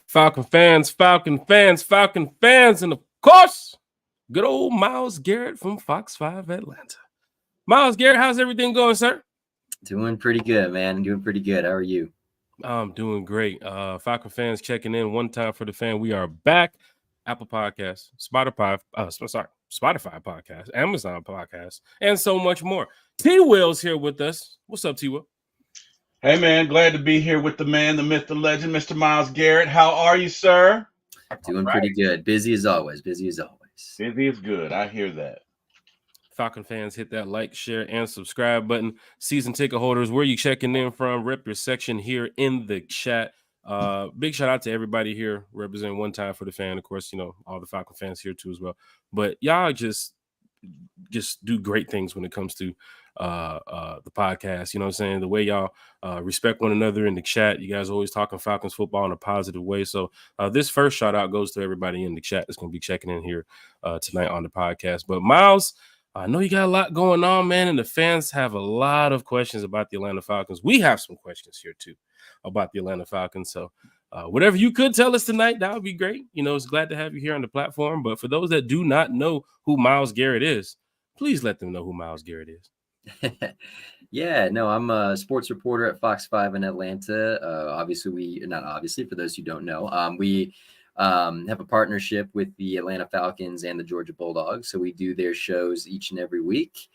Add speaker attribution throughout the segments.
Speaker 1: Falcon fans, and of course, good old Miles Garrett from Fox5 Atlanta. Miles Garrett, how's everything going, sir?
Speaker 2: Doing pretty good, man. Doing pretty good. How are you?
Speaker 1: I'm doing great. Falcon fans checking in one time for the fan. We are back. Apple Podcasts, Spotify Podcast, Amazon Podcast, and so much more. T-Will's here with us. What's up, T-Will?
Speaker 3: Hey, man. Glad to be here with the man, the myth, the legend, Mr. Miles Garrett. How are you, sir?
Speaker 2: Doing pretty good. Busy as always. Busy as
Speaker 3: good. I hear that.
Speaker 1: Falcon fans, hit that like, share, and subscribe button. Season ticket holders, where you checking in from? Rep your section here in the chat. Big shout out to everybody here representing one time for the fan. Of course, all the Falcon fans here too as well. But y'all just do great things when it comes to the podcast. You know what I'm saying? The way y'all respect one another in the chat. You guys are always talking Falcons football in a positive way. So this first shout out goes to everybody in the chat that's going to be checking in here tonight on the podcast. But Miles, I know you got a lot going on, man, and the fans have a lot of questions about the Atlanta Falcons. We have some questions here too about the Atlanta Falcons. So whatever you could tell us tonight, that would be great. It's glad to have you here on the platform. But for those that do not know who Miles Garrett is, please let them know who Miles Garrett is.
Speaker 2: I'm a sports reporter at Fox5 in Atlanta. For those who don't know, we have a partnership with the Atlanta Falcons and the Georgia Bulldogs. So we do their shows each and every week.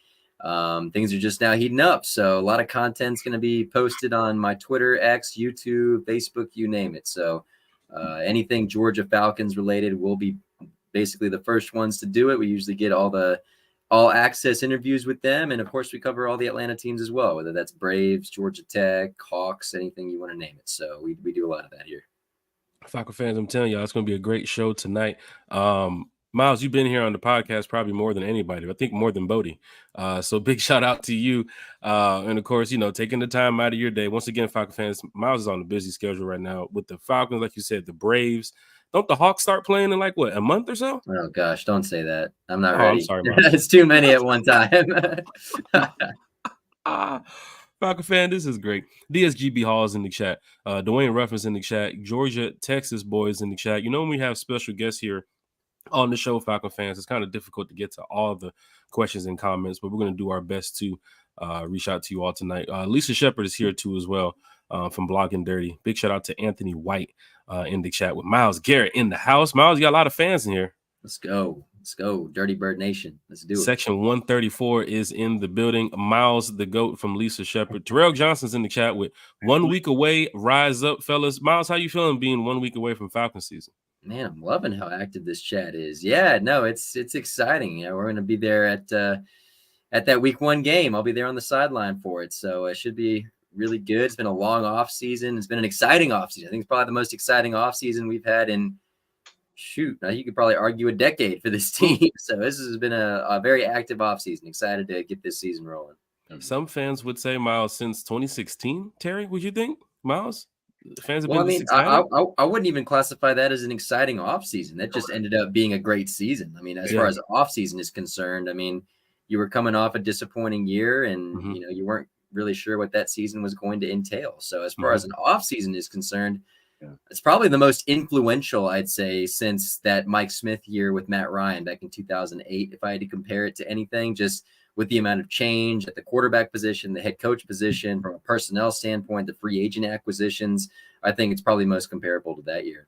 Speaker 2: Things are just now heating up. So a lot of content's going to be posted on my Twitter, X, YouTube, Facebook, you name it. So anything Georgia Falcons related, we'll be basically the first ones to do it. We usually get all access interviews with them. And of course we cover all the Atlanta teams as well, whether that's Braves, Georgia Tech, Hawks, anything you want to name it. So we do a lot of that here.
Speaker 1: Falcon fans, I'm telling y'all, it's going to be a great show tonight. Miles, you've been here on the podcast probably more than anybody. I think more than Bodie. So big shout out to you. And of course, taking the time out of your day. Once again, Falcon fans, Miles is on a busy schedule right now with the Falcons, like you said, the Braves. Don't the Hawks start playing in a month or so?
Speaker 2: Oh gosh, don't say that. I'm not ready.
Speaker 1: I'm sorry, Miles.
Speaker 2: It's too many at one time.
Speaker 1: Falcon fan, this is great. DSGB Hall is in the chat. Dwayne Ruff is in the chat. Georgia, Texas boys in the chat. When we have special guests here on the show, Falcon fans, it's kind of difficult to get to all the questions and comments, but we're going to do our best to reach out to you all tonight. Lisa Shepard is here too as well from Blogging Dirty. Big shout out to Anthony White in the chat with Miles Garrett in the house. Miles, you got a lot of fans in here.
Speaker 2: Let's go. Dirty Bird Nation. Let's do it.
Speaker 1: Section 134 is in the building. Miles, the GOAT from Lisa Shepard. Terrell Johnson's in the chat with 1 week away. Rise up, fellas. Miles, how you feeling being 1 week away from Falcon season?
Speaker 2: Man, I'm loving how active this chat is. Yeah, no, it's exciting. We're going to be there at that week 1 game. I'll be there on the sideline for it. So it should be really good. It's been a long off season. It's been an exciting off season. I think it's probably the most exciting off season we've had in now you could probably argue a decade for this team. So this has been a very active offseason. Excited to get this season rolling.
Speaker 1: Some fans would say, Miles, since 2016. Terry, would you think, Miles? Fans have
Speaker 2: been I wouldn't even classify that as an exciting offseason. That just ended up being a great season. As far as offseason is concerned, you were coming off a disappointing year and, you weren't really sure what that season was going to entail. So as far as an offseason is concerned, it's probably the most influential, I'd say, since that Mike Smith year with Matt Ryan back in 2008. If I had to compare it to anything, just with the amount of change at the quarterback position, the head coach position, from a personnel standpoint, the free agent acquisitions, I think it's probably most comparable to that year.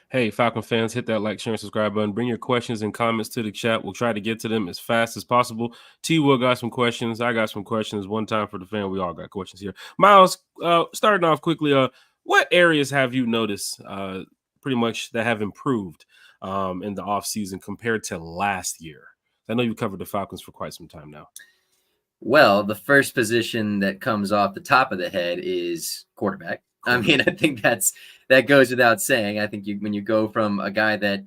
Speaker 1: Hey, Falcon fans, hit that like, share, and subscribe button. Bring your questions and comments to the chat. We'll try to get to them as fast as possible. T-Will got some questions. I got some questions. One time for the fan. We all got questions here. Miles, starting off quickly, what areas have you noticed pretty much that have improved in the offseason compared to last year? I know you've covered the Falcons for quite some time now.
Speaker 2: Well, the first position that comes off the top of the head is quarterback. I think that goes without saying. I think when you go from a guy that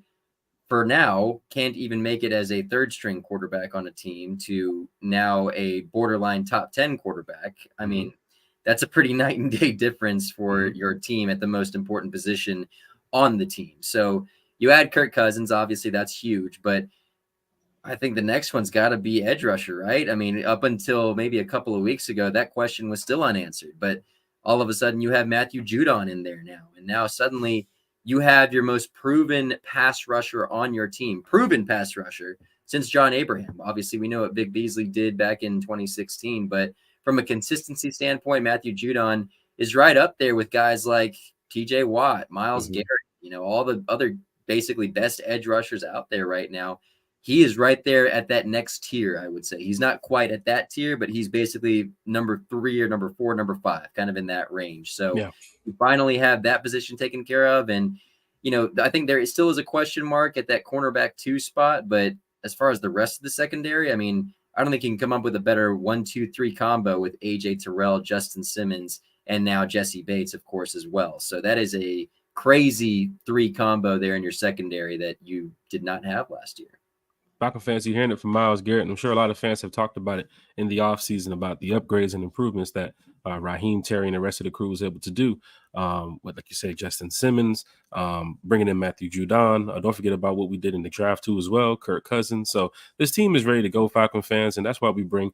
Speaker 2: for now can't even make it as a third string quarterback on a team to now a borderline top 10 quarterback, that's a pretty night and day difference for your team at the most important position on the team. So you add Kirk Cousins, obviously that's huge, but I think the next one's got to be edge rusher, right? Up until maybe a couple of weeks ago, that question was still unanswered, but all of a sudden you have Matthew Judon in there now. And now suddenly you have your most proven pass rusher on your team, proven pass rusher since John Abraham. Obviously, we know what Vic Beasley did back in 2016, but from a consistency standpoint, Matthew Judon is right up there with guys like TJ Watt, Miles Garrett, all the other basically best edge rushers out there right now. He is right there at that next tier, I would say. He's not quite at that tier, but he's basically number 3 or number 4, number 5, kind of in that range. So we finally have that position taken care of. And, I think there still is a question mark at that cornerback 2 spot. But as far as the rest of the secondary, I mean, I don't think you can come up with a better 1-2-3 combo with AJ Terrell, Justin Simmons, and now Jesse Bates, of course, as well. So that is a crazy 3 combo there in your secondary that you did not have last year.
Speaker 1: Falcon fans, you're hearing it from Miles Garrett, and I'm sure a lot of fans have talked about it in the offseason about the upgrades and improvements that Raheem, Terry, and the rest of the crew was able to do. Like you say, Justin Simmons, bringing in Matthew Judon. Don't forget about what we did in the draft too as well, Kirk Cousins. So this team is ready to go, Falcon fans, and that's why we bring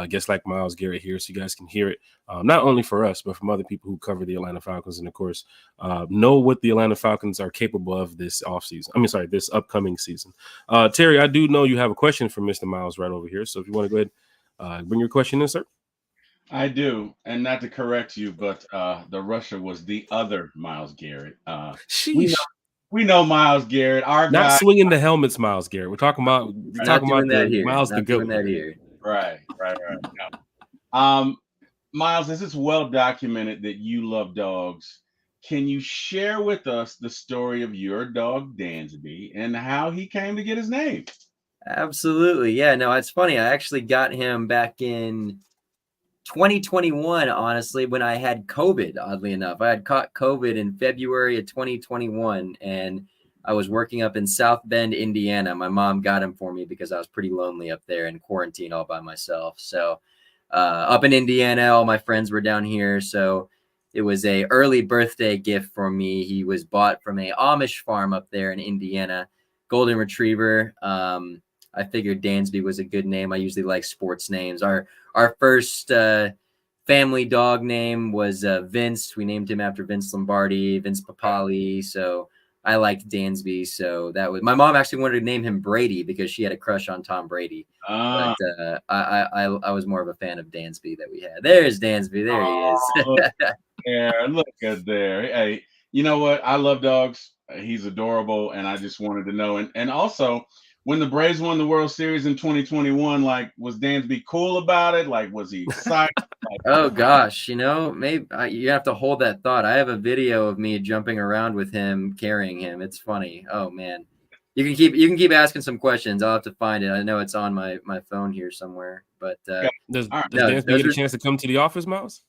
Speaker 1: guests like Miles Garrett here so you guys can hear it, not only for us, but from other people who cover the Atlanta Falcons and, of course, know what the Atlanta Falcons are capable of this offseason. This upcoming season. Terry, I do know you have a question for Mr. Miles right over here, so if you want to go ahead, bring your question in, sir.
Speaker 3: I do, and not to correct you, but the rusher was the other Miles Garrett. We know Miles Garrett, our
Speaker 1: not
Speaker 3: guy.
Speaker 1: Swinging the helmets, Miles Garrett. We're talking about the Miles the GOAT.
Speaker 3: Right. Miles, this is well documented that you love dogs. Can you share with us the story of your dog Dansby and how he came to get his name?
Speaker 2: Absolutely, yeah. No, it's funny. I actually got him back in 2021, honestly, when I had COVID, oddly enough. I had caught COVID in February of 2021, and I was working up in South Bend, Indiana. My mom got him for me because I was pretty lonely up there in quarantine all by myself. So up in Indiana, all my friends were down here. So it was a early birthday gift for me. He was bought from a Amish farm up there in Indiana, golden retriever. I figured Dansby was a good name. I usually like sports names. Our first family dog name was Vince. We named him after Vince Lombardi, Vince Papali. So I liked Dansby. So that was, my mom actually wanted to name him Brady because she had a crush on Tom Brady. But I was more of a fan of Dansby that we had. There's Dansby. There he is.
Speaker 3: Look at there. Hey, you know what? I love dogs. He's adorable, and I just wanted to know. And also, when the Braves won the World Series in 2021, like, was Dansby cool about it? Like, was he excited?
Speaker 2: Oh gosh, maybe you have to hold that thought. I have a video of me jumping around with him, carrying him. It's funny. Oh man, you can keep asking some questions. I'll have to find it. I know it's on my phone here somewhere. But
Speaker 1: does Dansby get a chance to come to the office, Miles?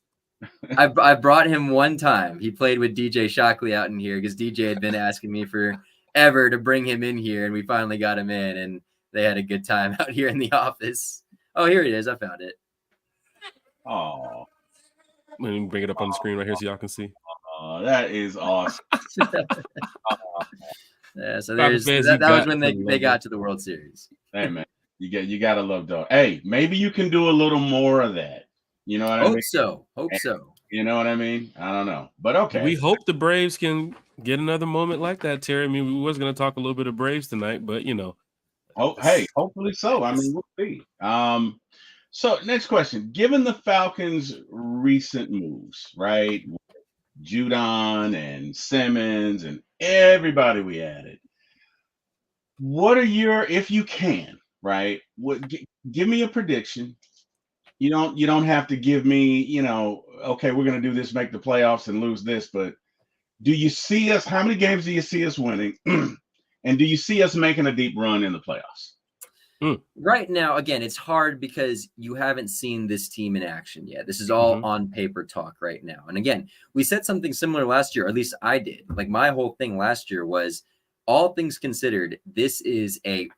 Speaker 2: I brought him one time. He played with DJ Shockley out in here because DJ had been asking me forever to bring him in here, and we finally got him in, and they had a good time out here in the office. Oh, here it is. I found it.
Speaker 3: Oh,
Speaker 1: let me bring it up on the screen right here so y'all can see.
Speaker 3: That is awesome.
Speaker 2: Yeah, so that was when they got to the World Series.
Speaker 3: Hey man, you gotta love dog. Hey, maybe you can do a little more of that. You know what I mean?
Speaker 2: Hope so.
Speaker 3: You know what I mean? I don't know, but okay.
Speaker 1: We hope the Braves can get another moment like that, Terry. I mean, we was going to talk a little bit of Braves tonight, but
Speaker 3: hey, hopefully so. I mean, we'll see. So next question: given the Falcons' recent moves, right, Judon and Simmons and everybody we added, what are your, if you can, right? Give me a prediction. You don't have to give me, okay, we're going to do this, make the playoffs and lose this, but do you see us, how many games do you see us winning? And do you see us making a deep run in the playoffs?
Speaker 2: Right now, again, it's hard because you haven't seen this team in action yet. This is all on paper talk right now. And again, we said something similar last year, or at least I did. Like, my whole thing last year was, all things considered, this is a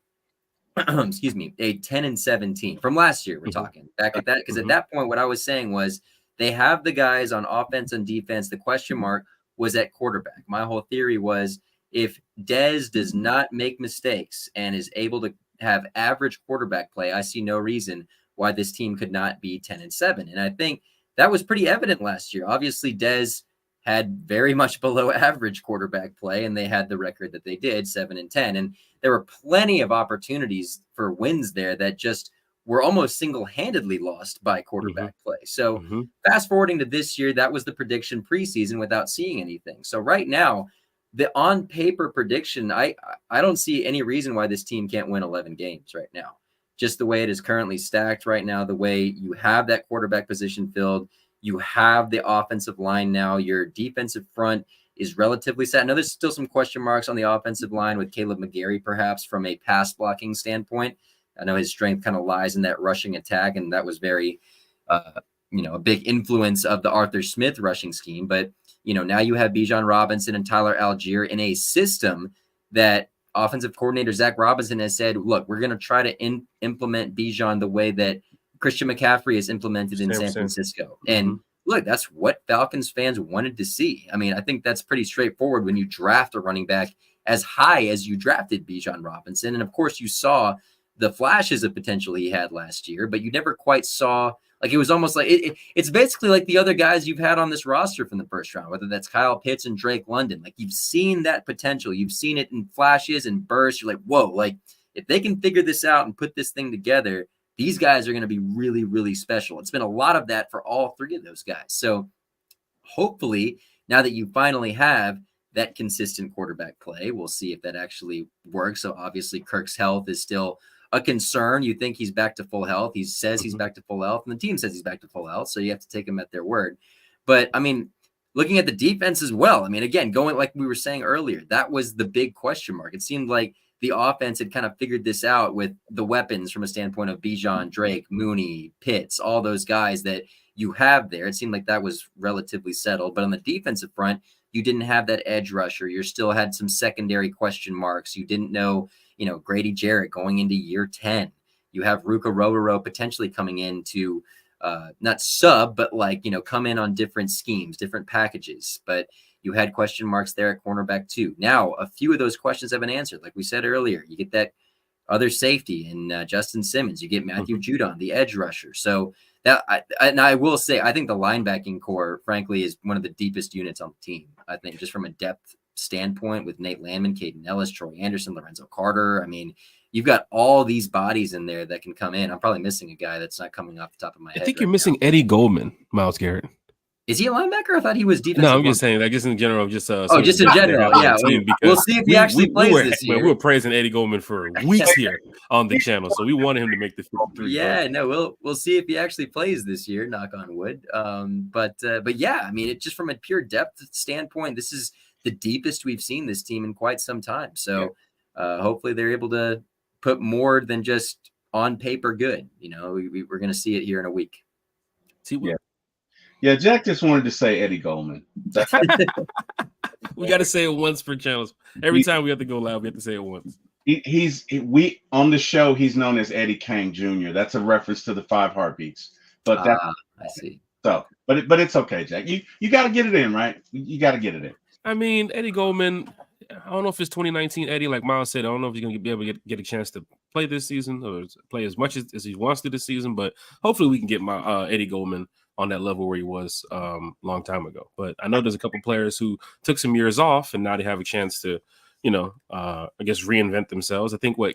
Speaker 2: 10-7 team from last year. We're talking back at that, because at that point, what I was saying was they have the guys on offense and defense. The question mark was at quarterback. My whole theory was, if Dez does not make mistakes and is able to have average quarterback play, I see no reason why this team could not be 10-7. And I think that was pretty evident last year. Obviously, Dez had very much below average quarterback play, and they had the record that they did, 7-10. And there were plenty of opportunities for wins there that just were almost single-handedly lost by quarterback play. So fast forwarding to this year, that was the prediction preseason without seeing anything. So right now, the on paper prediction, I don't see any reason why this team can't win 11 games right now. Just the way it is currently stacked right now, the way you have that quarterback position filled, you have the offensive line now, your defensive front is relatively set. I know there's still some question marks on the offensive line with Caleb McGarry, perhaps from a pass blocking standpoint. I know his strength kind of lies in that rushing attack, and that was very, a big influence of the Arthur Smith rushing scheme. But, now you have Bijan Robinson and Tyler Algier in a system that offensive coordinator Zach Robinson has said, look, we're going to try to implement Bijan the way that Christian McCaffrey is implemented in San Francisco. And look, that's what Falcons fans wanted to see. I mean, I think that's pretty straightforward when you draft a running back as high as you drafted Bijan Robinson. And of course, you saw the flashes of potential he had last year, but you never quite saw, like, it was almost like it's basically like the other guys you've had on this roster from the first round, whether that's Kyle Pitts and Drake London. Like, you've seen that potential. You've seen it in flashes and bursts. You're like, whoa, like, if they can figure this out and put this thing together, these guys are going to be really, really special. It's been a lot of that for all three of those guys. So hopefully, now that you finally have that consistent quarterback play, we'll see if that actually works. So obviously, Kirk's health is still a concern. You think he's back to full health. He says he's back to full health, and the team says he's back to full health. So you have to take him at their word. But I mean, looking at the defense as well, I mean, again, going like we were saying earlier, that was the big question mark. It seemed like the offense had kind of figured this out with the weapons from a standpoint of Bijan, Drake, Mooney, Pitts, all those guys that you have there. It seemed like that was relatively settled. But on the defensive front, you didn't have that edge rusher. You still had some secondary question marks. You didn't know, Grady Jarrett going into year 10. You have Ruka Rororo potentially coming in to not sub, but come in on different schemes, different packages. But you had question marks there at cornerback too. Now, a few of those questions have been answered. Like we said earlier, you get that other safety in Justin Simmons. You get Matthew Judon, the edge rusher. So that, I will say, I think the linebacking core, frankly, is one of the deepest units on the team. I think just from a depth standpoint with Nate Landman, Caden Ellis, Troy Anderson, Lorenzo Carter. I mean, you've got all these bodies in there that can come in. I'm probably missing a guy that's not coming off the top of my head.
Speaker 1: I think you're missing Eddie Goldman, Miles Garrett.
Speaker 2: Is he a linebacker? I thought he was defensive.
Speaker 1: No, I'm just saying, I guess in general, just
Speaker 2: just in general, yeah. We'll see if he actually plays this year.
Speaker 3: We
Speaker 1: were praising Eddie Goldman for weeks here on the channel, so we wanted him to make the 53.
Speaker 2: Yeah, no, we'll see if he actually plays this year. Knock on wood. But yeah, I mean, it just from a pure depth standpoint, this is the deepest we've seen this team in quite some time. So hopefully they're able to put more than just on paper good. We're going to see it here in a week.
Speaker 3: Yeah, Jack just wanted to say Eddie Goldman.
Speaker 1: We got to say it once per channel. Every time we have to go live, we have to say it once.
Speaker 3: We on the show, he's known as Eddie Kang Jr. That's a reference to the 5 Heartbeats. But
Speaker 2: I see.
Speaker 3: So, but it's okay, Jack. You got to get it in, right? You got to get it in.
Speaker 1: I mean, Eddie Goldman, I don't know if it's 2019 Eddie, like Miles said. I don't know if he's going to be able to get a chance to play this season or play as much as he wants to this season. But hopefully we can get my Eddie Goldman on that level where he was long time ago. But I know there's a couple players who took some years off and now they have a chance to, I guess reinvent themselves. I think not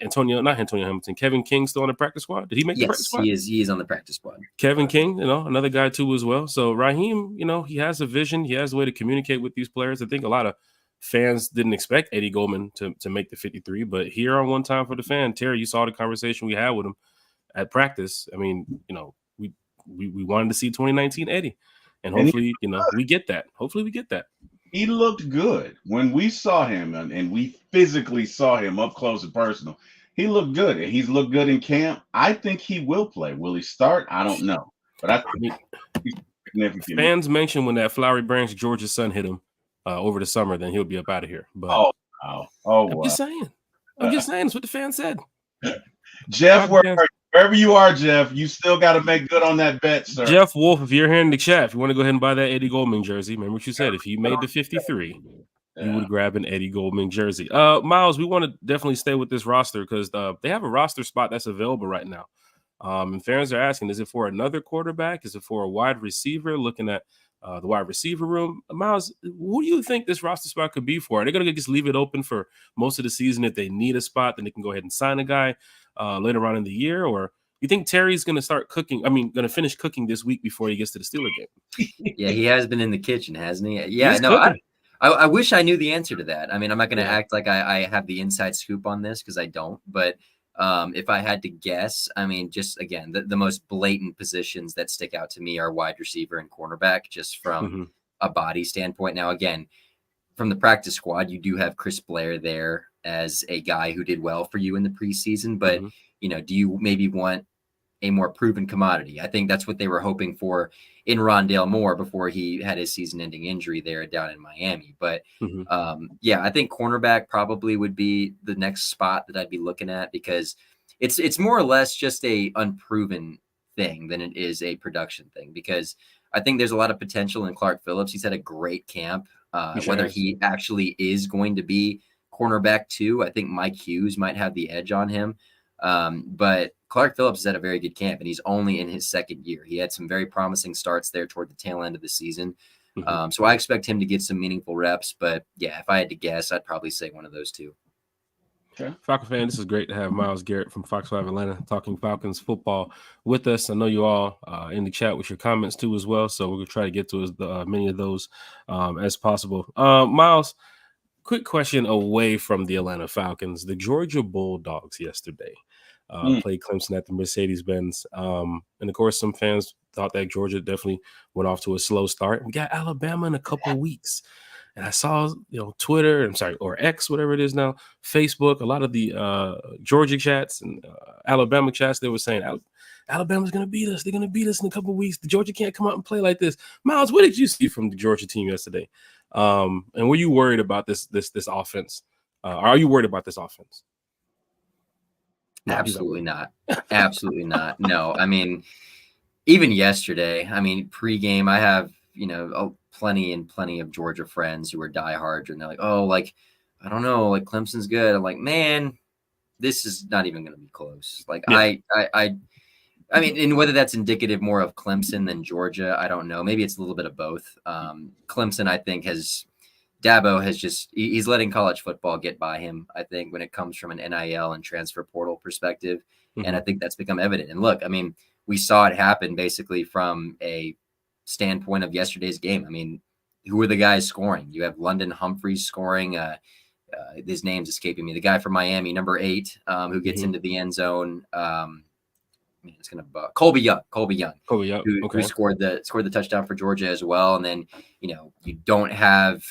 Speaker 1: Antonio Hamilton, Kevin King still on the practice squad. Did he make the practice squad?
Speaker 2: Yes, he is on the practice squad.
Speaker 1: Kevin King, another guy too as well. So Raheem, he has a vision. He has a way to communicate with these players. I think a lot of fans didn't expect Eddie Goldman to make the 53, but here on One Time for the Fan, Terry, you saw the conversation we had with him at practice. I mean, we wanted to see 2019 Eddie, and hopefully, we get that. Hopefully we get that.
Speaker 3: He looked good when we saw him, and we physically saw him up close and personal. He looked good. He's looked good in camp. I think he will play. Will he start? I don't know, but I think he's significant.
Speaker 1: Fans mentioned when that Flowery Branch Georgia sun hit him over the summer, then he'll be up out of here. But I'm just saying. That's what the fans said.
Speaker 3: Jeff, wherever you are, Jeff, you still got to make good on that bet, sir.
Speaker 1: Jeff Wolf, if you're here in the chat, if you want to go ahead and buy that Eddie Goldman jersey, remember what you said. If he made the 53, you would grab an Eddie Goldman jersey. Miles, we want to definitely stay with this roster because they have a roster spot that's available right now. And fans are asking, is it for another quarterback? Is it for a wide receiver? Looking at the wide receiver room. Miles, who do you think this roster spot could be for? Are they going to just leave it open for most of the season? If they need a spot, then they can go ahead and sign a guy later on in the year? Or you think Terry's going to start cooking? I mean, going to finish cooking this week before he gets to the Steelers game?
Speaker 2: Yeah, he has been in the kitchen, hasn't he? Yeah, no, I wish I knew the answer to that. I mean, I'm not going to act like I have the inside scoop on this because I don't. But if I had to guess, I mean, just again, the most blatant positions that stick out to me are wide receiver and cornerback, just from a body standpoint. Now, again, from the practice squad, you do have Chris Blair there as a guy who did well for you in the preseason. But, you know, do you maybe want a more proven commodity? I think that's what they were hoping for in Rondale Moore before he had his season-ending injury there down in Miami. But yeah, I think cornerback probably would be the next spot that I'd be looking at, because it's more or less just a unproven thing than it is a production thing, because I think there's a lot of potential in Clark Phillips. He's had a great camp. Whether he actually is going to be cornerback 2, I think Mike Hughes might have the edge on him. But Clark Phillips has had a very good camp, and he's only in his second year. He had some very promising starts there toward the tail end of the season. So I expect him to get some meaningful reps. But yeah, if I had to guess, I'd probably say one of those two.
Speaker 1: Okay. Falcon fan, this is great to have Miles Garrett from Fox5 Atlanta talking Falcons football with us. I know you all in the chat with your comments too as well, so we're going to try to get to as many of those as possible. Miles, quick question away from the Atlanta Falcons. The Georgia Bulldogs yesterday played Clemson at the Mercedes-Benz. And of course, some fans thought that Georgia definitely went off to a slow start. We got Alabama in a couple of weeks. And I saw, Twitter, or X, whatever it is now, Facebook, a lot of the Georgia chats and Alabama chats, they were saying, Alabama's going to beat us. They're going to beat us in a couple of weeks. The Georgia can't come out and play like this. Miles, what did you see from the Georgia team yesterday? And were you worried about this offense? Are you worried about this offense?
Speaker 2: No, absolutely not. Absolutely not. No, I mean, even yesterday, pregame, I have, plenty of Georgia friends who are diehards, and they're like, oh, like, I don't know, like Clemson's good. I'm like, man, this is not even going to be close. Like, yeah. I mean, and whether that's indicative more of Clemson than Georgia, I don't know. Maybe it's a little bit of both. Clemson, I think, Dabo has he's letting college football get by him, I think, when it comes from an NIL and transfer portal perspective. And I think that's become evident. And look, I mean, we saw it happen basically from a standpoint of yesterday's game. I mean, who are the guys scoring? You have London Humphreys scoring. His name's escaping me. The guy from Miami, number 8, who gets into the end zone. It's gonna Colby Young, who scored the touchdown for Georgia as well. And then you don't have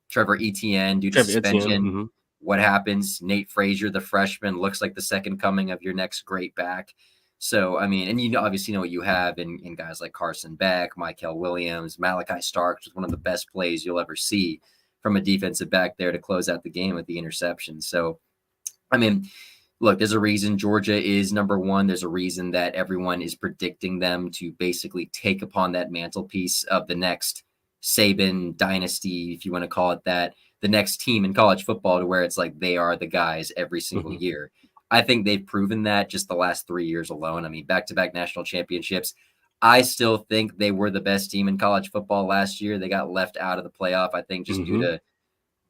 Speaker 2: Trevor Etienne due to suspension. What happens? Nate Frazier, the freshman, looks like the second coming of your next great back. So, I mean, and obviously know what you have in guys like Carson Beck, Michael Williams, Malachi Starks, was one of the best plays you'll ever see from a defensive back there to close out the game with the interception. So, I mean, look, there's a reason Georgia is number 1. There's a reason that everyone is predicting them to basically take upon that mantelpiece of the next Saban dynasty, if you want to call it that, the next team in college football, to where it's like they are the guys every single year. I think they've proven that just the last 3 years alone. I mean, back-to-back national championships. I still think they were the best team in college football last year. They got left out of the playoff, I think, just due to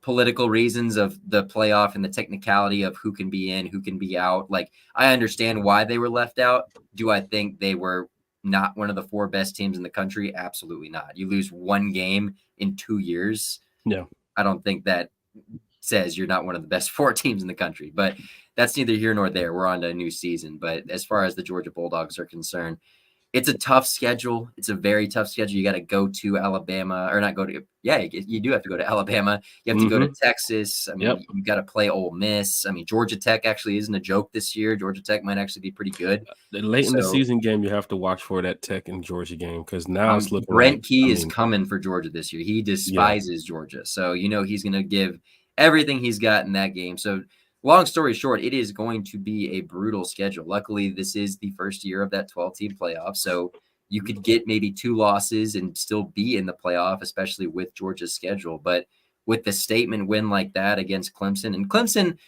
Speaker 2: political reasons of the playoff and the technicality of who can be in, who can be out. Like, I understand why they were left out. Do I think they were not one of the 4 best teams in the country? Absolutely not. You lose 1 game in 2 years.
Speaker 1: No,
Speaker 2: I don't think that says you're not one of the best 4 teams in the country, but that's neither here nor there. We're on to a new season. But as far as the Georgia Bulldogs are concerned, it's a tough schedule. It's a very tough schedule. You got to go to Alabama, or not go to, you do have to go to Alabama. You have to go to Texas. I mean, you got to play Ole Miss. I mean, Georgia Tech actually isn't a joke this year. Georgia Tech might actually be pretty good.
Speaker 1: Late in the season game, you have to watch for that Tech and Georgia game, because now it's looking
Speaker 2: Brent Key is coming for Georgia this year. He despises Georgia. So, he's going to give everything he's got in that game. So, long story short, it is going to be a brutal schedule. Luckily, this is the first year of that 12-team playoff, so you could get maybe 2 losses and still be in the playoff, especially with Georgia's schedule. But with the statement win like that against Clemson, and Clemson,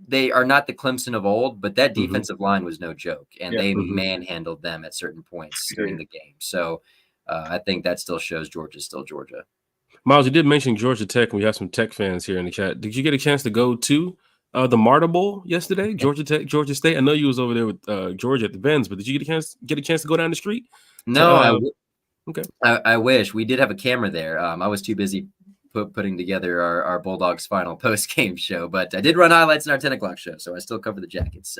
Speaker 2: they are not the Clemson of old, but that defensive line was no joke, and they manhandled them at certain points during the game. So I think that still shows Georgia's still Georgia.
Speaker 1: Miles, you did mention Georgia Tech, and we have some Tech fans here in the chat. Did you get a chance to go to the Marta Bowl yesterday? Georgia Tech, Georgia State. I know you was over there with Georgia at the Benz, but did you get a chance to go down the street?
Speaker 2: No,
Speaker 1: okay.
Speaker 2: I wish. We did have a camera there. I was too busy putting together our Bulldogs final post-game show, but I did run highlights in our 10 o'clock show, so I still cover the Jackets.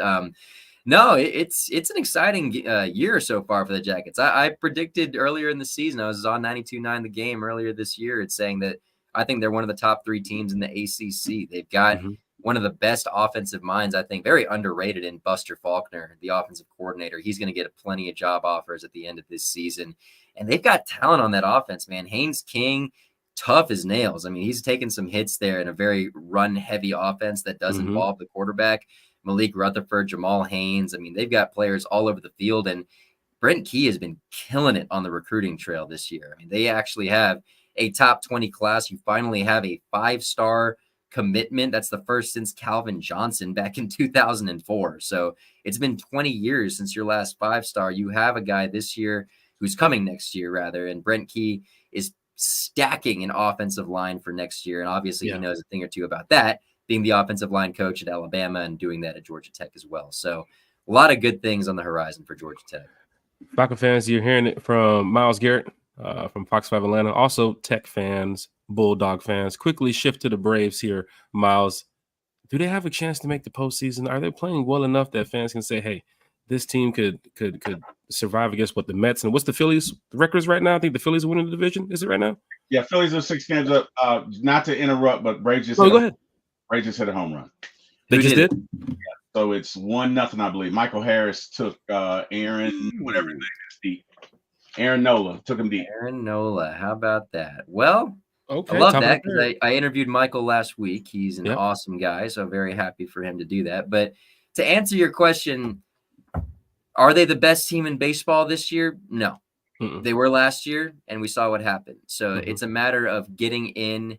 Speaker 2: No, it's an exciting year so far for the Jackets. I predicted earlier in the season, I was on 92.9 The Game earlier this year. It's saying that I think they're one of the top 3 teams in the ACC. They've got one of the best offensive minds, I think, very underrated in Buster Faulkner, the offensive coordinator. He's going to get plenty of job offers at the end of this season. And they've got talent on that offense, man. Haynes King, tough as nails. I mean, he's taken some hits there in a very run-heavy offense that does involve the quarterback. Malik Rutherford, Jamal Haynes. I mean, they've got players all over the field, and Brent Key has been killing it on the recruiting trail this year. I mean, they actually have a top 20 class. You finally have a 5-star commitment. That's the first since Calvin Johnson back in 2004. So it's been 20 years since your last 5-star. You have a guy this year who's coming next year, rather, and Brent Key is stacking an offensive line for next year. And obviously he knows a thing or two about that, being the offensive line coach at Alabama and doing that at Georgia Tech as well. So a lot of good things on the horizon for Georgia Tech.
Speaker 1: Falcon fans, you're hearing it from Miles Garrett from Fox5 Atlanta. Also Tech fans, Bulldog fans. Quickly shift to the Braves here, Miles. Do they have a chance to make the postseason? Are they playing well enough that fans can say, hey, this team could survive against the Mets? And what's the Phillies records right now? I think the Phillies are winning the division. Is it right now?
Speaker 3: Yeah, Phillies are 6 games up. Not to interrupt, but Braves just
Speaker 1: go ahead.
Speaker 3: Braves just hit a home run.
Speaker 1: They just did?
Speaker 3: Yeah. So it's 1-0, I believe. Michael Harris took Aaron, whatever his name is, deep. Aaron Nola took him deep.
Speaker 2: Aaron Nola, how about that? Well,
Speaker 1: okay,
Speaker 2: I love that because I interviewed Michael last week. He's an
Speaker 1: Yep.
Speaker 2: awesome guy, so very happy for him to do that. But to answer your question, are they the best team in baseball this year? No. They were last year, and we saw what happened. So it's a matter of getting in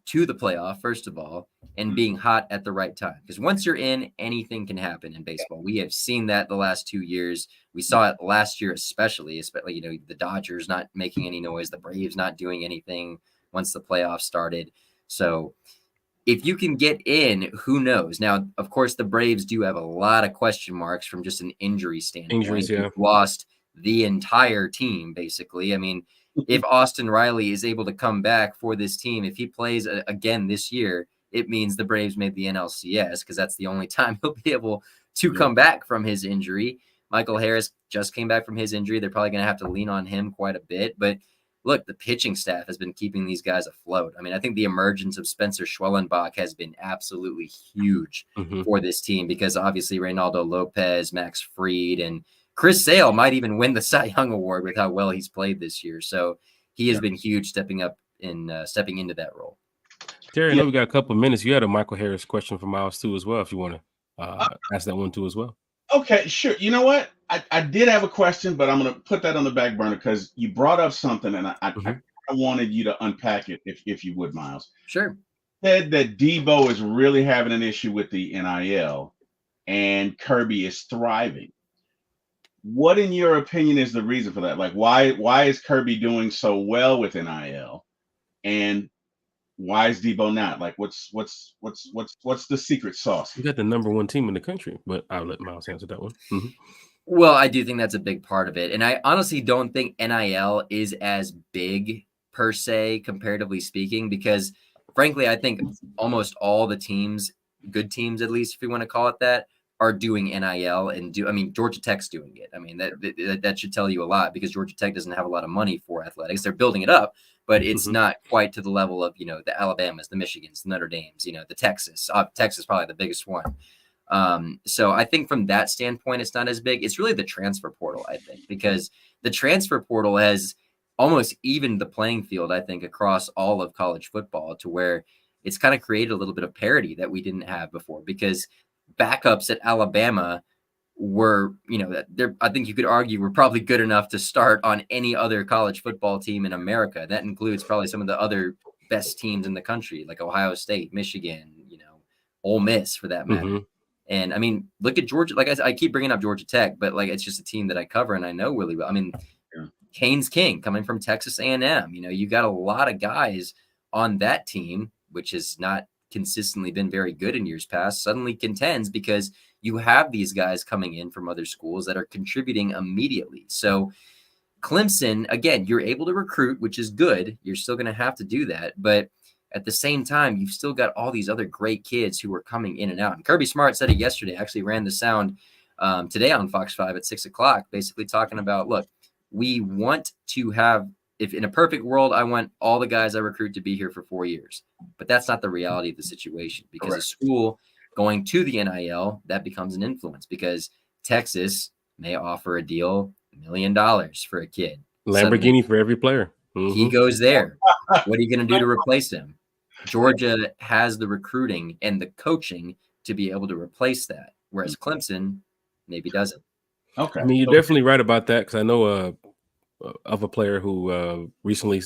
Speaker 2: to the playoff, first of all, and being hot at the right time. Because once you're in, anything can happen in baseball. We have seen that the last 2 years. We saw it last year, especially, you know, the Dodgers not making any noise, the Braves not doing anything once the playoffs started. So if you can get in, who knows? Now, of course, the Braves do have a lot of question marks from just an injury standpoint.
Speaker 1: Injuries, yeah.
Speaker 2: They've lost the entire team, basically. I mean, if Austin Riley is able to come back for this team, if he plays again this year, it means the Braves made the NLCS because that's the only time he'll be able to come back from his injury. Michael Harris just came back from his injury. They're probably going to have to lean on him quite a bit. But look, the pitching staff has been keeping these guys afloat. I mean, I think the emergence of Spencer Schwellenbach has been absolutely huge for this team because obviously Reynaldo Lopez, Max Fried, and Chris Sale might even win the Cy Young Award with how well he's played this year. So he has been huge stepping into that role.
Speaker 1: Terry, I know we got a couple of minutes. You had a Michael Harris question for Miles too as well, if you want to ask that one too as well.
Speaker 3: Okay, sure. You know what? I did have a question, but I'm going to put that on the back burner because you brought up something, and I wanted you to unpack it if you would, Miles.
Speaker 2: Sure.
Speaker 3: Said that Debo is really having an issue with the NIL, and Kirby is thriving. What, in your opinion, is the reason for that? Like, why is Kirby doing so well with NIL, and why is Debo not? Like, what's the secret sauce?
Speaker 1: You got the #1 team in the country, but I'll let Miles answer that one.
Speaker 2: Well, I do think that's a big part of it, and I honestly don't think NIL is as big per se, comparatively speaking, because frankly, I think almost all the teams, good teams at least, if you want to call it that, are doing NIL Georgia Tech's doing it. I mean, that should tell you a lot because Georgia Tech doesn't have a lot of money for athletics. They're building it up, but it's not quite to the level of, you know, the Alabamas, the Michigans, the Notre Dames, you know, the Texas. Texas is probably the biggest one. So I think from that standpoint, it's not as big. It's really the transfer portal, I think, because the transfer portal has almost evened the playing field, I think, across all of college football to where it's kind of created a little bit of parity that we didn't have before because backups at Alabama were, you know, I think you could argue were probably good enough to start on any other college football team in America. That includes probably some of the other best teams in the country, like Ohio State, Michigan, you know, Ole Miss for that matter. And I mean, look at Georgia. Like I keep bringing up Georgia Tech, but like it's just a team that I cover and I know really well. I mean, Haynes King coming from Texas A&M. You know, you got a lot of guys on that team, which has not consistently been very good in years past, suddenly contends because you have these guys coming in from other schools that are contributing immediately. So Clemson, again, you're able to recruit, which is good. You're still going to have to do that. But at the same time, you've still got all these other great kids who are coming in and out. And Kirby Smart said it yesterday, actually ran the sound today on Fox 5 at 6 o'clock, basically talking about, look, we want to have, if in a perfect world, I want all the guys I recruit to be here for 4 years. But that's not the reality of the situation, because a school going to the NIL, that becomes an influence, because Texas may offer a deal $1 million for a kid.
Speaker 1: Lamborghini suddenly, for every player.
Speaker 2: He goes there. What are you going to do to replace him? Georgia has the recruiting and the coaching to be able to replace that, whereas Clemson maybe doesn't.
Speaker 1: Okay. I mean, you're definitely right about that, because I know of a player who recently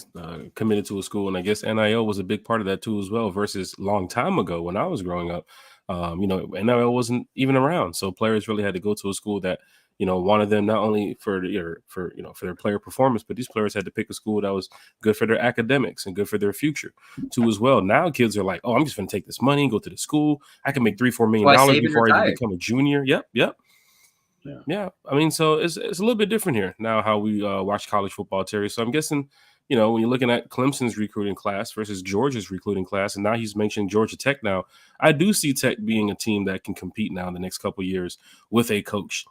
Speaker 1: committed to a school, and I guess NIL was a big part of that too as well, versus a long time ago when I was growing up. You know, NIL wasn't even around, so players really had to go to a school that, you know, wanted them not only for their player performance, but these players had to pick a school that was good for their academics and good for their future too as well. Now kids are like, oh, I'm just going to take this money and go to the school. I can make $3-4 million before I even become a junior. Yep. Yeah. I mean, so it's a little bit different here now how we watch college football, Terry. So I'm guessing, you know, when you're looking at Clemson's recruiting class versus Georgia's recruiting class, and now he's mentioned Georgia Tech now, I do see Tech being a team that can compete now in the next couple of years with a coach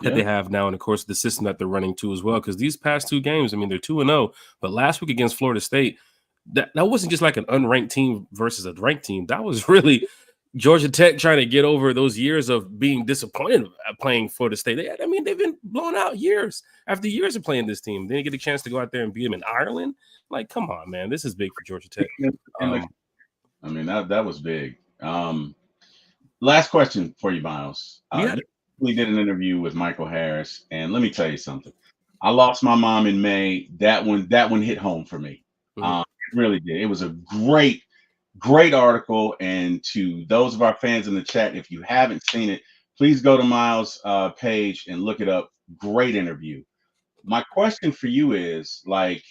Speaker 1: that they have now, and of course the system that they're running too as well. Because these past 2 games, I mean, they're 2-0, but last week against Florida State, that wasn't just like an unranked team versus a ranked team. That was really Georgia Tech trying to get over those years of being disappointed at playing Florida State. They've been blown out years after years of playing this team. Then you get a chance to go out there and beat them in Ireland. Like, come on, man, this is big for Georgia Tech.
Speaker 3: I mean, that was big. Last question for you, Miles. We did an interview with Michael Harris, and let me tell you something. I lost my mom in May. That one hit home for me. It really did. It was a great article. And to those of our fans in the chat, if you haven't seen it, please go to Miles' page and look it up. Great interview. My question for you is, like,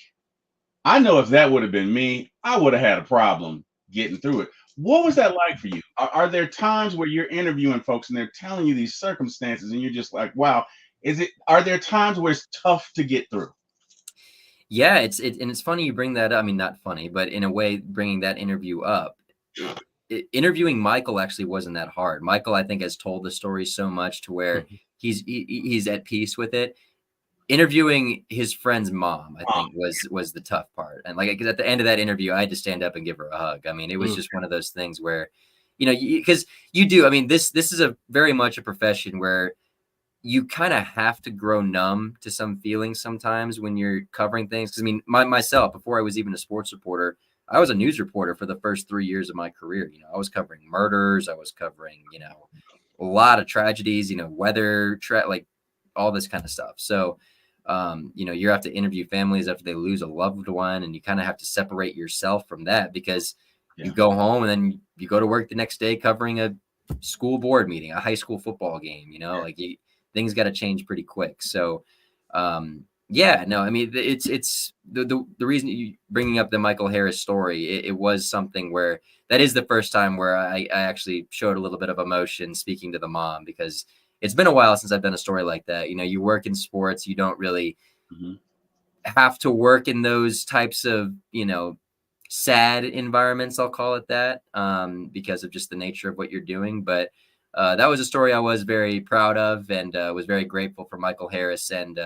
Speaker 3: I know if that would have been me, I would have had a problem getting through it. What was that like for you? Are there times where you're interviewing folks and they're telling you these circumstances and you're just like, wow, are there times where it's tough to get through?
Speaker 2: Yeah, it's funny you bring that up. I mean, not funny, but in a way, bringing that interview up. Interviewing Michael actually wasn't that hard. Michael, I think, has told the story so much to where he's at peace with it. Interviewing his friend's mom, I think, was the tough part. And like, because at the end of that interview, I had to stand up and give her a hug. I mean, it was just one of those things where, you know, because you do. I mean, this is a very much a profession where you kind of have to grow numb to some feelings sometimes when you're covering things. Because I mean, myself, before I was even a sports reporter, I was a news reporter for the first 3 years of my career. You know, I was covering murders, I was covering, you know, a lot of tragedies, you know, weather, like all this kind of stuff. So, you know, you have to interview families after they lose a loved one, and you kind of have to separate yourself from that, because you go home and then you go to work the nenext day covering a school board meeting, a high school football game, you know, like things got to change pretty quick. So, yeah, no, I mean, it's the reason you bringing up the Michael Harris story, it was something where that is the first time where I actually showed a little bit of emotion speaking to the mom, because it's been a while since I've done a story like that. You know, you work in sports, you don't really have to work in those types of, you know, sad environments, I'll call it that, because of just the nature of what you're doing. But that was a story I was very proud of, and was very grateful for Michael Harris and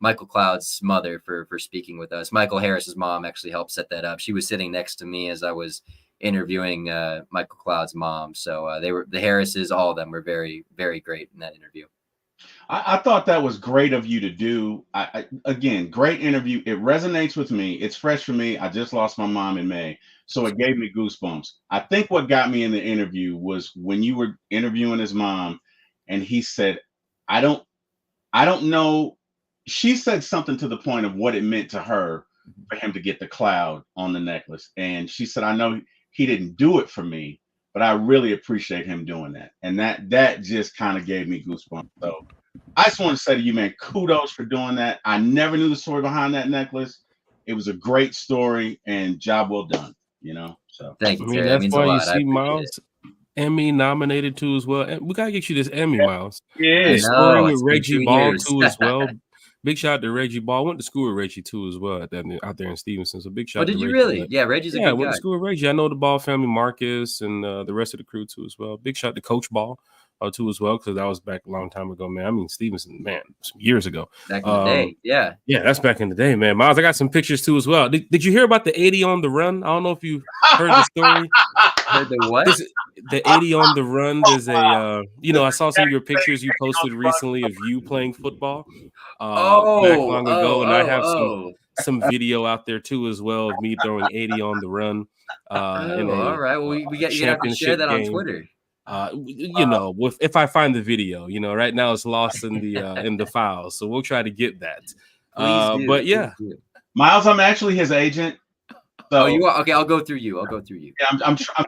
Speaker 2: Michael Cloud's mother for speaking with us. Michael Harris's mom actually helped set that up. She was sitting next to me as I was interviewing Michael Cloud's mom. So the Harrises, all of them were very, very great in that interview.
Speaker 3: I thought that was great of you to do. Again, great interview. It resonates with me. It's fresh for me. I just lost my mom in May, so it gave me goosebumps. I think what got me in the interview was when you were interviewing his mom, and he said, I don't know. She said something to the point of what it meant to her for him to get the cloud on the necklace. And she said, I know he didn't do it for me, but I really appreciate him doing that. And that just kind of gave me goosebumps. So I just want to say to you, man, kudos for doing that. I never knew the story behind that necklace. It was a great story and job well done, So
Speaker 2: Thank
Speaker 1: I
Speaker 2: you,
Speaker 1: mean,
Speaker 2: Terry. That
Speaker 1: that's
Speaker 2: means a
Speaker 1: why you
Speaker 2: lot. I
Speaker 1: see
Speaker 2: appreciate it.
Speaker 1: Miles Emmy-nominated too as well. And we gotta get you this Emmy, Miles.
Speaker 3: yeah.
Speaker 1: The story with
Speaker 2: It's been
Speaker 1: Reggie
Speaker 2: 2
Speaker 1: Ball
Speaker 2: years.
Speaker 1: too as well. Big shout out to Reggie Ball. Went to school with Reggie too as well out there in Stevenson. So big shout
Speaker 2: Oh,
Speaker 1: out to
Speaker 2: did you
Speaker 1: Reggie.
Speaker 2: really?
Speaker 1: But
Speaker 2: Yeah, Reggie's a
Speaker 1: I
Speaker 2: good
Speaker 1: went
Speaker 2: guy.
Speaker 1: to school with Reggie. I know the Ball family, Marcus, and the rest of the crew too as well. Big shout out to Coach Ball too as well, because that was back a long time ago, man. I mean, Stevenson, man, some years ago.
Speaker 2: Back in the day, yeah.
Speaker 1: Yeah, that's back in the day, man. Miles, I got some pictures too as well. Did you hear about the 80 on the run? I don't know if you heard the story.
Speaker 2: Heard the what?
Speaker 1: The 80 on the run. There's a I saw some of your pictures you posted recently of you playing football back long ago, and I have some video out there too as well of me throwing 80 on the run in
Speaker 2: all right. Well, we got you have to share that on Twitter.
Speaker 1: If I find the video, right now it's lost in the files, so we'll try to get that.
Speaker 2: Please do.
Speaker 1: But yeah,
Speaker 3: Miles, I'm actually his agent. So,
Speaker 2: you are? Okay, I'll go through you.
Speaker 3: Yeah, I'm trying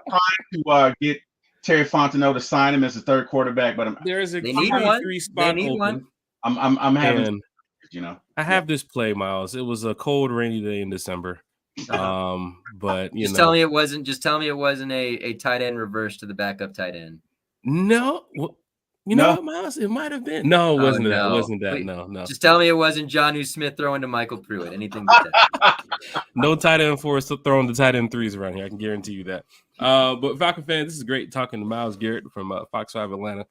Speaker 3: to get Terry Fontenot to sign him as the third quarterback, but
Speaker 1: there's a
Speaker 2: they need one.
Speaker 1: spot open.
Speaker 2: One.
Speaker 3: I'm having,
Speaker 1: I have this play, Miles. It was a cold, rainy day in December. But
Speaker 2: just tell me it wasn't. Just tell me it wasn't a tight end reverse to the backup tight end.
Speaker 1: No, you know what, Miles? It might have been. No, it wasn't that. It wasn't that.
Speaker 2: Wait,
Speaker 1: no.
Speaker 2: Just tell me it wasn't Jonnu Smith throwing to Michael Pruitt. Anything but that.
Speaker 1: No tight end for us throwing the tight end threes around here. I can guarantee you that. But Falcon fans, this is great talking to Miles Garrett from Fox5 Atlanta.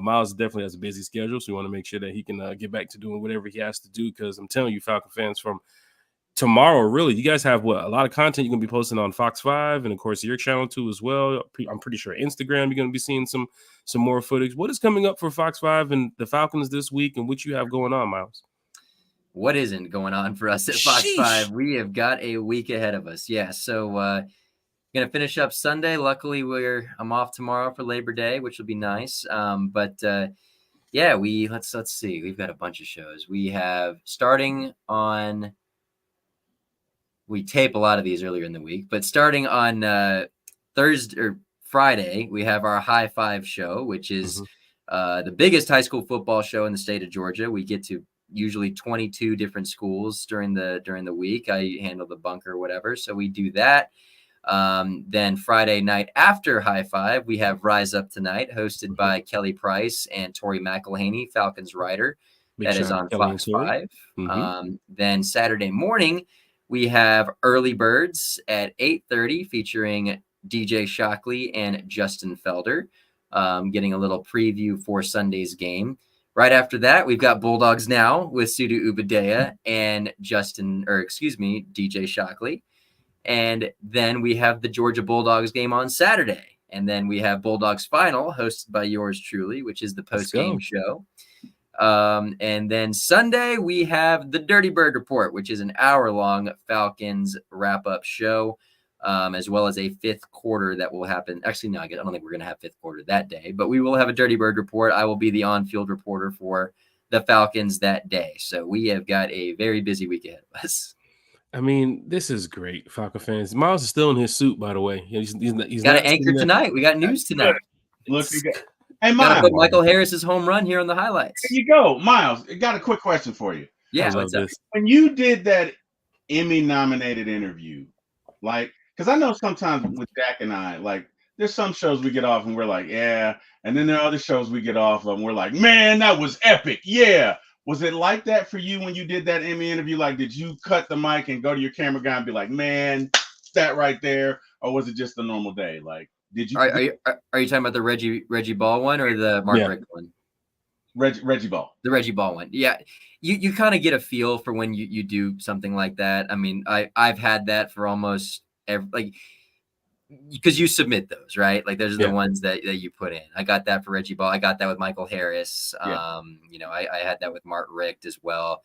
Speaker 1: Miles definitely has a busy schedule, so we want to make sure that he can get back to doing whatever he has to do, because I'm telling you, Falcon fans, from tomorrow, really, you guys have a lot of content you're going to be posting on Fox 5 and, of course, your channel too as well. I'm pretty sure Instagram, you're going to be seeing some more footage. What is coming up for Fox 5 and the Falcons this week, and what you have going on, Miles?
Speaker 2: What isn't going on for us at Fox 5? We have got a week ahead of us. Yeah, so going to finish up Sunday. Luckily, I'm off tomorrow for Labor Day, which will be nice. But let's see. We've got a bunch of shows. We have starting on. We tape a lot of these earlier in the week, but starting on Thursday or Friday, we have our High Five show, which is the biggest high school football show in the state of Georgia. We get to usually 22 different schools during the week. I handle the bunker or whatever, so we do that. Then Friday night after High Five, we have Rise Up Tonight, hosted by Kelly Price and Tori McElhaney, Falcons writer. That is on Fox 5. Then Saturday morning, we have Early Birds at 8:30 featuring DJ Shockley and Justin Felder, getting a little preview for Sunday's game. Right after that, we've got Bulldogs Now with Sudu Ubadea and DJ Shockley. And then we have the Georgia Bulldogs game on Saturday. And then we have Bulldogs Final, hosted by yours truly, which is the post-game show. And then Sunday, we have the Dirty Bird Report, which is an hour-long Falcons wrap-up show, as well as a fifth quarter that will happen. Actually, no, I don't think we're going to have fifth quarter that day, but we will have a Dirty Bird Report. I will be the on-field reporter for the Falcons that day. So we have got a very busy week ahead of us.
Speaker 1: I mean, this is great, Falcon fans. Miles is still in his suit, by the way. He's
Speaker 2: got an anchor tonight. We got news tonight.
Speaker 3: Look, hey, Miles.
Speaker 2: Put Michael Harris's home run here on the highlights.
Speaker 3: There you go, Miles. I got a quick question for you.
Speaker 2: Yeah, what's up?
Speaker 3: When you did that Emmy-nominated interview, because I know sometimes with Dak and I, there's some shows we get off and we're like, yeah, and then there are other shows we get off of and we're like, man, that was epic, yeah. Was it like that for you when you did that Emmy interview? Did you cut the mic and go to your camera guy and be like, man, that right there? Or was it just a normal day? Did you?
Speaker 2: Are you talking about the Reggie Ball one or the Mark Richt one?
Speaker 3: Reggie Ball. The
Speaker 2: Reggie Ball one. Yeah. You kind of get a feel for when you do something like that. I mean, I've had that for almost every, because you submit those, right? Those are the ones that you put in. I got that for Reggie Ball. I got that with Michael Harris. I had that with Mark Richt as well.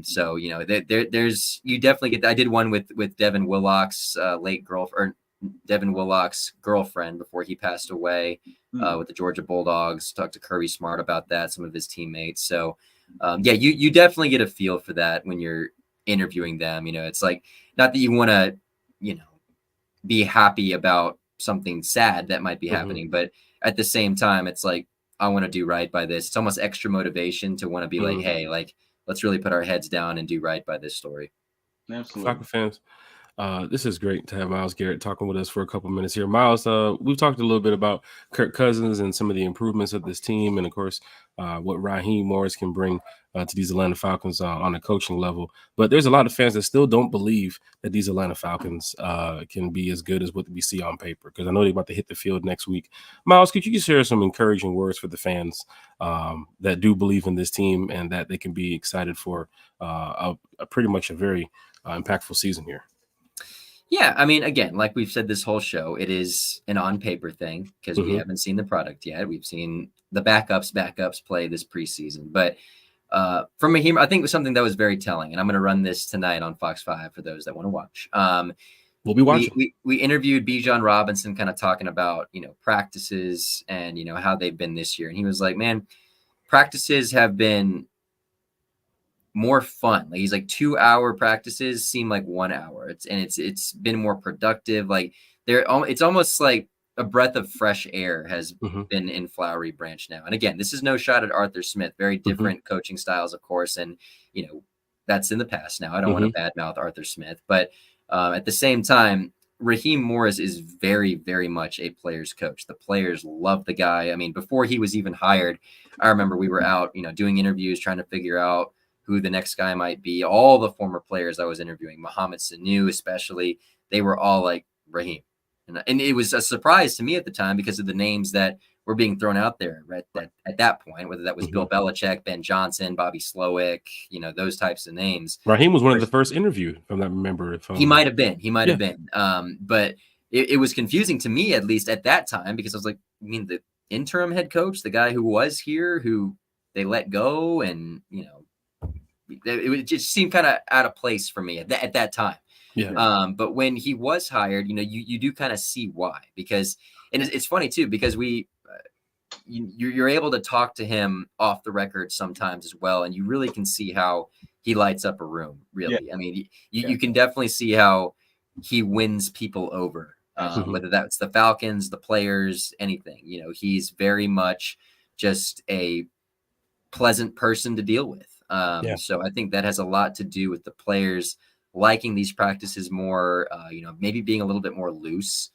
Speaker 2: So there's you definitely get that. I did one with Devin Willock's late girlfriend, Devin Willock's girlfriend before he passed away, with the Georgia Bulldogs. Talked to Kirby Smart about that, some of his teammates. So you definitely get a feel for that when you're interviewing them. It's not that you want to, be happy about something sad that might be happening, but at the same time, it's I want to do right by this. It's almost extra motivation to want to be like, hey, like, let's really put our heads down and do right by this story.
Speaker 3: Absolutely.
Speaker 1: Falcon fans, this is great to have Miles Garrett talking with us for a couple minutes here. Miles, we've talked a little bit about Kirk Cousins and some of the improvements of this team, and of course, what Raheem Morris can bring to these Atlanta Falcons on a coaching level. But there's a lot of fans that still don't believe that these Atlanta Falcons can be as good as what we see on paper, because I know they're about to hit the field next week. Miles, could you share some encouraging words for the fans that do believe in this team and that they can be excited for pretty much a very impactful season here?
Speaker 2: Yeah, I mean, again, like we've said this whole show, it is an on-paper thing because we haven't seen the product yet. We've seen the backups play this preseason. But from Raheem, I think it was something that was very telling, and I'm going to run this tonight on Fox 5 for those that want to watch.
Speaker 1: We'll be watching.
Speaker 2: We interviewed Bijan Robinson kind of talking about, practices and, how they've been this year. And he was like, man, practices have been more fun. Like, he's like 2-hour practices seem like 1 hour. It's been more productive. Like, it's almost like a breath of fresh air has been in Flowery Branch now. And again, this is no shot at Arthur Smith. Very different coaching styles, of course, and that's in the past now. I don't want to badmouth Arthur Smith, but at the same time, Raheem Morris is very, very much a player's coach. The players love the guy. I mean, before he was even hired, I remember we were out, doing interviews, trying to figure out who the next guy might be. All the former players I was interviewing, Mohamed Sanu especially, they were all like Raheem. And it was a surprise to me at the time because of the names that were being thrown out there at that point, whether that was Bill Belichick, Ben Johnson, Bobby Slowick, those types of names.
Speaker 1: Raheem was one of the first interviewed, if I remember.
Speaker 2: He might have been. But it was confusing to me, at least at that time, because I was like, you mean the interim head coach, the guy who was here, who they let go, and, it just seemed kind of out of place for me at that time.
Speaker 1: Yeah.
Speaker 2: But when he was hired, you do kind of see why, because, and it's funny too, because you're able to talk to him off the record sometimes as well. And you really can see how he lights up a room, really. Yeah. I mean, you can definitely see how he wins people over, whether that's the Falcons, the players, anything. He's very much just a pleasant person to deal with. So I think that has a lot to do with the players liking these practices more, maybe being a little bit more loose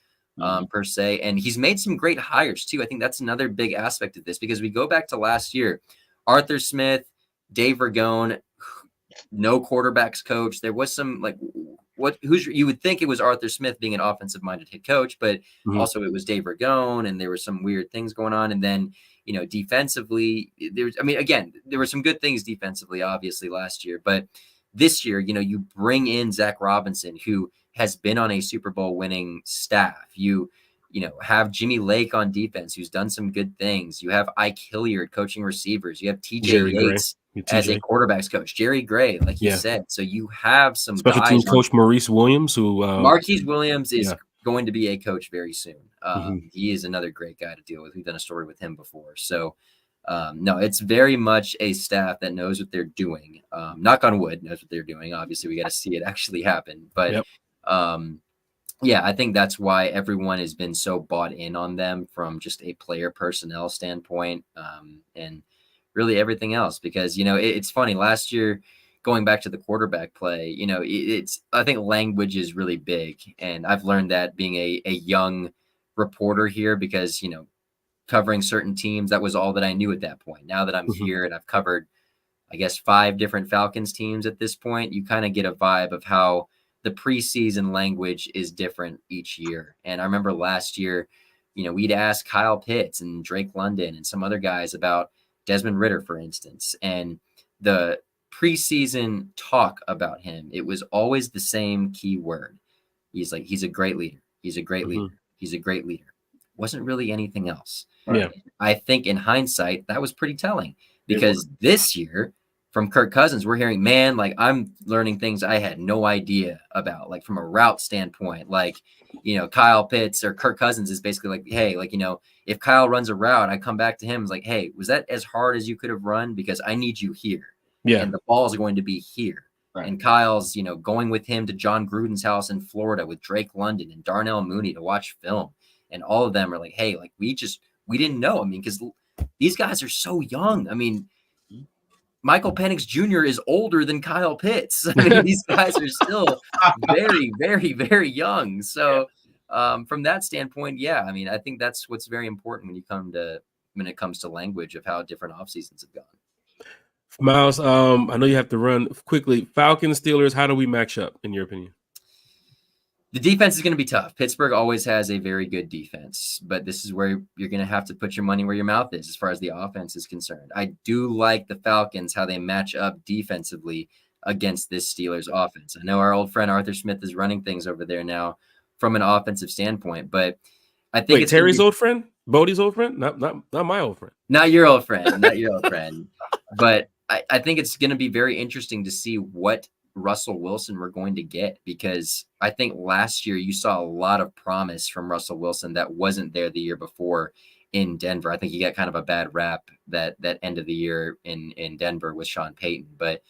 Speaker 2: per se. And he's made some great hires too. I think that's another big aspect of this, because we go back to last year, Arthur Smith, Dave Ragone, no quarterbacks coach. There was some you would think it was Arthur Smith being an offensive minded head coach, but also it was Dave Ragone, and there were some weird things going on. And then, defensively, there were some good things defensively, obviously last year, but this year, you bring in Zach Robinson, who has been on a Super Bowl winning staff. You have Jimmy Lake on defense, who's done some good things. You have Ike Hilliard coaching receivers. You have TJ Yates as a quarterbacks coach. Jerry Gray, like you said. So you have some
Speaker 1: special team coach Maurice Williams, who
Speaker 2: Marquise Williams is going to be a coach very soon. He is another great guy to deal with. We've done a story with him before. So no, it's very much a staff that knows what they're doing. Knock on wood, knows what they're doing. Obviously, we got to see it actually happen. But I think that's why everyone has been so bought in on them from just a player personnel standpoint, and really everything else. Because, it's funny, last year, going back to the quarterback play, I think language is really big. And I've learned that being a young reporter here, because, covering certain teams, that was all that I knew at that point. Now that I'm here and I've covered, I guess, 5 different Falcons teams at this point, you kind of get a vibe of how the preseason language is different each year. And I remember last year, we'd ask Kyle Pitts and Drake London and some other guys about Desmond Ridder, for instance, and the preseason talk about him, it was always the same key word. He's a great leader. He's a great leader. He's a great leader. Wasn't really anything else.
Speaker 1: Yeah.
Speaker 2: I think in hindsight, that was pretty telling, because this year from Kirk Cousins, we're hearing, man, like, I'm learning things I had no idea about, like from a route standpoint. Like, Kyle Pitts or Kirk Cousins is basically like, hey, like, if Kyle runs a route, I come back to him, it's like, hey, was that as hard as you could have run? Because I need you here.
Speaker 1: Yeah.
Speaker 2: And the ball is going to be here.
Speaker 3: Right.
Speaker 2: And Kyle's, going with him to John Gruden's house in Florida with Drake London and Darnell Mooney to watch film. And all of them are like, hey, like, we didn't know. I mean, because these guys are so young. I mean, Michael Penix Jr. is older than Kyle Pitts. I mean, these guys are still very, very, very young. So from that standpoint, yeah, I mean, I think that's what's very important when it comes to language of how different off seasons have gone.
Speaker 1: Miles, I know you have to run quickly. Falcons, Steelers, how do we match up in your opinion?
Speaker 2: The defense is going to be tough. Pittsburgh always has a very good defense, but this is where you're going to have to put your money where your mouth is as far as the offense is concerned. I do like the Falcons, how they match up defensively against this Steelers offense. I know our old friend Arthur Smith is running things over there now from an offensive standpoint, but I think it's
Speaker 1: Terry's old friend, Bodie's old friend, not my old friend.
Speaker 2: Not your old friend, not your old friend. But I think it's going to be very interesting to see what Russell Wilson we're going to get, because I think last year you saw a lot of promise from Russell Wilson that wasn't there the year before in Denver. I think he got kind of a bad rap that end of the year in Denver with Sean Payton, but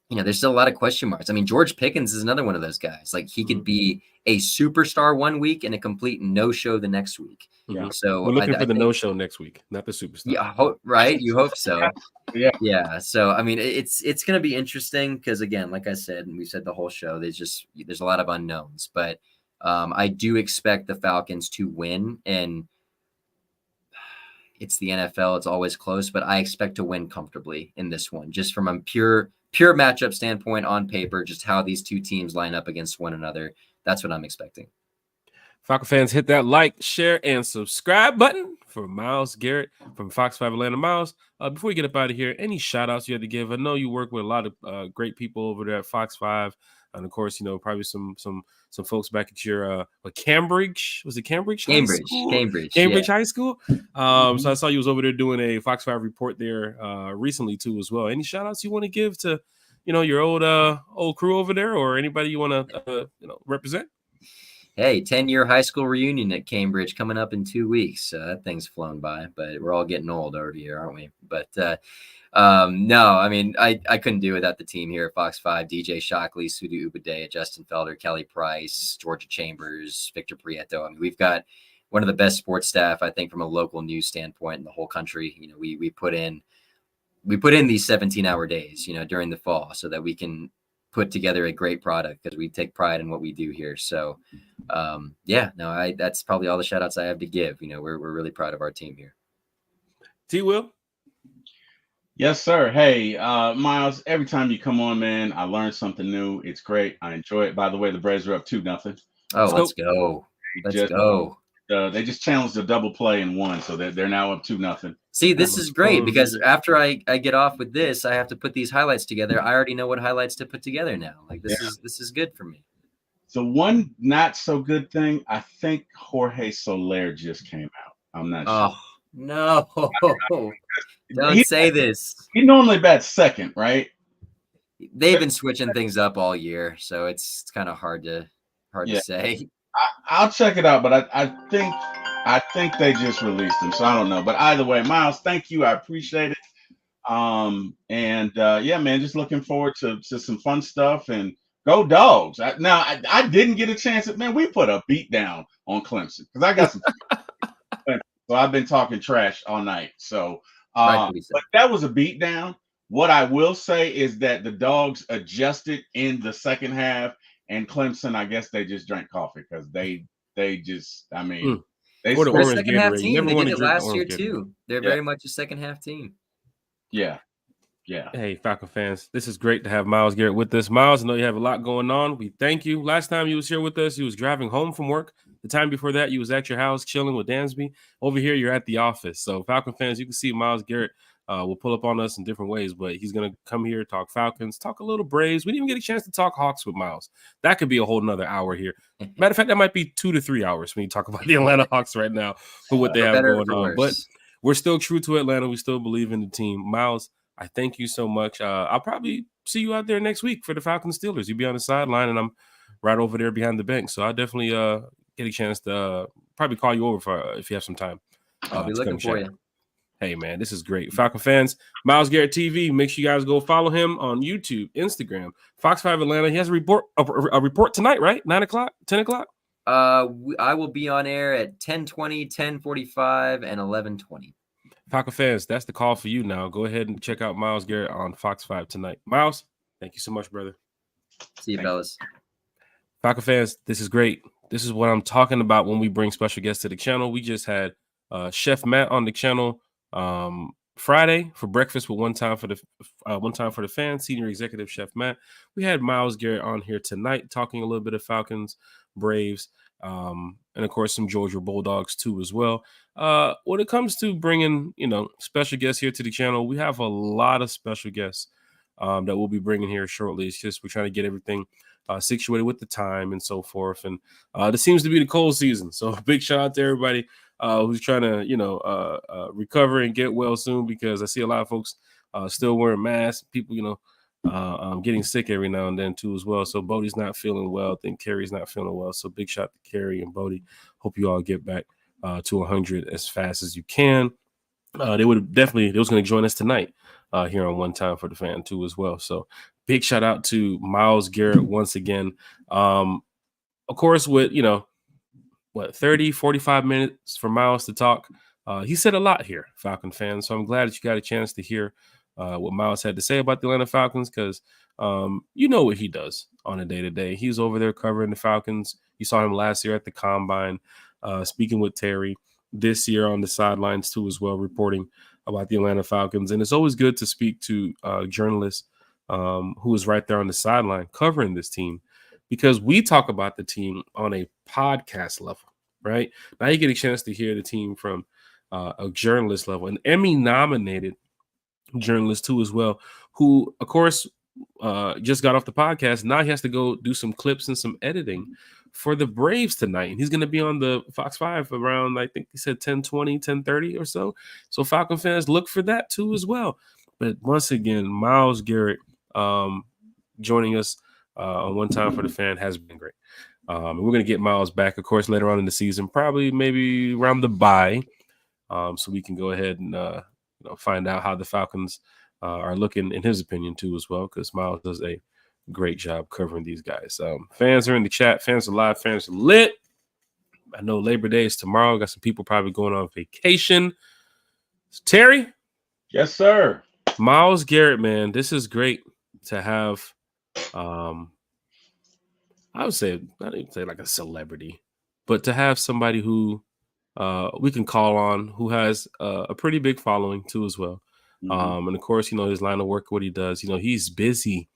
Speaker 2: there's still a lot of question marks. I mean, George Pickens is another one of those guys. Like, he could be a superstar one week and a complete no-show the next week.
Speaker 1: Yeah.
Speaker 2: So
Speaker 1: we're looking for the no-show next week, not the superstar.
Speaker 2: Yeah, right? You hope so.
Speaker 3: Yeah.
Speaker 2: So, I mean, it's going to be interesting because, again, like I said, and we said the whole show, there's a lot of unknowns. But I do expect the Falcons to win, and it's the NFL. It's always close, but I expect to win comfortably in this one, just from a pure matchup standpoint on paper, just how these two teams line up against one another. That's what I'm expecting.
Speaker 1: Falcon fans, hit that like, share, and subscribe button for Miles Garrett from Fox5 Atlanta. Miles, before we get up out of here, any shout outs you had to give? I know you work with a lot of great people over there at Fox 5. And of course, probably some folks back at your Cambridge. Was it Cambridge?
Speaker 2: Cambridge
Speaker 1: High School. So I saw you was over there doing a Fox 5 report there recently too as well. Any shout outs you want to give to your old crew over there, or anybody you want to represent?
Speaker 2: Hey, 10-year high school reunion at Cambridge coming up in 2 weeks. That thing's flown by, but we're all getting old over here, aren't we? But no, I mean, I couldn't do it without the team here at Fox 5. DJ Shockley, Sudu Ubadea, Justin Felder, Kelly Price, Georgia Chambers, Victor Prieto. I mean, we've got one of the best sports staff, I think, from a local news standpoint in the whole country. We put in these 17-hour days, during the fall, so that we can put together a great product, because we take pride in what we do here. So that's probably all the shout outs I have to give. We're really proud of our team here.
Speaker 1: T. Will?
Speaker 3: Yes, sir. Hey, Miles, every time you come on, man, I learn something new. It's great. I enjoy it. By the way, the Braves are up 2-0.
Speaker 2: Oh, let's go. Let's go.
Speaker 3: They just challenged the double play and won, so they're now up 2-0.
Speaker 2: See, this is great, because after I get off with this, I have to put these highlights together. I already know what highlights to put together now. Like, this is good for me. So
Speaker 3: one not so good thing, I think Jorge Soler just came out. I'm not sure.
Speaker 2: Oh, no. Don't say this.
Speaker 3: He normally bats second, right?
Speaker 2: They've been switching things up all year, so it's kind of hard to say.
Speaker 3: I'll check it out, but I think they just released him, so I don't know. But either way, Miles, thank you. I appreciate it. Yeah, man, just looking forward to some fun stuff, and go Dogs. I didn't get a chance man, we put a beat down on Clemson, because I got some so I've been talking trash all night. So but that was a beat down. What I will say is that the Dogs adjusted in the second half, and Clemson, I guess they just drank coffee, because they just, I mean, they're
Speaker 2: a second half team. They did it last year too. They're very much a second half team.
Speaker 3: Yeah.
Speaker 1: Hey, Falcon fans, this is great to have Miles Garrett with us. Miles, I know you have a lot going on. We thank you. Last time you was here with us, you was driving home from work. The time before that, you was at your house chilling with Dansby. Over here, you're at the office. So, Falcon fans, you can see Miles Garrett will pull up on us in different ways, but he's going to come here, talk Falcons, talk a little Braves. We didn't even get a chance to talk Hawks with Miles. That could be a whole nother hour here. Matter of fact, that might be 2 to 3 hours when you talk about the Atlanta Hawks right now for what they have going on. But we're still true to Atlanta. We still believe in the team. Miles, I thank you so much. I'll probably see you out there next week for the Falcons Steelers. You'll be on the sideline, and I'm right over there behind the bench. So I'll definitely get a chance to probably call you over if you have some time.
Speaker 2: I'll be looking for you.
Speaker 1: Hey, man, this is great. Falcon fans, Miles Garrett TV. Make sure you guys go follow him on YouTube, Instagram, Fox5 Atlanta. He has a report tonight, right? 9 o'clock, 10 o'clock?
Speaker 2: I will be on air at 10:20, 10:45, and 11:20.
Speaker 1: Falcon fans, that's the call for you now. Go ahead and check out Miles Garrett on Fox 5 tonight. Miles, thank you so much, brother.
Speaker 2: See you, fellas.
Speaker 1: Falcon fans, this is great. This is what I'm talking about when we bring special guests to the channel. We just had Chef Matt on the channel Friday for breakfast with one time for the fans, senior executive Chef Matt. We had Miles Garrett on here tonight talking a little bit of Falcons, Braves, and of course some Georgia Bulldogs too as well. When it comes to bringing special guests here to the channel, we have a lot of special guests that we'll be bringing here shortly. It's just we're trying to get everything situated with the time and so forth. And this seems to be the cold season. So big shout out to everybody who's trying to, recover and get well soon, because I see a lot of folks still wearing masks. People, getting sick every now and then too as well. So Bodie's not feeling well. I think Carrie's not feeling well. So big shout out to Carrie and Bodie. Hope you all get back to 100 as fast as you can. They was going to join us tonight here on One Time for the Fan too as well. So big shout out to Miles Garrett once again. Of course, with 30, 45 minutes for Miles to talk. He said a lot here, Falcon fans. So I'm glad that you got a chance to hear what Miles had to say about the Atlanta Falcons, because you know what he does on a day-to-day. He's over there covering the Falcons. You saw him last year at the Combine, speaking with Terry. This year on the sidelines too as well, reporting about the Atlanta Falcons. And it's always good to speak to journalists who is right there on the sideline covering this team, because we talk about the team on a podcast level, right? Now you get a chance to hear the team from a journalist level, an Emmy-nominated journalist too as well, who, of course, just got off the podcast. Now he has to go do some clips and some editing for the Braves tonight. And he's going to be on the Fox 5 around, I think he said 10:20, 10:30 or so. So Falcon fans, look for that too as well. But once again, Miles Garrett joining us on One Time for the Fan has been great. And we're going to get Miles back, of course, later on in the season, probably maybe around the bye, so we can go ahead and find out how the Falcons are looking, in his opinion, too, as well, because Miles does a great job covering these guys. Fans are in the chat. Fans are live. Fans are lit. I know Labor Day is tomorrow. Got some people probably going on vacation. So, Terry?
Speaker 3: Yes, sir.
Speaker 1: Miles Garrett, man, this is great to have. I would say, not even say like a celebrity, but to have somebody who we can call on, who has a pretty big following too as well. And of course, his line of work, what he does, he's busy.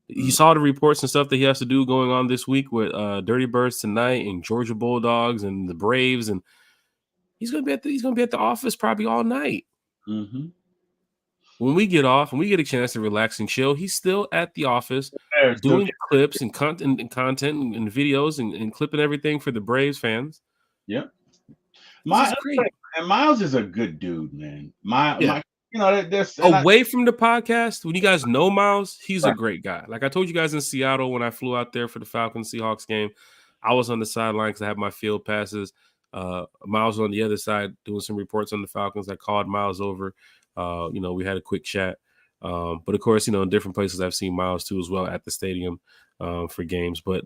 Speaker 1: You saw the reports and stuff that he has to do going on this week with Dirty Birds tonight and Georgia Bulldogs and the Braves, and he's gonna be at the office probably all night.
Speaker 3: Mm-hmm.
Speaker 1: When we get off and we get a chance to relax and chill, he's still at the office doing clips and content and videos and clipping everything for the Braves fans.
Speaker 3: Yep. Miles is a good dude, man. Away
Speaker 1: from the podcast, when you guys know Miles, he's a great guy. Like I told you guys in Seattle when I flew out there for the Falcons Seahawks game, I was on the sideline because I had my field passes. Miles was on the other side doing some reports on the Falcons. I called Miles over. We had a quick chat. But of course, in different places I've seen Miles too as well at the stadium for games. But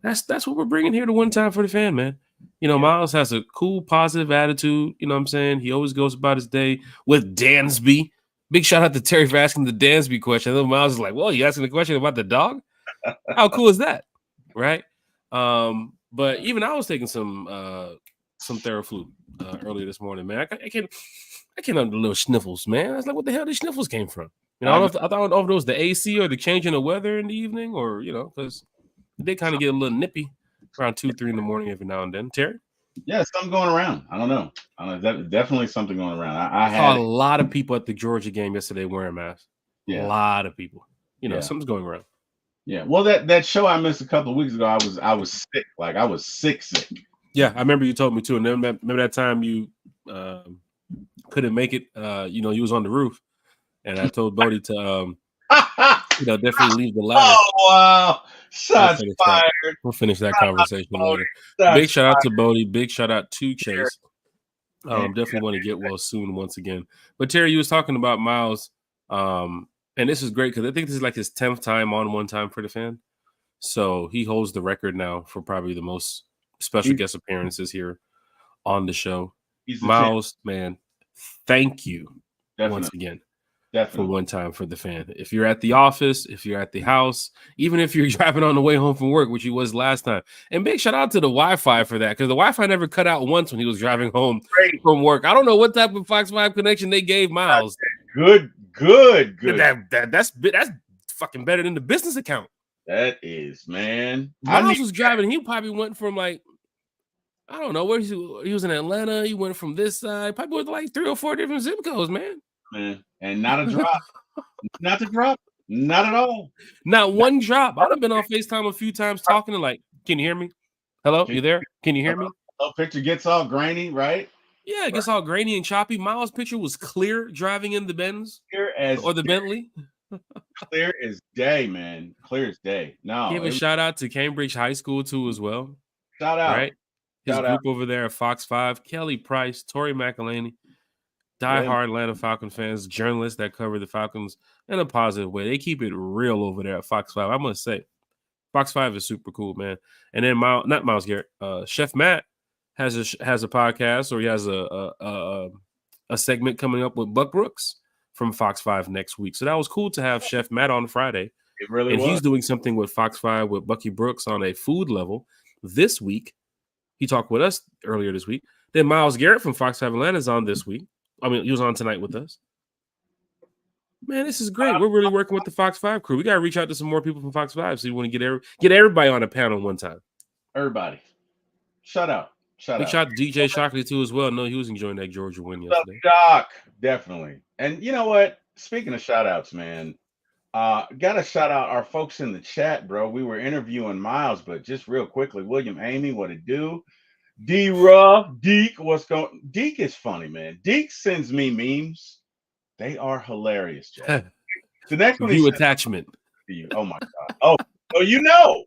Speaker 1: that's what we're bringing here to One Time for the Fan, man. Miles has a cool, positive attitude. You know what I'm saying? He always goes about his day with Dansby. Big shout out to Terry for asking the Dansby question. I know Miles is like, whoa, you asking the question about the dog? How cool is that? Right? But even I was taking some Theraflu earlier this morning, man. I can't have the little sniffles, man. I was like, what the hell these sniffles came from? I don't know if it was the AC or the changing of weather in the evening, or because they kind of get a little nippy around 2-3 in the morning every now and then. Terry?
Speaker 3: Yeah, something going aroing. I don't know. Definitely something going around. I
Speaker 1: saw a lot of people at the Georgia game yesterday wearing masks. Yeah. A lot of people. Something's going around.
Speaker 3: Yeah. Well, that show I missed a couple of weeks ago, I was sick. Like I was sick.
Speaker 1: Yeah, I remember you told me too. And then remember that time you couldn't make it. You was on the roof, and I told Bodie to definitely leave the ladder.
Speaker 3: Oh wow! Shots fired.
Speaker 1: We'll finish that conversation later. Big shout out to Bodie. Big shout out to Chase. Definitely want to get well soon once again. But Terry, you was talking about Miles, and this is great because I think this is like his 10th time on One Time for the Fan. So he holds the record now for probably the most special guest appearances here on the show.
Speaker 3: He's
Speaker 1: Miles, man, thank you once again. For one time for the fan. If you're at the office, if you're at the house, even if you're driving on the way home from work, which he was last time. And big shout out to the Wi-Fi for that, because the Wi-Fi never cut out once when he was driving home from work. I don't know what type of Fox 5 connection they gave Miles.
Speaker 3: Good.
Speaker 1: That's fucking better than the business account.
Speaker 3: That is, man.
Speaker 1: Miles was driving. He probably went from like, I don't know where he was in Atlanta. He went from this side, probably went to like 3 or 4 different zip codes, man.
Speaker 3: And not a drop. Not a drop. Not at all.
Speaker 1: Not one drop. I've been on FaceTime a few times talking to like, can you hear me? Hello, you there? Can you hear me?
Speaker 3: Picture gets all grainy, right?
Speaker 1: Yeah, it gets all grainy and choppy. Miles' picture was clear driving in the Benz or the Bentley.
Speaker 3: Clear as day, man. Clear as day. No.
Speaker 1: Give a shout out to Cambridge High School too as well.
Speaker 3: Shout out.
Speaker 1: Right? His group over there at Fox 5, Kelly Price, Tori McElhaney. Die-hard Atlanta Falcon fans, journalists that cover the Falcons in a positive way. They keep it real over there at Fox 5. I must say, Fox 5 is super cool, man. And then not Miles Garrett, Chef Matt has a podcast, or he has a segment coming up with Buck Brooks from Fox 5 next week. So that was cool to have Chef Matt on Friday.
Speaker 3: It really
Speaker 1: was.
Speaker 3: And
Speaker 1: he's doing something with Fox 5 with Bucky Brooks on a food level this week. He talked with us earlier this week. Then Miles Garrett from Fox 5 Atlanta is on this week. I mean, he was on tonight with us. Man, this is great. We're really working with the Fox 5 crew. We got to reach out to some more people from Fox 5. So you want to get everybody on a panel one time.
Speaker 3: Everybody. Shout out.
Speaker 1: Big shout out to DJ Shockley, too, as well. No, he was enjoying that Georgia win yesterday.
Speaker 3: Doc, definitely. And you know what? Speaking of shout outs, man, got to shout out our folks in the chat, bro. We were interviewing Miles, but just real quickly, William Amy, what it do? D-Ruff, Deke, what's going? Deke is funny, man. Deke sends me memes. They are hilarious, Jack. The next one,
Speaker 1: view attachment.
Speaker 3: Oh my god. Oh, so you know.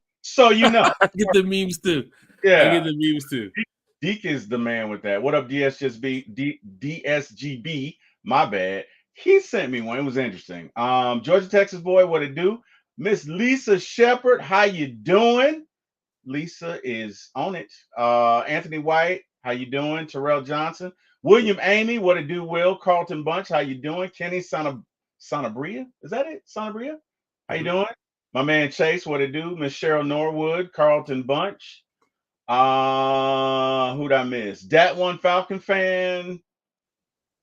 Speaker 1: I get the memes too.
Speaker 3: Yeah,
Speaker 1: I get the memes too.
Speaker 3: Deke is the man with that. What up, DSGB? My bad. He sent me one. It was interesting. Georgia, Texas boy, what it do? Miss Lisa Shepherd, how you doing? Lisa is on it. Anthony White, how you doing? Terrell Johnson, William Amy, what it do? Will Carlton Bunch, how you doing? Kenny Sanabria, is that it? Sanabria, how you doing? My man Chase, what it do? Miss Cheryl Norwood, Carlton Bunch. Who'd I miss? Dat One Falcon fan,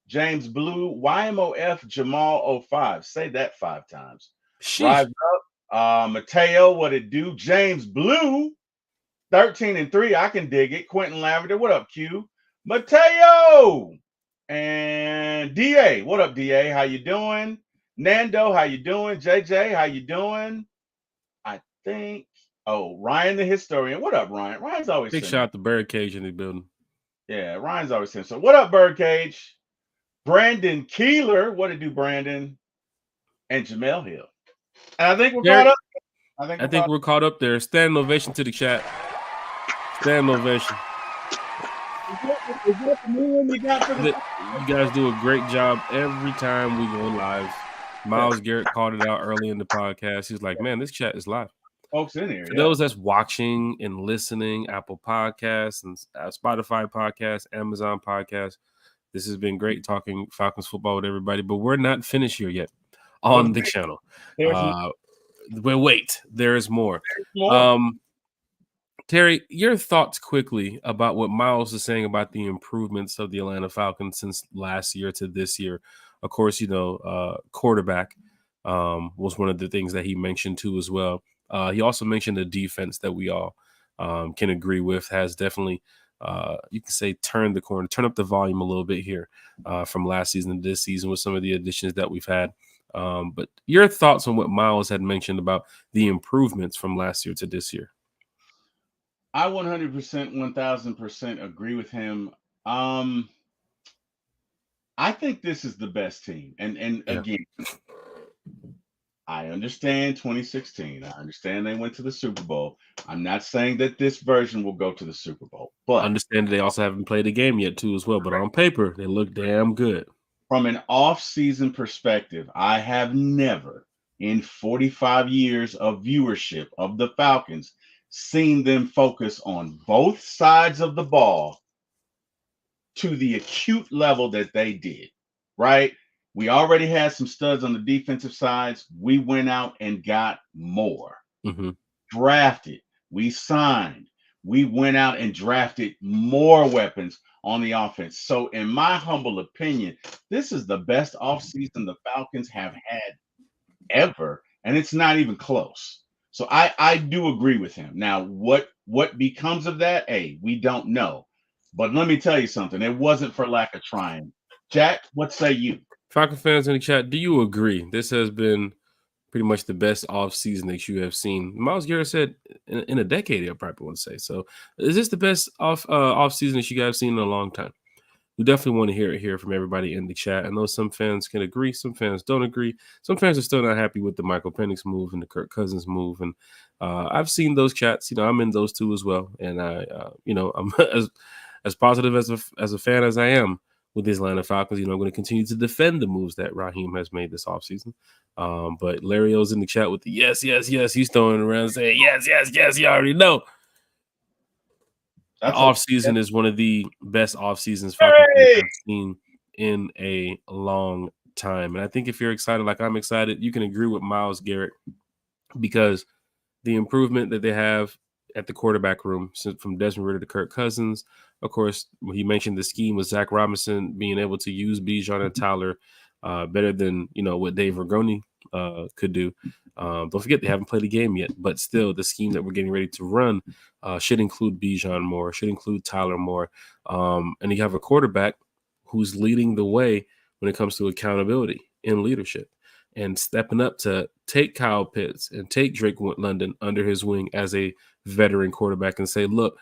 Speaker 3: James Blue, YMOF Jamal 05. Say that 5 times. Rise up. Mateo, what it do? James Blue. 13-3, I can dig it. Quentin Lavender, what up, Q? Mateo and DA, what up, DA? How you doing? Nando, how you doing? JJ, how you doing? I think. Oh, Ryan the historian, what up, Ryan? Ryan's always
Speaker 1: big shout out to Birdcage in the building.
Speaker 3: Yeah, Ryan's always saying so. What up, Birdcage? Brandon Keeler, what it do, Brandon? And Jamel Hill. And I think we're caught up.
Speaker 1: I think we're caught up there. Stand ovation to the chat. Stand ovation. You guys do a great job every time we go live. Miles Garrett called it out early in the podcast. He's like, man, this chat is live.
Speaker 3: Folks in here.
Speaker 1: For those that's watching and listening, Apple Podcasts and Spotify Podcasts, Amazon Podcasts, this has been great talking Falcons football with everybody, but we're not finished here yet on the channel. But wait, there is more. Terry, your thoughts quickly about what Miles is saying about the improvements of the Atlanta Falcons since last year to this year. Of course, quarterback was one of the things that he mentioned too as well. He also mentioned the defense that we all can agree with has definitely, you can say, turned the corner, turn up the volume a little bit here from last season to this season with some of the additions that we've had. But your thoughts on what Miles had mentioned about the improvements from last year to this year?
Speaker 3: I 100%, 1000% agree with him. I think this is the best team. And again, I understand 2016. I understand they went to the Super Bowl. I'm not saying that this version will go to the Super Bowl, but
Speaker 1: I understand they also haven't played a game yet too as well. But on paper, they look damn good.
Speaker 3: From an off-season perspective, I have never in 45 years of viewership of the Falcons seen them focus on both sides of the ball to the acute level that they did, right? We already had some studs on the defensive sides. We went out and got more. Drafted, we signed, we went out and drafted more weapons on the offense. So, in my humble opinion, this is the best offseason the Falcons have had ever, and it's not even close. So I do agree with him. Now, what becomes of that? Hey, we don't know. But let me tell you something. It wasn't for lack of trying. Jack, what say you?
Speaker 1: Falcon fans in the chat, do you agree this has been pretty much the best offseason that you have seen? Miles Garrett said in a decade, I probably want to say. So is this the best offseason that you guys have seen in a long time? We definitely want to hear it here from everybody in the chat. I know some fans can agree, some fans don't agree. Some fans are still not happy with the Michael Penix move and the Kirk Cousins move. And I've seen those chats. I'm in those too as well. And I'm as positive as a fan as I am with the Atlanta Falcons. I'm going to continue to defend the moves that Raheem has made this offseason. But Larry O's in the chat with the yes. He's throwing around saying yes. You already know. The offseason is one of the best offseasons Falcons have seen in a long time. And I think if you're excited like I'm excited, you can agree with Miles Garrett because the improvement that they have at the quarterback room from Desmond Ridder to Kirk Cousins. Of course, he mentioned the scheme with Zach Robinson being able to use Bijan and Tyler better than what Dave Ragoni could do. Don't forget they haven't played a game yet, but still the scheme that we're getting ready to run should include Bijan more, should include Tyler more. And you have a quarterback who's leading the way when it comes to accountability and leadership and stepping up to take Kyle Pitts and take Drake London under his wing as a veteran quarterback and say, look,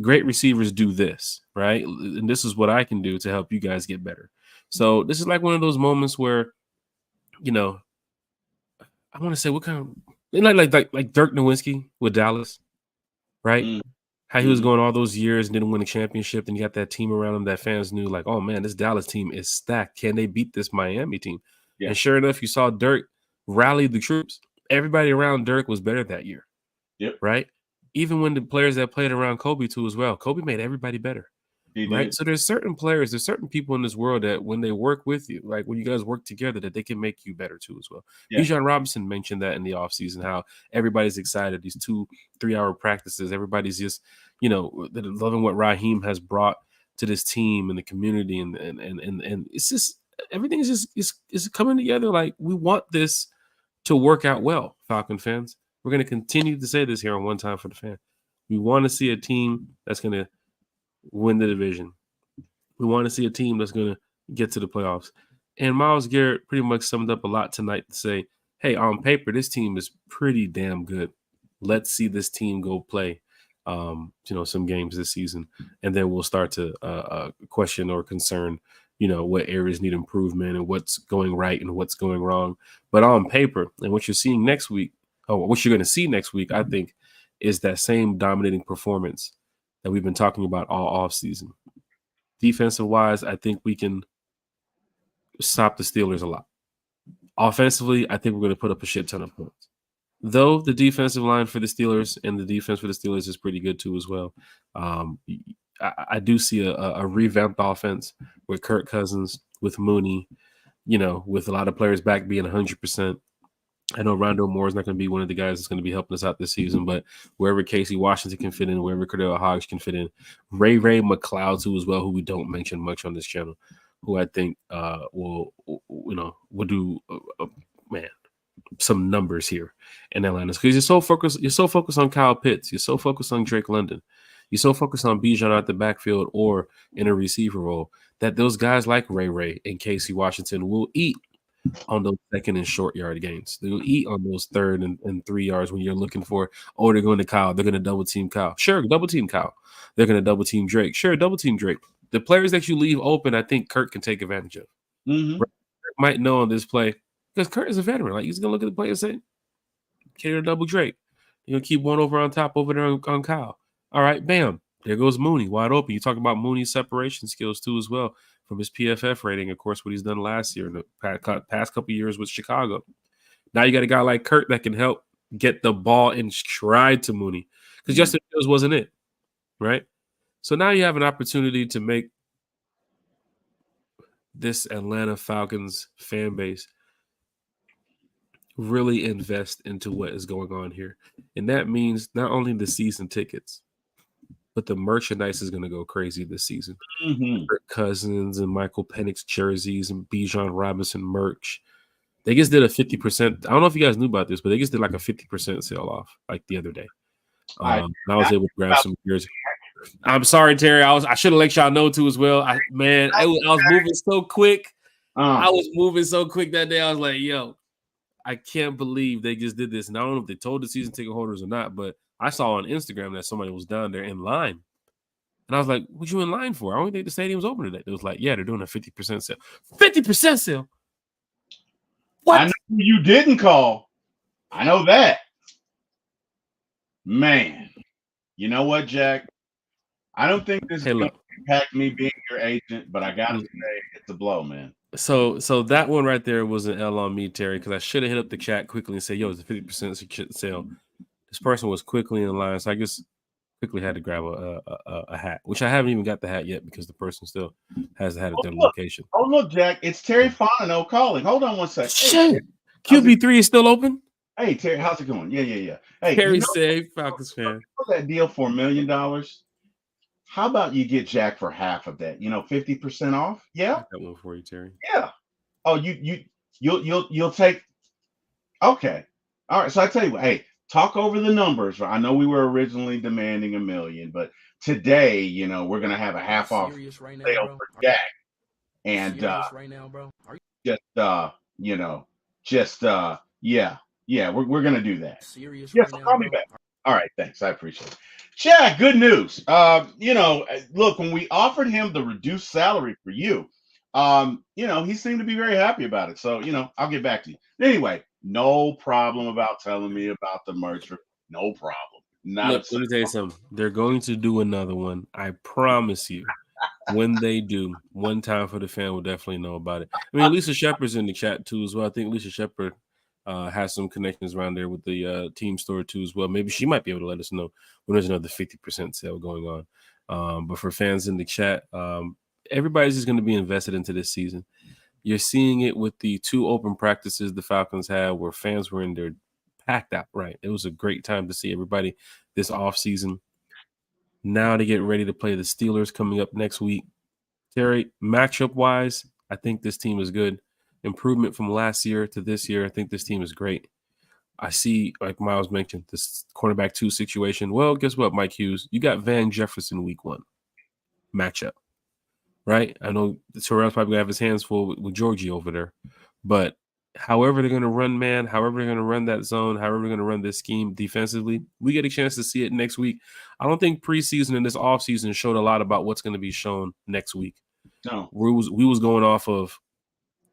Speaker 1: great receivers do this, right? And this is what I can do to help you guys get better. So this is like one of those moments where, I want to say what kind of like Dirk Nowitzki with Dallas, right? How he was going all those years and didn't win a championship, and you got that team around him that fans knew, like, oh man, this Dallas team is stacked. Can they beat this Miami team? Yeah. And sure enough, you saw Dirk rally the troops. Everybody around Dirk was better that year.
Speaker 3: Yep.
Speaker 1: Right? Even when the players that played around Kobe too as well. Kobe made everybody better. Right. So there's certain players, there's certain people in this world that when they work with you, like when you guys work together, that they can make you better too as well. Yeah. Bijan Robinson mentioned that in the offseason, how everybody's excited, these 2-3 hour practices. Everybody's just, loving what Raheem has brought to this team and the community. And it's just, everything is just coming together. Like, we want this to work out well, Falcon fans. We're going to continue to say this here on One Time for the Fan. We want to see a team that's going to win the division. We want to see a team that's going to get to the playoffs. And Miles Garrett pretty much summed up a lot tonight to say, hey, on paper, this team is pretty damn good. Let's see this team go play, some games this season. And then we'll start to question or concern, what areas need improvement and what's going right and what's going wrong. But on paper, and what you're seeing next week, what you're going to see next week, I think, is that same dominating performance that we've been talking about all offseason. Defensive-wise, I think we can stop the Steelers a lot. Offensively, I think we're going to put up a shit ton of points. Though the defensive line for the Steelers and the defense for the Steelers is pretty good too as well. I do see a revamped offense with Kirk Cousins, with Mooney, with a lot of players back being 100%. I know Rondo Moore is not going to be one of the guys that's going to be helping us out this season, but wherever Casey Washington can fit in, wherever Cordell Hodge can fit in, Ray McLeod too as well, who we don't mention much on this channel, who I think will do some numbers here in Atlanta, because you're so focused on Kyle Pitts, you're so focused on Drake London, you're so focused on Bijan out the backfield or in a receiver role, that those guys like Ray and Casey Washington will eat on those second and short yard gains. They'll eat on those 3rd and 3 yards when you're looking for, they're going to Kyle. They're going to double team Kyle. Sure, double team Kyle. They're going to double team Drake. Sure, double team Drake. The players that you leave open, I think Kurt can take advantage of.
Speaker 3: Mm-hmm.
Speaker 1: Kurt might know on this play, because Kurt is a veteran. Like, he's going to look at the play and say, carry a double Drake. You're going to keep one on top over there on Kyle. All right, bam. There goes Mooney, wide open. You talk about Mooney's separation skills too as well, from his PFF rating, of course, what he's done last year in the past couple of years with Chicago. Now you got a guy like Kurt that can help get the ball in stride to Mooney because Justin Fields wasn't it, right? So now you have an opportunity to make this Atlanta Falcons fan base really invest into what is going on here. And that means not only the season tickets, but the merchandise is going to go crazy this season. Kirk Cousins and Michael Penix jerseys and Bijan Robinson merch. They just did a 50%. I don't know if you guys knew about this, but they just did like a 50% sale off like the other day. I was able to grab some jerseys. I'm sorry, Terry. I should have let y'all know too as well. I was moving so quick. I was moving so quick that day. I was like, yo, I can't believe they just did this. And I don't know if they told the season ticket holders or not, but I saw on Instagram that somebody was down there in line. And I was like, what you in line for? I don't think the stadium's open today. It was like, yeah, they're doing a 50% sale. 50% sale? What?
Speaker 3: I know you didn't call. I know that. Man, you know what, Jack? I don't think this is going to impact me being your agent, but I got to say it's a blow, man.
Speaker 1: So that one right there was an L on me, Terry, because I should have hit up the chat quickly and say, yo, it's a 50% sale. This person was quickly in line, so I just quickly had to grab a hat, which I haven't even got the hat yet because the person still has the hat at their location.
Speaker 3: Oh, look, Jack, it's Terry Fontenot calling. Hold on one second.
Speaker 1: Shit. QB3 is still open?
Speaker 3: Hey, Terry, how's it going? Yeah. Hey,
Speaker 1: Terry said, Falcons fan.
Speaker 3: That deal for $1 million? How about you get Jack for half of that? 50% off? Yeah.
Speaker 1: That one for you, Terry.
Speaker 3: Yeah. Oh, you'll take. Okay. All right. So I tell you what. Hey, talk over the numbers. I know we were originally demanding $1 million, but today, we're gonna have a half off sale for Jack, and
Speaker 4: right now, bro.
Speaker 3: we're gonna do that.
Speaker 4: Serious?
Speaker 3: Yes,
Speaker 4: right
Speaker 3: call
Speaker 4: now,
Speaker 3: me back. All right, thanks. I appreciate it. Jack, good news. Look, when we offered him the reduced salary for you, he seemed to be very happy about it. So, I'll get back to you. Anyway, no problem about telling me about the merch. No problem.
Speaker 1: Look, let me tell you something. They're going to do another one. I promise you. When they do, one time for the fan will definitely know about it. I mean, Lisa Shepard's in the chat too as well. I think Lisa Shepard has some connections around there with the team store too as well. Maybe she might be able to let us know when there's another 50% sale going on. But for fans in the chat, everybody's just going to be invested into this season. You're seeing it with the 2 open practices the Falcons had where fans were in there packed out, right? It was a great time to see everybody this offseason. Now to get ready to play the Steelers coming up next week. Terry, matchup-wise, I think this team is good. Improvement from last year to this year, I think this team is great. I see, like Miles mentioned, this cornerback 2 situation. Well, guess what, Mike Hughes? You got Van Jefferson week 1 matchup, right? I know Terrell's probably going to have his hands full with Georgie over there. But however they're going to run man, however they're going to run that zone, however they're going to run this scheme defensively, we get a chance to see it next week. I don't think preseason and this offseason showed a lot about what's going to be shown next week.
Speaker 3: No.
Speaker 1: We was going off of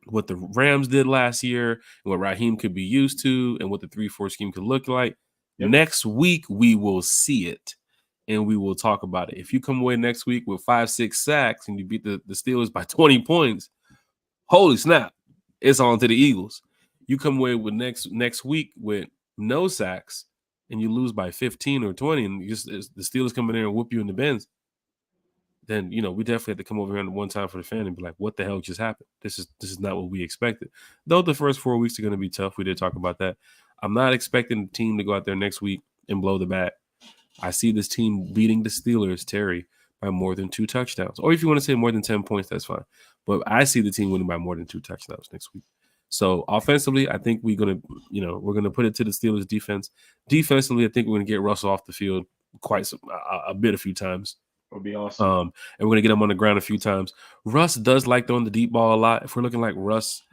Speaker 1: what the Rams did last year and what Raheem could be used to and what the 3-4 scheme could look like. Yep. Next week, we will see it and we will talk about it. If you come away next week with 5-6 sacks and you beat the Steelers by 20 points, holy snap, it's on to the Eagles. You come away with next week with no sacks and you lose by 15 or 20 and the Steelers come in there and whoop you in the bins, then, we definitely have to come over here one time for the fan and be like, what the hell just happened? This is not what we expected. Though the first 4 weeks are going to be tough. We did talk about that. I'm not expecting the team to go out there next week and blow the bat. I see this team beating the Steelers, Terry, by more than 2 touchdowns. Or if you want to say more than 10 points, that's fine. But I see the team winning by more than 2 touchdowns next week. So offensively, I think we're gonna put it to the Steelers defense. Defensively, I think we're gonna get Russell off the field a few times.
Speaker 3: That would be awesome.
Speaker 1: And we're gonna get him on the ground a few times. Russ does like throwing the deep ball a lot. If we're looking like Russ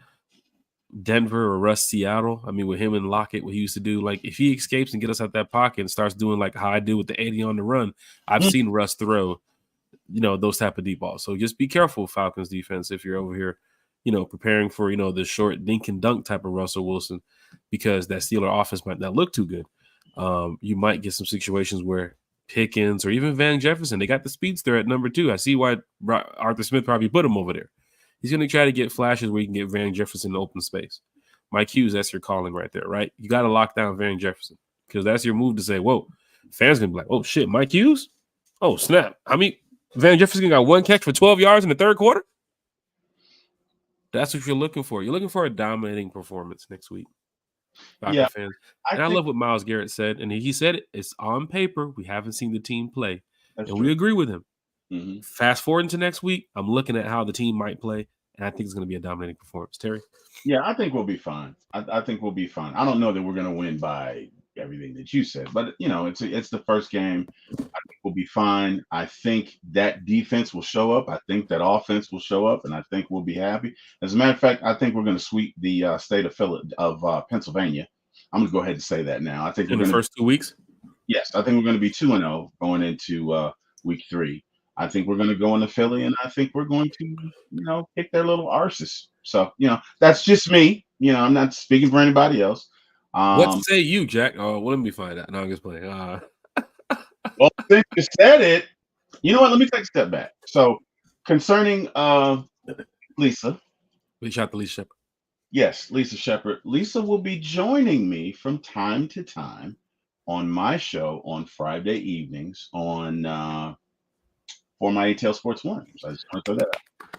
Speaker 1: Denver or Russ Seattle, I mean, with him and Lockett, what he used to do, like if he escapes and get us out that pocket and starts doing like how I do with the 80 on the run, I've seen Russ throw, those type of deep balls. So just be careful, Falcons defense, if you're over here, preparing for, the short dink and dunk type of Russell Wilson, because that Steeler offense might not look too good. You might get some situations where Pickens or even Van Jefferson, they got the speedster at number 2. I see why Arthur Smith probably put him over there. He's going to try to get flashes where he can get Van Jefferson in open space. Mike Hughes, that's your calling right there, right? You got to lock down Van Jefferson because that's your move to say, whoa, fans going to be like, oh, shit, Mike Hughes? Oh, snap. I mean, Van Jefferson got 1 catch for 12 yards in the third quarter? That's what you're looking for. You're looking for a dominating performance next week. Falcon fans. And I love what Miles Garrett said. And he said it's on paper. We haven't seen the team play. And we agree with him. Mm-hmm. Fast forward into next week, I'm looking at how the team might play. And I think it's going to be a dominating performance. Terry?
Speaker 3: Yeah, I think we'll be fine. I think we'll be fine. I don't know that we're going to win by everything that you said, but it's the first game. I think we'll be fine. I think that defense will show up. I think that offense will show up, and I think we'll be happy. As a matter of fact, I think we're going to sweep the state of Pennsylvania. I'm going to go ahead and say that now. I think
Speaker 1: in the first 2 weeks.
Speaker 3: Yes, I think we're going to be 2-0 going into week 3. I think we're going to go into Philly, and I think we're going to, kick their little arses. So, that's just me. I'm not speaking for anybody else.
Speaker 1: What say you, Jack? Oh, well, let me find out. No, I'm just playing.
Speaker 3: Well, since you said it, you know what? Let me take a step back. So, concerning Lisa.
Speaker 1: We shot the Lisa Shepard.
Speaker 3: Yes, Lisa Shepard. Lisa will be joining me from time to time on my show on Friday evenings on for my ATL Sports 1. So I just want to throw that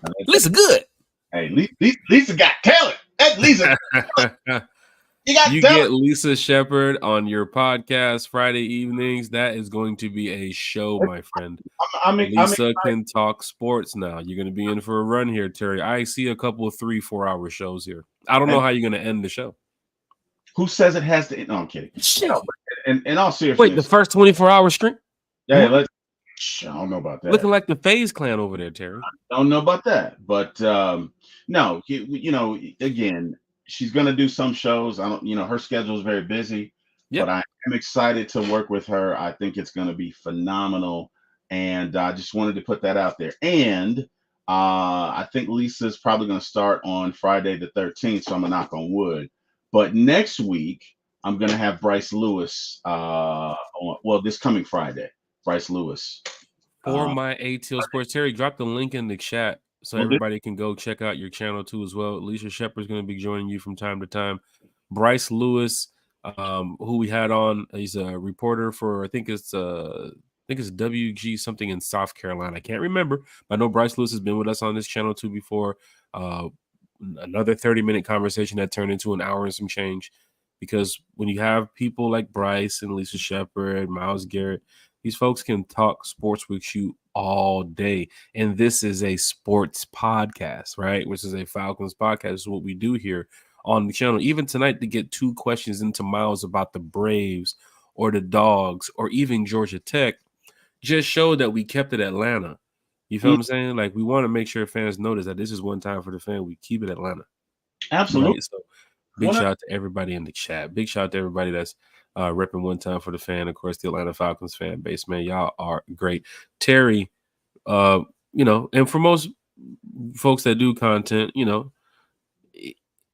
Speaker 3: out.
Speaker 1: Lisa good.
Speaker 3: Hey, Lisa got talent. That Lisa.
Speaker 1: You get Lisa Shepard on your podcast Friday evenings. That is going to be a show, my friend. Lisa can talk sports now. You're going to be in for a run here, Terry. I see a couple of 3-4 hour shows here. I don't know how you're going to end the show.
Speaker 3: Who says it has to end? No, I'm kidding. No, in all seriousness.
Speaker 1: Wait, the first 24-hour stream?
Speaker 3: Yeah, I don't know about that.
Speaker 1: Looking like the FaZe clan over there, Terry.
Speaker 3: I don't know about that. But, no, again, she's going to do some shows. I don't, her schedule is very busy, but I am excited to work with her. I think it's going to be phenomenal. And I just wanted to put that out there. And I think Lisa's probably going to start on Friday the 13th. So I'm going to knock on wood. But next week, I'm going to have Bryce Lewis this coming Friday, Bryce Lewis.
Speaker 1: For my ATL Sports. Terry, drop the link in the chat so everybody can go check out your channel too as well. Lisa Shepard's going to be joining you from time to time. Bryce Lewis, who we had on, he's a reporter for I think it's WG something in South Carolina. I can't remember, but I know Bryce Lewis has been with us on this channel too before. Another 30-minute conversation that turned into an hour and some change, because when you have people like Bryce and Lisa Shepard, Miles Garrett, these folks can talk sports with you all day. And this is a sports podcast, right? Which is a Falcons podcast. This is what we do here on the channel. Even tonight, to get 2 questions into Miles about the Braves or the Dogs or even Georgia Tech just showed that we kept it Atlanta. You feel what I'm saying? Like, we want to make sure fans notice that this is one time for the fan. We keep it Atlanta.
Speaker 3: Absolutely.
Speaker 1: Right? So big shout out to everybody in the chat. Big shout out to everybody that's repping one time for the fan. Of course, the Atlanta Falcons fan base, man. Y'all are great. Terry, and for most folks that do content,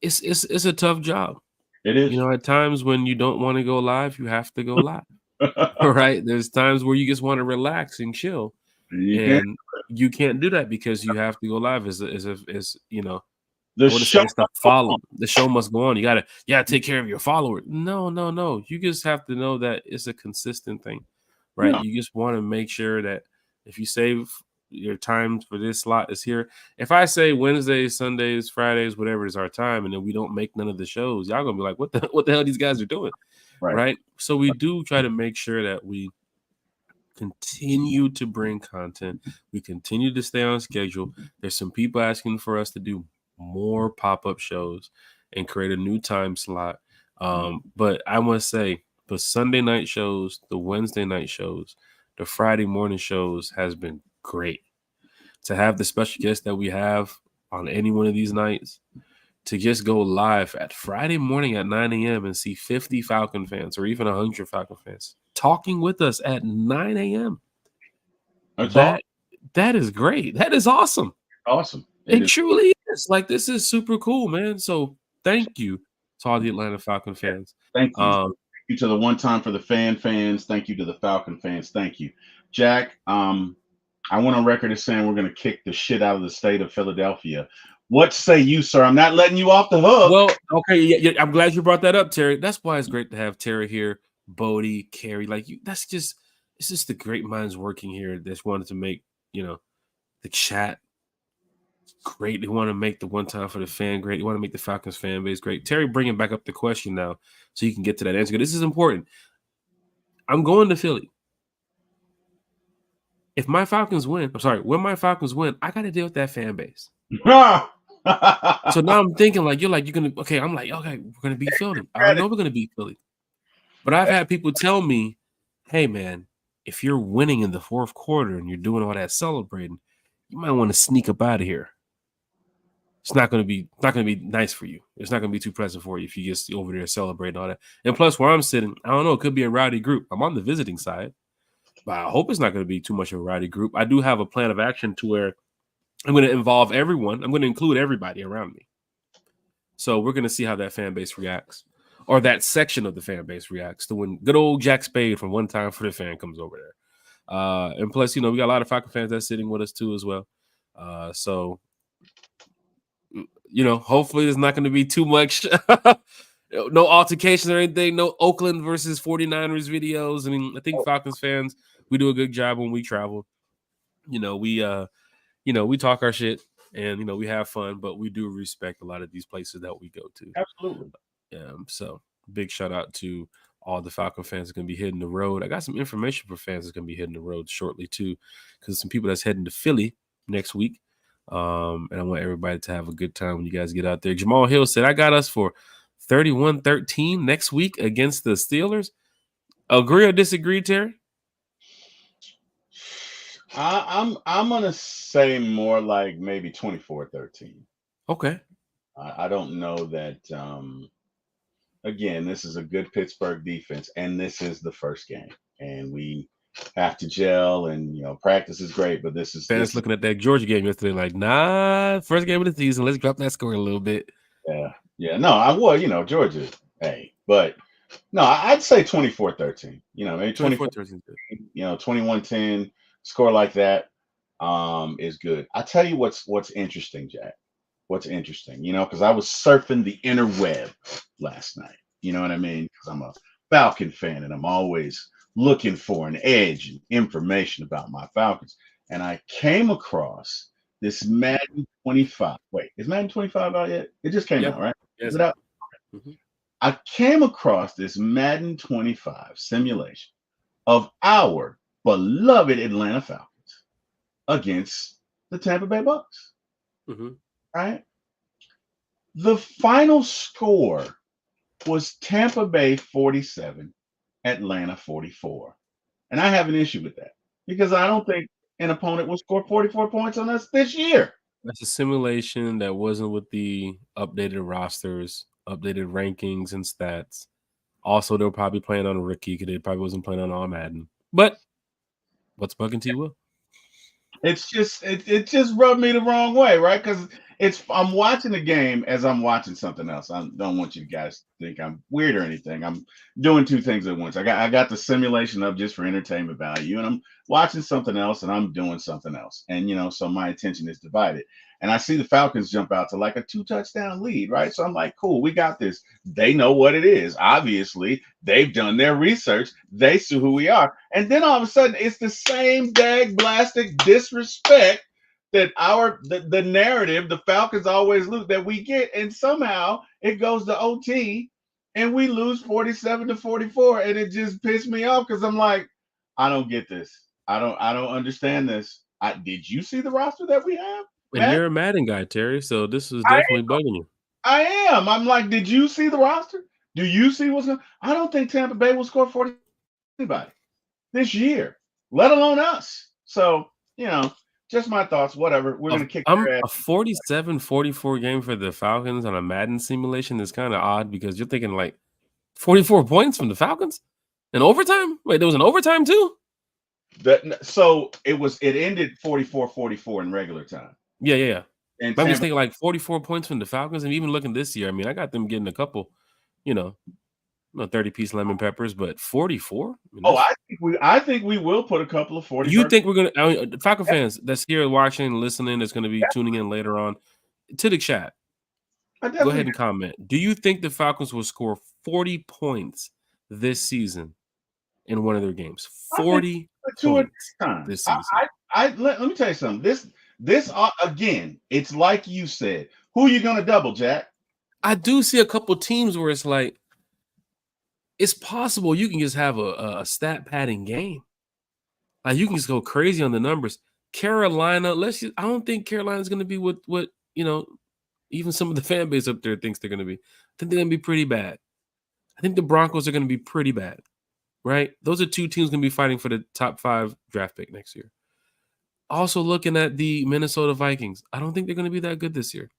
Speaker 1: it's a tough job.
Speaker 3: It is.
Speaker 1: At times when you don't want to go live, you have to go live. All right. There's times where you just want to relax and chill. You can't do that because you have to go live. The show must go on. You gotta take care of your followers. No. You just have to know that it's a consistent thing, right? No. You just want to make sure that if you save your time for this slot is here. If I say Wednesdays, Sundays, Fridays, whatever is our time, and then we don't make none of the shows, y'all gonna be like, what the hell these guys are doing, right? So we do try to make sure that we continue to bring content. We continue to stay on schedule. There's some people asking for us to do more pop-up shows and create a new time slot. But I must say the Sunday night shows, the Wednesday night shows, the Friday morning shows has been great. To have the special guests that we have on any one of these nights, to just go live at Friday morning at 9 a.m. and see 50 Falcon fans or even 100 Falcon fans talking with us at 9 a.m. That is great. That is awesome.
Speaker 3: Awesome.
Speaker 1: It truly is. Like, this is super cool, man. So thank you to all the Atlanta Falcon fans.
Speaker 3: Thank you. Thank you to the one time for the fans. Thank you to the Falcon fans. Thank you. Jack, I went on record as saying we're going to kick the shit out of the state of Philadelphia. What say you, sir? I'm not letting you off the hook.
Speaker 1: Well, okay, yeah, I'm glad you brought that up, Terry. That's why it's great to have Terry here, Bodie, Carrie. Like you, it's just the great minds working here that's wanted to make the chat great. They want to make the one time for the fan great. They want to make the Falcons fan base great. Terry, bringing back up the question now, so you can get to that answer. This is important. I'm going to Philly. If my Falcons win, when my Falcons win, I got to deal with that fan base. So now I'm thinking you're gonna okay. I'm like, okay, we're gonna beat Philly. I know we're gonna beat Philly, but I've had people tell me, hey man, if you're winning in the fourth quarter and you're doing all that celebrating, you might want to sneak up out of here. It's not gonna be nice for you. It's not gonna be too pleasant for you if you get over there celebrating all that. And plus, where I'm sitting, I don't know, it could be a rowdy group. I'm on the visiting side, but I hope it's not gonna be too much of a rowdy group. I do have a plan of action to where I'm going to involve everyone. I'm going to include everybody around me. So we're going to see how that fan base reacts, or that section of the fan base reacts to when good old Jack Spade from One Time for the Fan comes over there. And plus, we got a lot of Falcon fans that's sitting with us too as well. So, hopefully there's not going to be too much, no altercations or anything, no Oakland versus 49ers videos. I mean, I think Falcons fans, we do a good job when we travel. We talk our shit and, we have fun, but we do respect a lot of these places that we go to.
Speaker 3: Absolutely.
Speaker 1: So big shout out to all the Falcon fans that are going to be hitting the road. I got some information for fans that's going to be hitting the road shortly too, because some people that's heading to Philly next week. And I want everybody to have a good time when you guys get out there. Jamal Hill said, I got us for 31-13 next week against the Steelers. Agree or disagree, Terry?
Speaker 3: I'm gonna say more like maybe 24-13.
Speaker 1: Okay.
Speaker 3: I don't know that. Again, this is a good Pittsburgh defense, and this is the first game, and we have to gel. And practice is great, but this is
Speaker 1: fans looking at that Georgia game yesterday, like, nah, first game of the season. Let's drop that score a little bit.
Speaker 3: Yeah. No, I was, Georgia. Hey, but no, I'd say 24-13. Maybe 24-13. 21-10. Score like that is good. I tell you what's interesting, Jack. What's interesting, because I was surfing the interweb last night. You know what I mean? Because I'm a Falcon fan and I'm always looking for an edge and information about my Falcons. And I came across this Madden 25. Wait, is Madden 25 out yet? It just came out, right?
Speaker 1: Yes.
Speaker 3: Is it out? Mm-hmm. I came across this Madden 25 simulation of our beloved Atlanta Falcons against the Tampa Bay Bucks.
Speaker 1: Mm-hmm.
Speaker 3: Right? The final score was Tampa Bay 47, Atlanta 44. And I have an issue with that because I don't think an opponent will score 44 points on us this year.
Speaker 1: That's a simulation that wasn't with the updated rosters, updated rankings and stats. Also, they were probably playing on a rookie because they probably wasn't playing on all Madden. But what's bugging to you, Will?
Speaker 3: It's just it just rubbed me the wrong way, right? Because I'm watching the game as I'm watching something else. I don't want you guys to think I'm weird or anything. I'm doing two things at once. I got the simulation up just for entertainment value, and I'm watching something else and I'm doing something else. And so my attention is divided. And I see the Falcons jump out to like a 2-touchdown lead, right? So I'm like, cool, we got this. They know what it is. Obviously, they've done their research. They see who we are. And then all of a sudden, it's the same dag blasted disrespect that the narrative, the Falcons always lose, that we get. And somehow it goes to OT and we lose 47-44. And it just pissed me off because I'm like, I don't get this. I don't understand this. Did you see the roster that we have?
Speaker 1: And you're a Madden guy, Terry, so this is definitely bugging you.
Speaker 3: I am. I'm like, did you see the roster? Do you see what's going on? I don't think Tampa Bay will score 40 anybody this year, let alone us. So, just my thoughts, whatever. We're going to kick their ass.
Speaker 1: A 47-44 game for the Falcons on a Madden simulation is kind of odd because you're thinking like 44 points from the Falcons in overtime? Wait, there was an overtime too?
Speaker 3: So it ended 44-44 in regular time.
Speaker 1: Yeah. And I'm just thinking like 44 points from the Falcons, and even looking this year, I mean, I got them getting a couple, 30-piece lemon peppers, but 44.
Speaker 3: I think we will put a couple of 40.
Speaker 1: You think we're gonna? Falcon fans that's here watching, listening, that's going to be tuning in later on. to the chat.
Speaker 3: I
Speaker 1: Go
Speaker 3: definitely
Speaker 1: ahead and comment. Do you think the Falcons will score 40 points this season in one of their games? 40
Speaker 3: 2 or 3
Speaker 1: points
Speaker 3: times.
Speaker 1: this season.
Speaker 3: Let me tell you something. This again, it's like you said. Who are you going to double, Jack?
Speaker 1: I do see a couple teams where it's like, it's possible you can just have a stat padding game. Like you can just go crazy on the numbers. Carolina, I don't think Carolina's going to be what even some of the fan base up there thinks they're going to be. I think they're going to be pretty bad. I think the Broncos are going to be pretty bad, right? Those are two teams going to be fighting for the top 5 draft pick next year. Also looking at the Minnesota Vikings, I don't think they're going to be that good this year.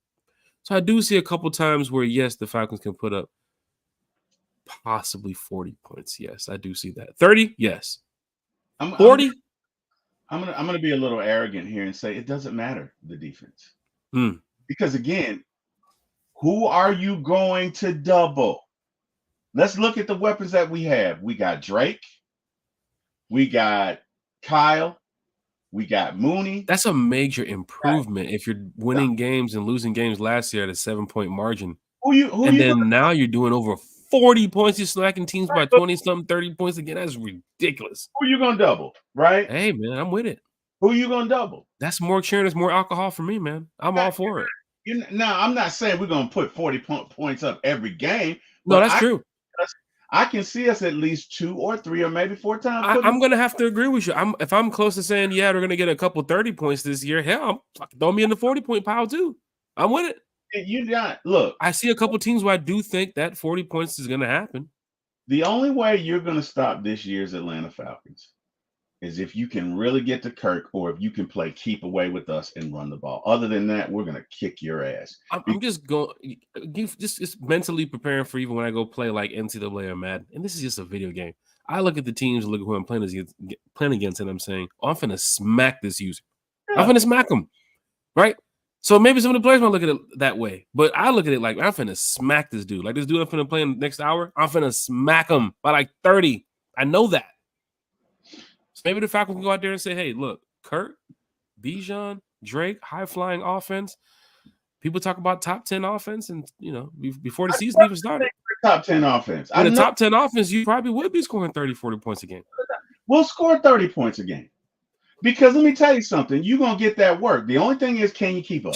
Speaker 1: So I do see a couple times where, yes, the Falcons can put up possibly 40 points. Yes, I do see that. 30, yes. 40?
Speaker 3: I'm gonna be a little arrogant here and say it doesn't matter, the defense. Because again, who are you going to double? Let's look at the weapons that we have. We got Drake, we got Kyle, we got Mooney.
Speaker 1: That's a major improvement if you're winning games and losing games last year at a 7-point margin. Now you're doing over 40 points. You're slacking teams by 20-something, 30 points again. That's ridiculous.
Speaker 3: Who you gonna double, right?
Speaker 1: Hey, man, I'm with it.
Speaker 3: Who you gonna double?
Speaker 1: That's more cheering. That's more alcohol for me, man. I'm all for it.
Speaker 3: Now, I'm not saying we're gonna put 40 points up every game.
Speaker 1: No, that's true.
Speaker 3: I can see us at least 2 or 3 or maybe 4 times.
Speaker 1: I'm going to have to agree with you. If I'm close to saying, yeah, we're going to get a couple 30 points this year, hell, throw me in the 40-point pile too. I'm with it.
Speaker 3: Look.
Speaker 1: I see a couple teams where I do think that 40 points is going to happen.
Speaker 3: The only way you're going to stop this year's Atlanta Falcons is if you can really get to Kirk or if you can play keep away with us and run the ball. Other than that, we're going to kick your ass.
Speaker 1: I'm just going just mentally preparing for even when I go play like NCAA or Madden. And this is just a video game. I look at the teams, look at who I'm playing against, and I'm saying, oh, I'm finna smack this user. Yeah. I'm finna smack him, right? So maybe some of the players might look at it that way, but I look at it like I'm finna smack this dude. Like this dude I'm finna play in the next hour, I'm finna smack him by like 30. I know that. So maybe the Falcons can go out there and say, hey, look, Kurt, Bijan, Drake, high-flying offense. People talk about top 10 offense, and, before the season even started.
Speaker 3: Top 10 offense.
Speaker 1: In the top 10 offense, you probably would be scoring 30, 40 points a game.
Speaker 3: We'll score 30 points a game. Because let me tell you something. You're going to get that work. The only thing is, can you keep up?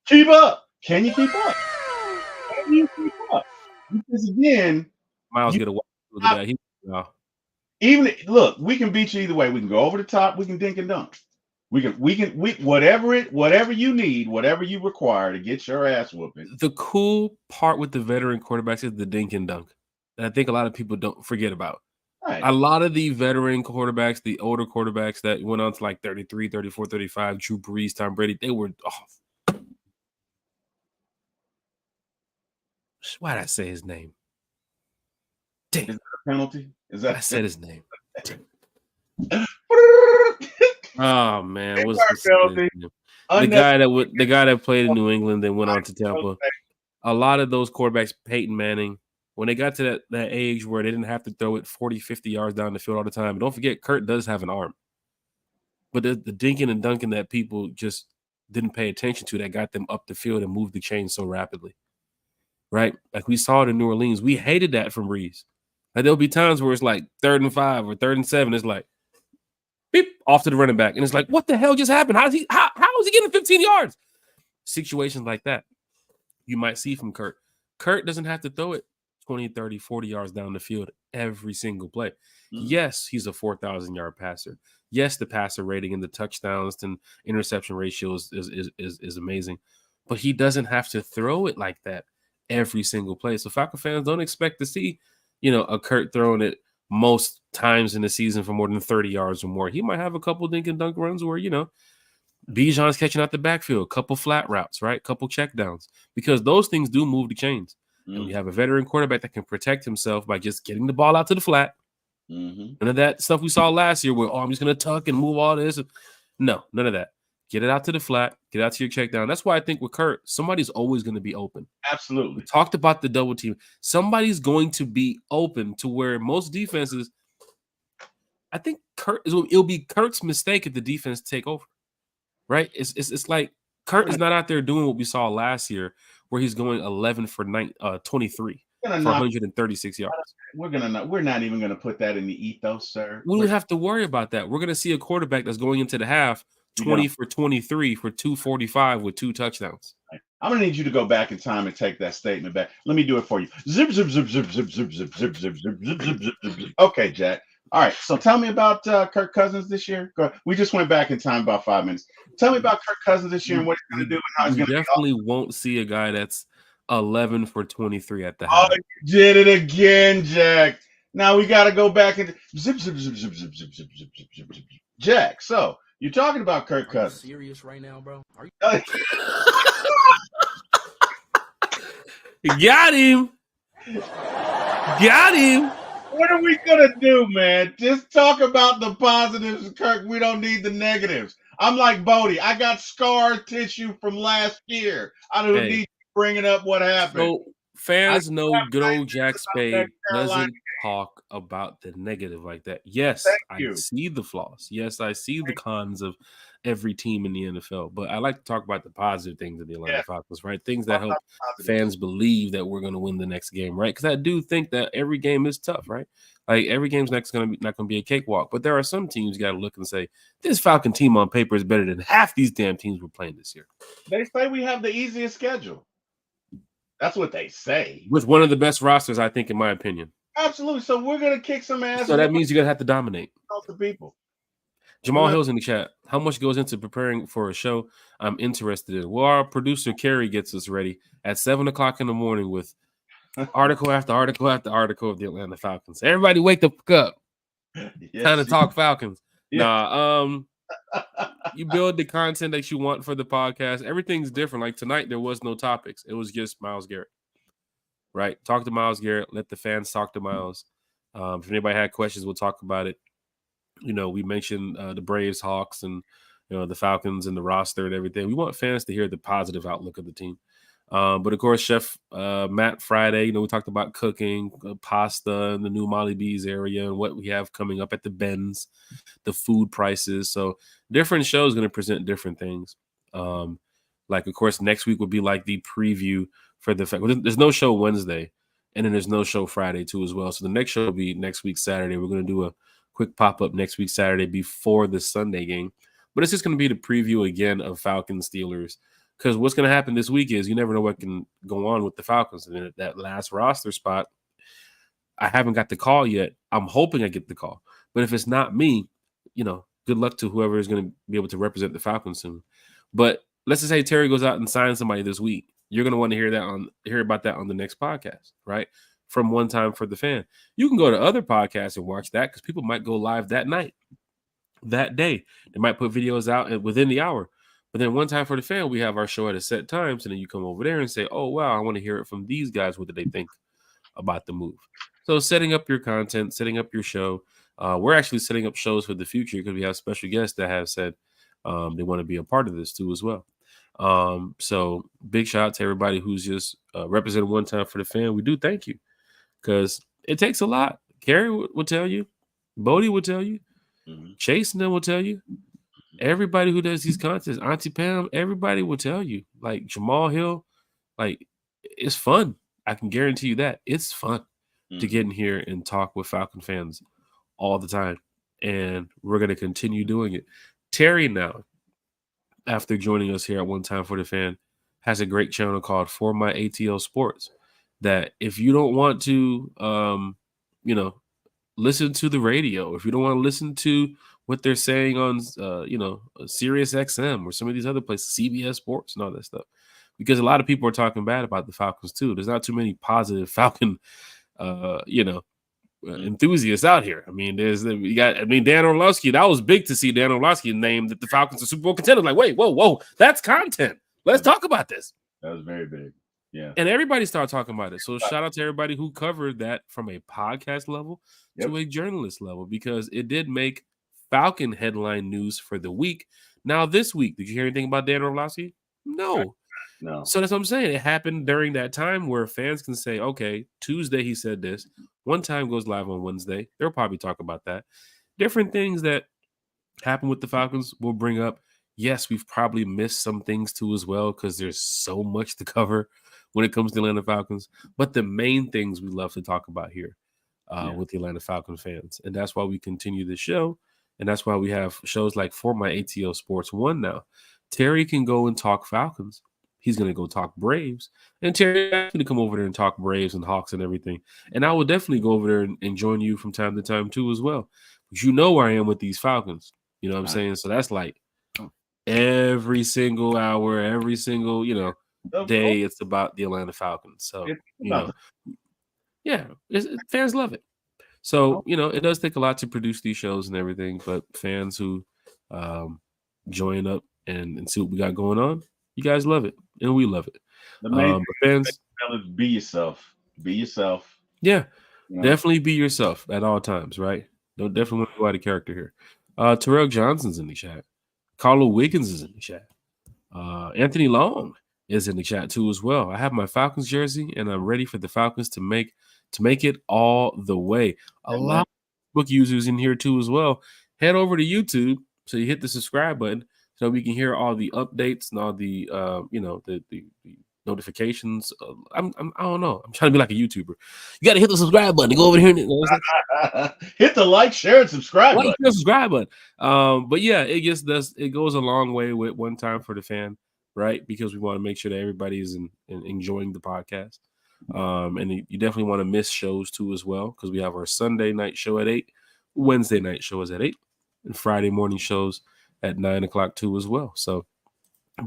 Speaker 3: Keep up. Can you keep up? Can you keep up? Because, again,
Speaker 1: Miles get away with that.
Speaker 3: Even look, we can beat you either way. We can go over the top. We can dink and dunk. We whatever you need, whatever you require to get your ass whooping.
Speaker 1: The cool part with the veteran quarterbacks is the dink and dunk, and I think a lot of people don't forget about. Right. A lot of the veteran quarterbacks, the older quarterbacks that went on to like 33, 34, 35, Drew Brees, Tom Brady, they were off. Why did I say his name? Damn.
Speaker 3: Is that a penalty?
Speaker 1: I said his name. Oh man, what's the guy that played in New England then went on to Tampa? A lot of those quarterbacks, Peyton Manning, when they got to that age where they didn't have to throw it 40, 50 yards down the field all the time. And don't forget, Kurt does have an arm. But the dinking and dunking that people just didn't pay attention to that got them up the field and moved the chain so rapidly. Right? Like we saw it in New Orleans. We hated that from Brees. Like there'll be times where it's like 3rd and 5 or 3rd and 7. It's like, beep, off to the running back. And it's like, what the hell just happened? How is he getting 15 yards? Situations like that you might see from Kurt. Kurt doesn't have to throw it 20, 30, 40 yards down the field every single play. Mm-hmm. Yes, he's a 4,000-yard passer. Yes, the passer rating and the touchdowns and interception ratio is amazing. But he doesn't have to throw it like that every single play. So Falcon fans don't expect to see, a Kurt throwing it most times in the season for more than 30 yards or more. He might have a couple dink and dunk runs where, Bijan's catching out the backfield, a couple flat routes, right? Couple check downs, because those things do move the chains. Mm-hmm. And we have a veteran quarterback that can protect himself by just getting the ball out to the flat. Mm-hmm. None of that stuff we saw last year where, I'm just going to tuck and move all this. No, none of that. Get it out to the flat. Get out to your check down. That's why I think with Kurt, somebody's always going to be open.
Speaker 3: Absolutely.
Speaker 1: We talked about the double team. Somebody's going to be open to where most defenses, I think it'll be Kurt's mistake if the defense take over. Right? It's like Kurt is not out there doing what we saw last year, where he's going 11 for 23 for 136 yards.
Speaker 3: We're not even gonna put that in the ethos, sir.
Speaker 1: We don't have to worry about that. We're gonna see a quarterback that's going into the half 20 for 23 for 245 with 2 touchdowns.
Speaker 3: I'm gonna need you to go back in time and take that statement back. Let me do it for you. Zip, zip, zip, zip, zip, zip, zip, zip, zip, zip, zip, zip, zip, zip. Okay, Jack. All right. So tell me about Kirk Cousins this year. We just went back in time about 5 minutes. Tell me about Kirk Cousins this year and what he's gonna do and how he's gonna.
Speaker 1: Definitely won't see a guy that's 11 for 23 at the half.
Speaker 3: Oh, you did it again, Jack. Now we got to go back and zip, zip, zip, zip, zip, zip, zip, zip, zip, zip, zip. Jack. So you're talking about Kirk Cousins.
Speaker 4: Are you serious right now, bro? Are you?
Speaker 1: Got him. Got him.
Speaker 3: What are we gonna do, man? Just talk about the positives, Kirk. We don't need the negatives. I'm like Bodie. I got scar tissue from last year. I don't need you bringing up what happened.
Speaker 1: So fans know good old Jack Spade doesn't talk about the negative like that. Yes, I see the flaws. Yes, I see the cons of every team in the NFL, but I like to talk about the positive things of the Atlanta Falcons, right? Things that help fans believe that we're going to win the next game, right? Because I do think that every game is tough, right? Like every game's not going to be a cakewalk, but there are some teams you got to look and say, this Falcon team on paper is better than half these damn teams we're playing this year.
Speaker 3: They say we have the easiest schedule. That's what they say.
Speaker 1: With one of the best rosters, I think, in my opinion.
Speaker 3: Absolutely. So we're going to kick some ass.
Speaker 1: So that means you're going to have to dominate.
Speaker 3: The people.
Speaker 1: Jamal Hill's in the chat. How much goes into preparing for a show I'm interested in? Well, our producer, Carrie, gets us ready at 7 o'clock in the morning with article after article after article of the Atlanta Falcons. Everybody wake the fuck up.
Speaker 3: Yes,
Speaker 1: Time to talk Falcons.
Speaker 3: Yeah.
Speaker 1: Nah, you build the content that you want for the podcast. Everything's different. Like tonight, there was no topics. It was just Miles Garrett. Right? Talk to Miles Garrett. Let the fans talk to Miles. If anybody had questions, we'll talk about it. You know, we mentioned the Braves, Hawks, and the Falcons and the roster and everything. We want fans to hear the positive outlook of the team. But of course, Chef Matt Friday, we talked about cooking, pasta in the new Molly B's area and what we have coming up at the Ben's, the food prices. So different shows going to present different things. Like, of course, next week would be like the preview for the fact. There's no show Wednesday, and then there's no show Friday too as well. So the next show will be next week Saturday. We're going to do a quick pop-up next week Saturday before the Sunday game. But it's just going to be the preview again of Falcons Steelers. Because what's going to happen this week is you never know what can go on with the Falcons. And then that last roster spot, I haven't got the call yet. I'm hoping I get the call. But if it's not me, good luck to whoever is going to be able to represent the Falcons soon. But let's just say Terry goes out and signs somebody this week. You're going to want to hear about that on the next podcast, right? From One Time for the Fan. You can go to other podcasts and watch that because people might go live that night, that day. They might put videos out within the hour. But then One Time for the Fan, we have our show at a set times, and then you come over there and say, oh, wow, I want to hear it from these guys. What do they think about the move? So setting up your content, setting up your show. We're actually setting up shows for the future because we have special guests that have said they want to be a part of this too as well. So big shout out to everybody who's just representing One Time for the Fan. We do thank you because it takes a lot. Carrie will tell you. Bodie will tell you. Chase and them will tell you. Everybody who does these contests, Auntie Pam, everybody will tell you. Like Jamal Hill, like it's fun. I can guarantee you that. It's fun to get in here and talk with Falcon fans all the time. And we're going to continue doing it. Terry now, after joining us here at One Time for the Fan, has a great channel called For My ATL Sports that if you don't want to, listen to the radio, if you don't want to listen to what they're saying on, Sirius XM or some of these other places, CBS Sports and all that stuff, because a lot of people are talking bad about the Falcons too. There's not too many positive Falcon, enthusiasts out here. I mean, Dan Orlovsky. That was big to see Dan Orlovsky named that the Falcons are Super Bowl contenders. Like, wait, whoa, that's content. Let's talk about this.
Speaker 3: That was very big. Yeah.
Speaker 1: And everybody started talking about it. So shout out to everybody who covered that from a podcast level to a journalist level, because it did make Falcon headline news for the week. Now, this week, did you hear anything about Dan Orlovsky? No. So that's what I'm saying. It happened during that time where fans can say, okay, Tuesday he said this. One Time goes live on Wednesday. They'll probably talk about that. Different things that happen with the Falcons we'll bring up. Yes, we've probably missed some things too as well because there's so much to cover when it comes to Atlanta Falcons. But the main things we love to talk about here with the Atlanta Falcons fans. And that's why we continue the show. And that's why we have shows like For My ATL Sports 1 now. Terry can go and talk Falcons. He's going to go talk Braves. And Terry asked me to come over there and talk Braves and Hawks and everything. And I will definitely go over there and join you from time to time too as well. Because you know where I am with these Falcons. You know what I'm saying? So that's like every single hour, every single, day, it's about the Atlanta Falcons. So, fans love it. So, it does take a lot to produce these shows and everything, but fans who join up and see what we got going on, you guys love it, and we love it.
Speaker 3: The main
Speaker 1: fans,
Speaker 3: is be yourself. Be yourself.
Speaker 1: Yeah, definitely be yourself at all times, right? Don't definitely want to go out of character here. Terrell Johnson's in the chat. Carlo Wiggins is in the chat. Anthony Long is in the chat too as well. I have my Falcons jersey, and I'm ready for the Falcons to make it all the way. A lot of book users in here too as well. Head over to YouTube, so you hit the subscribe button, so we can hear all the updates and all the the notifications. I don't know. I'm trying to be like a YouTuber. You got to hit the subscribe button. Go over here and
Speaker 3: hit the like, share, and subscribe button.
Speaker 1: Subscribe button. But yeah, it goes a long way with one time for the fan, right? Because we want to make sure that everybody's enjoying the podcast. And you definitely want to miss shows too as well, because we have our Sunday night show at 8, Wednesday night show is at 8, and Friday morning shows at 9 o'clock too as well. So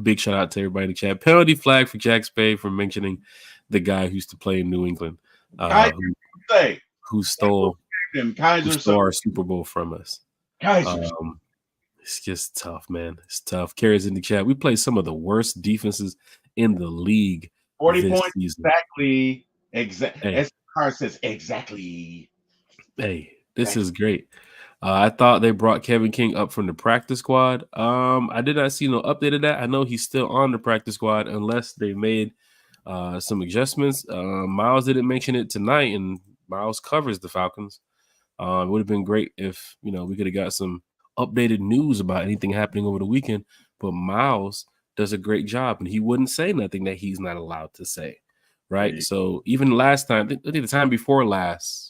Speaker 1: big shout out to everybody in the chat. Penalty flag for Jack Spade for mentioning the guy who used to play in New England, who stole our Super Bowl from us. It's just tough, man. It's tough. Carries in the chat. We play some of the worst defenses in the league.
Speaker 3: 40 points season. Exactly. As Carr says, exactly.
Speaker 1: Hey, this is great. I thought they brought Kevin King up from the practice squad. I did not see no update of that. I know he's still on the practice squad unless they made some adjustments. Miles didn't mention it tonight, and Miles covers the Falcons. It would have been great if we could have got some updated news about anything happening over the weekend. But Miles does a great job, and he wouldn't say nothing that he's not allowed to say, right?
Speaker 3: Yeah.
Speaker 1: So even last time, I think the time before last.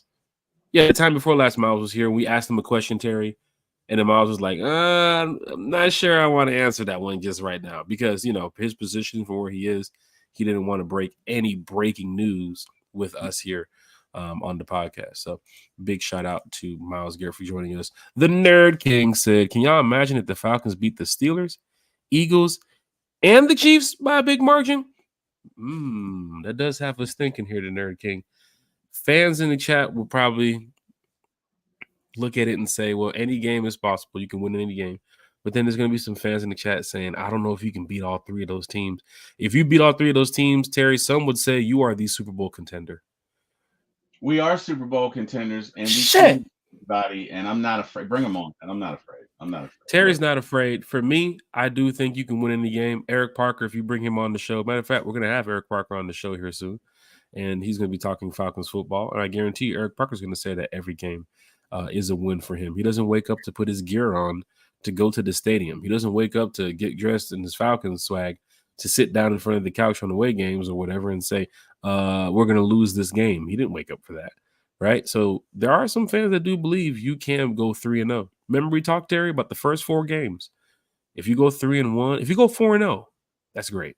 Speaker 1: Yeah, the time before last, Miles was here. We asked him a question, Terry, and then Miles was like, I'm not sure I want to answer that one just right now because, his position for where he is, he didn't want to break any breaking news with us here on the podcast. So big shout out to Miles Garrett for joining us. The Nerd King said, can y'all imagine if the Falcons beat the Steelers, Eagles, and the Chiefs by a big margin? That does have us thinking here, the Nerd King. Fans in the chat will probably look at it and say, well, any game is possible. You can win any game. But then there's going to be some fans in the chat saying, I don't know if you can beat all three of those teams. If you beat all three of those teams, Terry, some would say you are the Super Bowl contender.
Speaker 3: We are Super Bowl contenders, and we everybody, and I'm not afraid. Bring them on, and I'm not afraid. Terry's
Speaker 1: not afraid. For me, I do think you can win any game. Eric Parker, if you bring him on the show. Matter of fact, we're going to have Eric Parker on the show here soon. And he's going to be talking Falcons football. And I guarantee you, Eric Parker's going to say that every game is a win for him. He doesn't wake up to put his gear on to go to the stadium. He doesn't wake up to get dressed in his Falcons swag to sit down in front of the couch on the away games or whatever and say, we're going to lose this game. He didn't wake up for that, right? So there are some fans that do believe you can go 3-0. Remember we talked, Terry, about the first 4 games. If you go 3-1, if you go 4-0, that's great.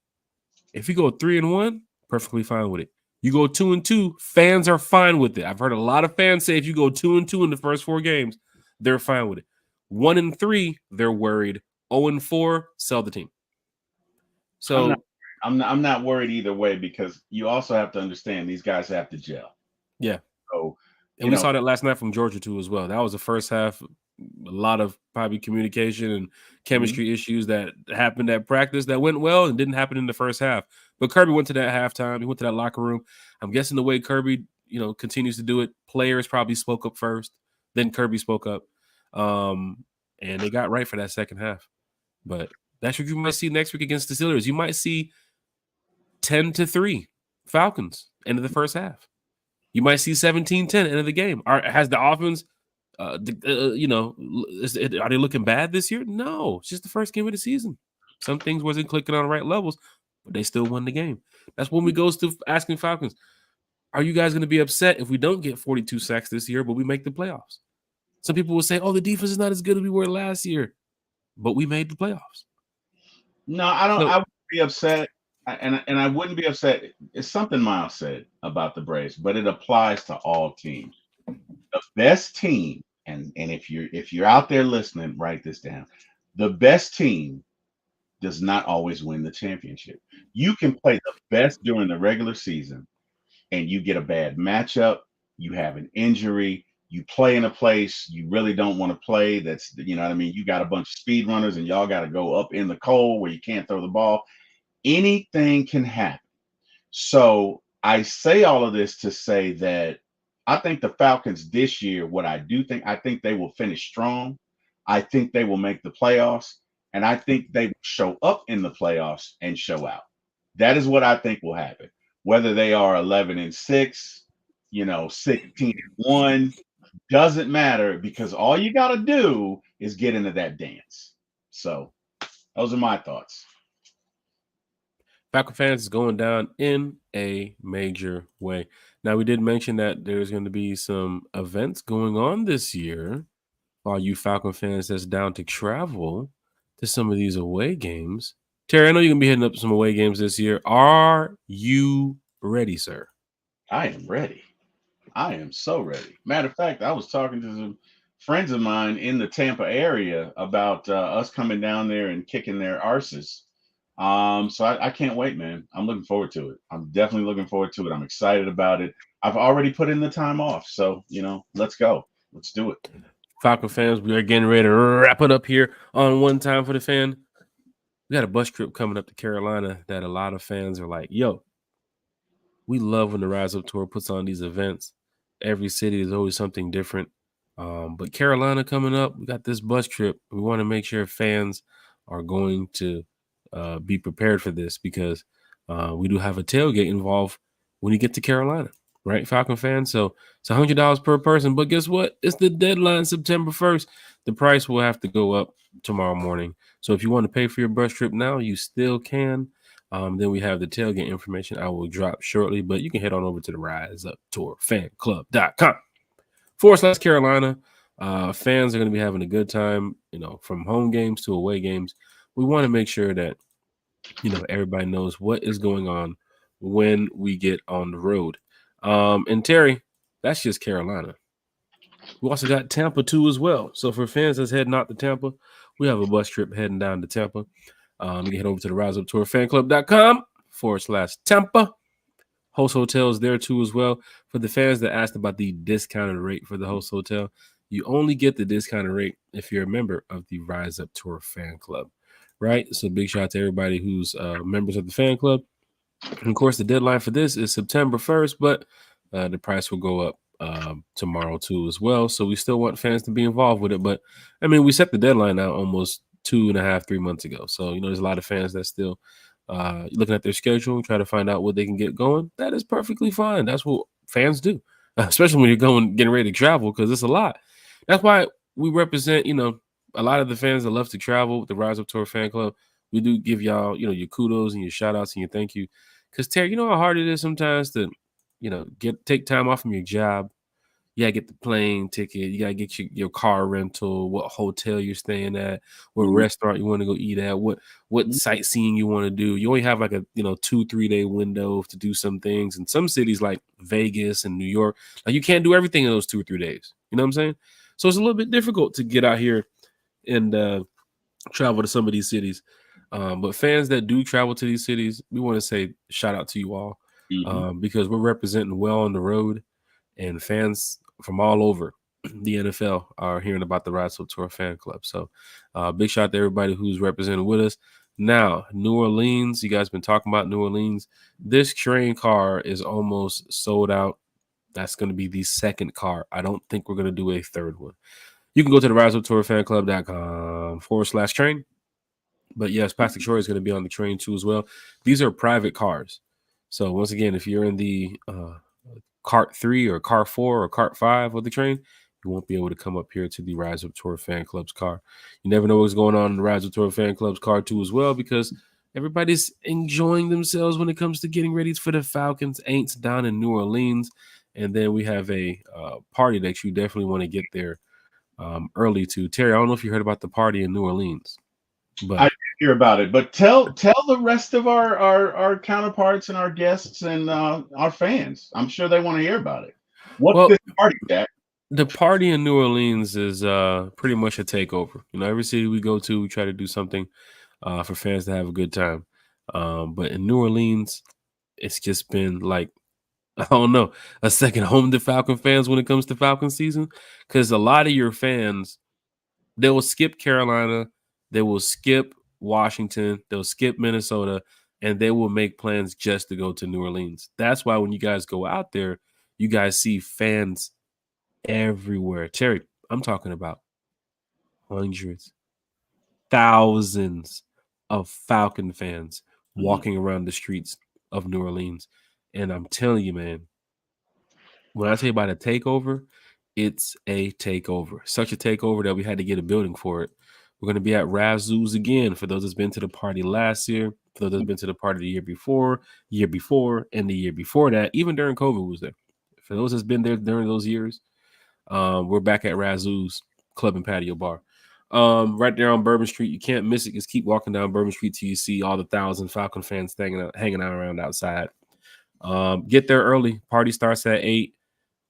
Speaker 1: If you go 3-1, perfectly fine with it. You go 2-2, fans are fine with it. I've heard a lot of fans say if you go 2-2 in the first 4 games, they're fine with it. 1-3, they're worried. 0-4, sell the team. So
Speaker 3: I'm not worried either way because you also have to understand these guys have to gel.
Speaker 1: Yeah.
Speaker 3: So
Speaker 1: and we saw that last night from Georgia too as well. That was the first half. A lot of probably communication and chemistry issues that happened at practice that went well and didn't happen in the first half. But Kirby went to that halftime. He went to that locker room. I'm guessing the way Kirby, continues to do it, players probably spoke up first. Then Kirby spoke up. And they got right for that second half. But that's what you might see next week against the Steelers. You might see 10-3 Falcons end of the first half. You might see 17-10 end of the game. Has the offense Are they looking bad this year? No, it's just the first game of the season. Some things wasn't clicking on the right levels, but they still won the game. That's when we goes to asking Falcons, are you guys going to be upset if we don't get 42 sacks this year, but we make the playoffs? Some people will say, oh, the defense is not as good as we were last year, but we made the playoffs.
Speaker 3: No, I don't.
Speaker 1: So,
Speaker 3: I wouldn't be upset, and I wouldn't be upset. It's something Miles said about the Braves, but it applies to all teams. The best team, and if you're out there listening, write this down. The best team does not always win the championship. You can play the best during the regular season, and you get a bad matchup. You have an injury. You play in a place you really don't want to play. That's, you know what I mean? You got a bunch of speed runners and y'all got to go up in the cold where you can't throw the ball. Anything can happen. So I say all of this to say that I think the Falcons this year, I think they will finish strong. I think they will make the playoffs. And I think they will show up in the playoffs and show out. That is what I think will happen. Whether they are 11-6, 16-1, doesn't matter, because all you got to do is get into that dance. So those are my thoughts.
Speaker 1: Falcon fans is going down in a major way. Now, we did mention that there's going to be some events going on this year. All you Falcon fans that's down to travel to some of these away games. Terry, I know you're going to be hitting up some away games this year. Are you ready, sir?
Speaker 3: I am ready. I am so ready. Matter of fact, I was talking to some friends of mine in the Tampa area about us coming down there and kicking their arses. So I can't wait, man. I'm looking forward to it. I'm definitely looking forward to it. I'm excited about it. I've already put in the time off. So, let's go. Let's do it.
Speaker 1: Falcon fans, we are getting ready to wrap it up here on One Time for the Fan. We got a bus trip coming up to Carolina that a lot of fans are like, yo, we love when the Rise Up Tour puts on these events. Every city is always something different. But Carolina coming up, we got this bus trip. We want to make sure fans are going to be prepared for this, because we do have a tailgate involved when you get to Carolina, right, Falcon fans? So it's $100 per person. But guess what? It's the deadline, September 1st. The price will have to go up tomorrow morning. So if you want to pay for your bus trip now, you still can. Then we have the tailgate information I will drop shortly, but you can head on over to the Rise Up Tour fanclub.com/Carolina. Fans are going to be having a good time, from home games to away games. We want to make sure that, everybody knows what is going on when we get on the road. And Terry, that's just Carolina. We also got Tampa too as well. So for fans that's heading out to Tampa, we have a bus trip heading down to Tampa. You can head over to the Rise Up Tour fanclub.com/Tampa. Host hotels there too as well. For the fans that asked about the discounted rate for the host hotel, you only get the discounted rate if you're a member of the Rise Up Tour fan club, right? So big shout out to everybody who's members of the fan club. And of course, the deadline for this is September 1st, but the price will go up tomorrow too as well. So we still want fans to be involved with it. But I mean, we set the deadline out almost 2.5-3 months ago. So, there's a lot of fans that still looking at their schedule, try to find out what they can get going. That is perfectly fine. That's what fans do, especially when you're getting ready to travel, because it's a lot. That's why we represent, a lot of the fans that love to travel with the Rise Up Tour fan club. We do give y'all, your kudos and your shout outs and your thank you. Because Terry, you know how hard it is sometimes to, take time off from your job. You gotta get the plane ticket. You gotta get your car rental, what hotel you're staying at, what restaurant you want to go eat at, what sightseeing you want to do. You only have like a 2-3 day window to do some things. In some cities like Vegas and New York, like you can't do everything in those 2 or 3 days. You know what I'm saying? So it's a little bit difficult to get out here and travel to some of these cities. But fans that do travel to these cities, we want to say shout out to you all, because we're representing well on the road, and fans from all over the NFL are hearing about the Rise Up Tour fan club. So big shout out to everybody who's representing with us. Now, New Orleans, you guys been talking about New Orleans. This train car is almost sold out. That's going to be the second car. I don't think we're going to do a third one. You can go to the riseuptourfanclub.com/train. But yes, Plastic Shore is going to be on the train too as well. These are private cars. So once again, if you're in the cart 3 or cart 4 or cart 5 of the train, you won't be able to come up here to the Rise Up Tour Fan Club's car. You never know what's going on in the Rise Up Tour Fan Club's car too as well, because everybody's enjoying themselves when it comes to getting ready for the Falcons Aints down in New Orleans. And then we have a party that you definitely want to get there early to. Terry, I don't know if you heard about the party in New Orleans. But
Speaker 3: I did hear about it. But tell the rest of our counterparts and our guests and our fans. I'm sure they want to hear about it. What's this party, Jack?
Speaker 1: The party in New Orleans is pretty much a takeover. You know, every city we go to, we try to do something for fans to have a good time. But in New Orleans, it's just been like, I don't know, a second home to Falcon fans when it comes to Falcon season. Because a lot of your fans, they will skip Carolina, they will skip Washington, they'll skip Minnesota, and they will make plans just to go to New Orleans. That's why when you guys go out there, you guys see fans everywhere. Terry, I'm talking about hundreds, thousands of Falcon fans walking around the streets of New Orleans. And I'm telling you, man, when I tell you about a takeover, it's a takeover. Such a takeover that we had to get a building for it. We're going to be at Razoo's again for those that's been to the party last year, for those that's been to the party the year before, and the year before that. Even during COVID was there. For those that's been there during those years, we're back at Razoo's Club and Patio Bar. Right there on Bourbon Street. You can't miss it. Just keep walking down Bourbon Street till you see all the 1,000 Falcon fans hanging out around outside. Get there early. Party starts at 8.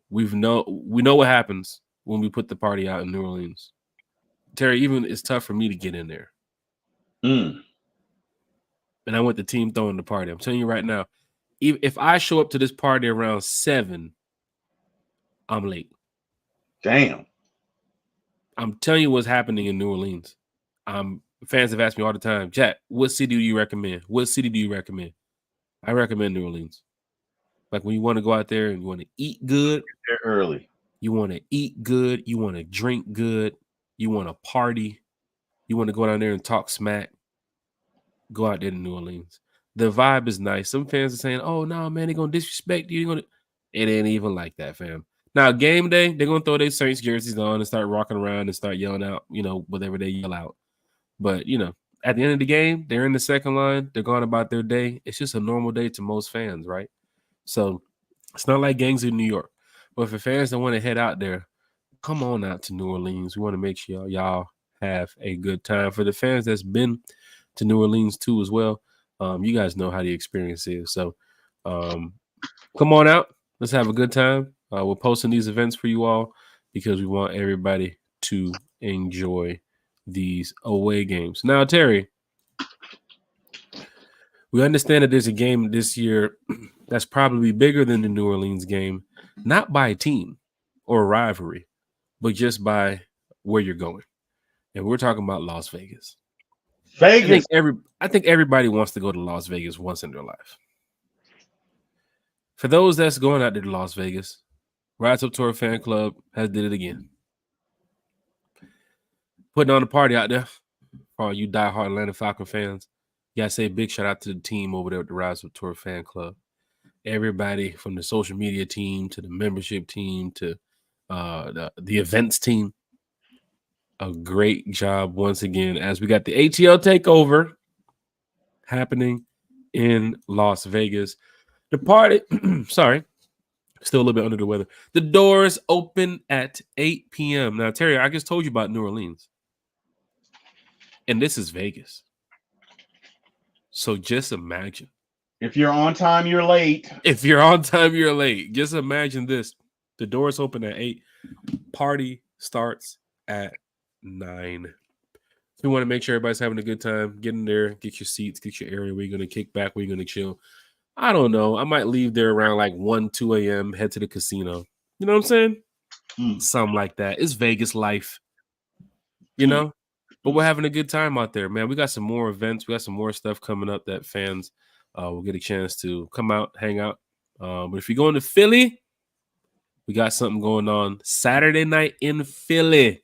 Speaker 1: We know what happens when we put the party out in New Orleans. Terry, even it's tough for me to get in there. And I went to team throwing the party. I'm telling you right now, if I show up to this party around 7, I'm late.
Speaker 3: Damn.
Speaker 1: I'm telling you what's happening in New Orleans. Fans have asked me all the time, Jack, what city do you recommend? What city do you recommend? I recommend New Orleans. Like when you want to go out there and you want to eat good.
Speaker 3: Get there early.
Speaker 1: You want to eat good. You want to drink good. You want to party. You want to go down there and talk smack. Go out there to New Orleans. The vibe is nice. Some fans are saying, oh, no, man, they're going to disrespect you. It ain't even like that, fam. Now, game day, they're going to throw their Saints jerseys on and start rocking around and start yelling out, whatever they yell out. But, at the end of the game, they're in the second line. They're going about their day. It's just a normal day to most fans, right? So it's not like gangs in New York. But for fans that want to head out there, come on out to New Orleans. We want to make sure y'all have a good time. For the fans that's been to New Orleans too as well, you guys know how the experience is. So come on out. Let's have a good time. We're posting these events for you all because we want everybody to enjoy these away games. Now, Terry, we understand that there's a game this year that's probably bigger than the New Orleans game, not by team or rivalry, but just by where you're going. And we're talking about Las Vegas.
Speaker 3: Vegas.
Speaker 1: I think everybody wants to go to Las Vegas once in their life. For those that's going out there to Las Vegas, Rise Up Tour Fan Club has did it again. Putting on a party out there for all you diehard Atlanta Falcon fans. You gotta say a big shout out to the team over there at the Rise Up Tour Fan Club. Everybody from the social media team to the membership team to the events team. A great job once again as we got the ATL takeover happening in Las Vegas. The party, sorry, still a little bit under the weather. The doors open at 8 p.m. Now, Terry, I just told you about New Orleans. And this is Vegas. So just imagine.
Speaker 3: If you're on time, you're late.
Speaker 1: If you're on time, you're late. Just imagine this. The doors open at 8. Party starts at 9. We want to make sure everybody's having a good time. Get in there, get your seats, get your area where you're going to kick back, where you're going to chill. I don't know. I might leave there around like 1, 2 a.m., head to the casino. You know what I'm saying? Something like that. It's Vegas life, But we're having a good time out there, man. We got some more events. We got some more stuff coming up that fans will get a chance to come out, hang out. But if you're going to Philly, we got something going on Saturday night in Philly.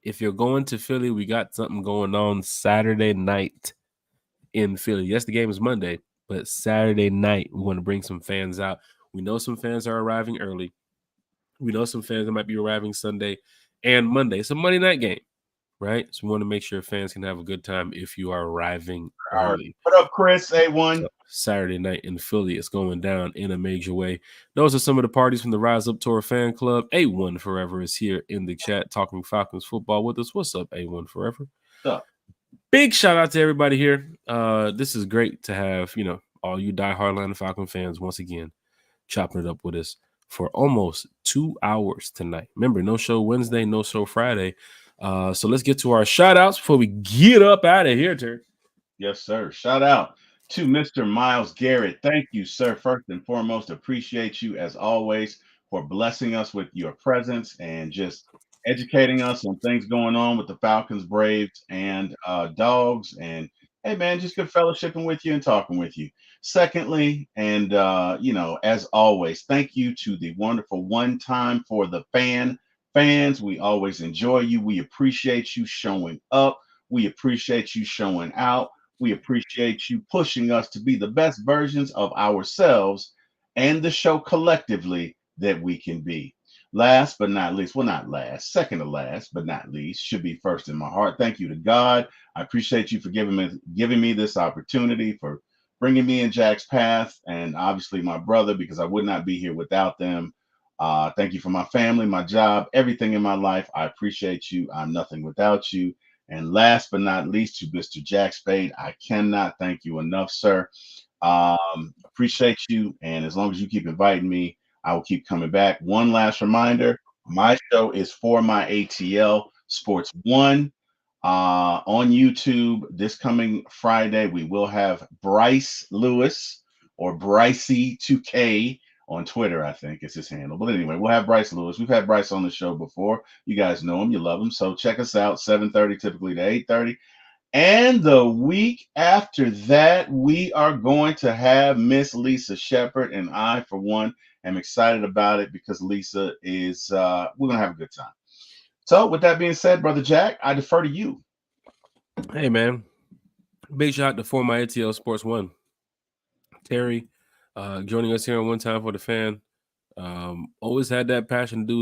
Speaker 1: If you're going to Philly, we got something going on Saturday night in Philly. Yes, the game is Monday, but Saturday night, we want to bring some fans out. We know some fans are arriving early. We know some fans that might be arriving Sunday and Monday. It's a Monday night game, right? So we want to make sure fans can have a good time if you are arriving early.
Speaker 3: What up, Chris? A1.
Speaker 1: So Saturday night in Philly, it's going down in a major way. Those are some of the parties from the Rise Up Tour fan club. A1 Forever is here in the chat talking Falcons football with us. What's up, A1 Forever?
Speaker 3: What's up?
Speaker 1: Big shout out to everybody here. This is great to have, all you diehard Atlanta Falcon fans once again chopping it up with us for almost 2 hours tonight. Remember, no show Wednesday, no show Friday. So let's get to our shout outs before we get up out of here, Terry.
Speaker 3: Yes, sir. Shout out to Mr. Miles Garrett. Thank you, sir. First and foremost, appreciate you as always for blessing us with your presence and just educating us on things going on with the Falcons, Braves, and Dogs. And hey, man, just good fellowshipping with you and talking with you. Secondly, and as always, thank you to the wonderful One Time for the fans. We always enjoy you. We appreciate you showing up. We appreciate you showing out. We appreciate you pushing us to be the best versions of ourselves and the show collectively that we can be. Last but not least, well, not last, second to last, but not least, should be first in my heart. Thank you to God. I appreciate you for giving me this opportunity, for bringing me in Jack's path, and obviously my brother, because I would not be here without them. Thank you for my family, my job, everything in my life. I appreciate you. I'm nothing without you. And last but not least, to Mr. Jack Spade, I cannot thank you enough, sir. Appreciate you. And as long as you keep inviting me, I will keep coming back. One last reminder, my show is For My ATL Sports 1 on YouTube. This coming Friday, we will have Bryce Lewis, or Brycey2K on Twitter, I think is his handle. But anyway, we'll have Bryce Lewis. We've had Bryce on the show before. You guys know him. You love him. So check us out, 7:30 typically to 8:30. And the week after that, we are going to have Miss Lisa Shepard. And I, for one, am excited about it because Lisa is, we're going to have a good time. So with that being said, Brother Jack, I defer to you.
Speaker 1: Hey, man. Big shout out to For My ATL Sports 1. Terry, joining us here on One Time for the Fan. Always had that passion to do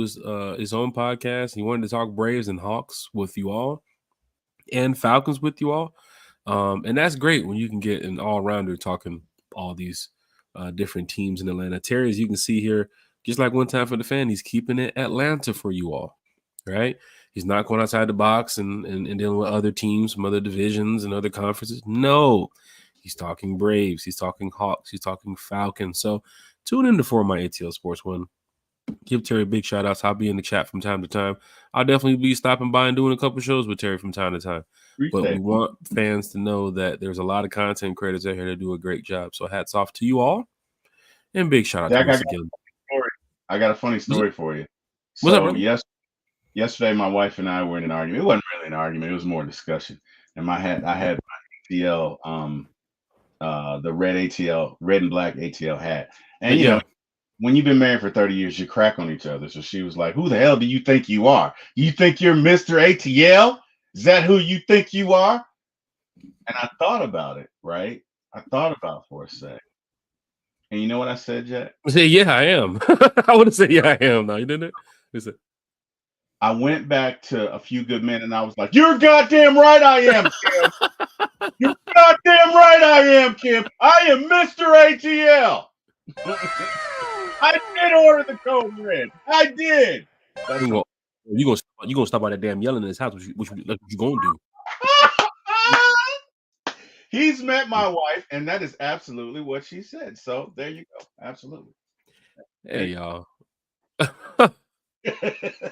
Speaker 1: his own podcast. He wanted to talk Braves and Hawks with you all and Falcons with you all. And that's great when you can get an all-rounder talking all these different teams in Atlanta. Terry, as you can see here, just like One Time for the Fan, he's keeping it Atlanta for you all, right? He's not going outside the box and dealing with other teams from other divisions and other conferences. No. He's talking Braves. He's talking Hawks. He's talking Falcons. So tune in to For My ATL Sports 1. Give Terry big shout-outs. I'll be in the chat from time to time. I'll definitely be stopping by and doing a couple shows with Terry from time to time. But we want fans to know that there's a lot of content creators out here that do a great job. So hats off to you all. And big shout-out to us again.
Speaker 3: I got a funny story for you.
Speaker 1: What's up, bro?
Speaker 3: Yesterday, my wife and I were in an argument. It wasn't really an argument. It was more discussion. And I had my ATL, the red and black ATL hat. And, you know, when you've been married for 30 years, you crack on each other. So she was like, who the hell do you think you are? You think you're Mr. ATL? Is that who you think you are? And I thought about it, right? I thought about it for a sec. And you know what I said, Jack?
Speaker 1: I said, yeah, I am. I would have said, yeah, I am. No, you didn't?
Speaker 3: I went back to A Few Good Men and I was like, you're goddamn right I am, Kim. You're goddamn right I am, Kim. I am Mr. ATL. I did order the code red. I did.
Speaker 1: You gonna stop by that damn yelling in his house? What you gonna do?
Speaker 3: He's met my wife, and that is absolutely what she said. So there you go. Absolutely.
Speaker 1: Hey y'all.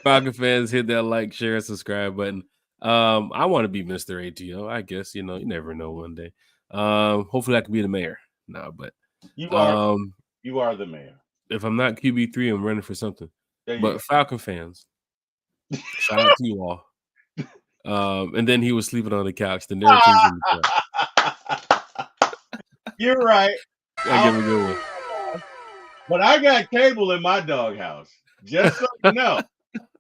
Speaker 1: Falcon fans, hit that like, share, and subscribe button. I want to be Mr. ATO. I guess you never know one day. Hopefully I can be the mayor. No, but
Speaker 3: you are the mayor. If
Speaker 1: I'm not QB3, I'm running for something. But Falcon fans, shout out to you all. And then he was sleeping on the couch. The narrative's in the couch.
Speaker 3: You're right.
Speaker 1: I give a good one.
Speaker 3: But I got cable in my doghouse. Just so you know.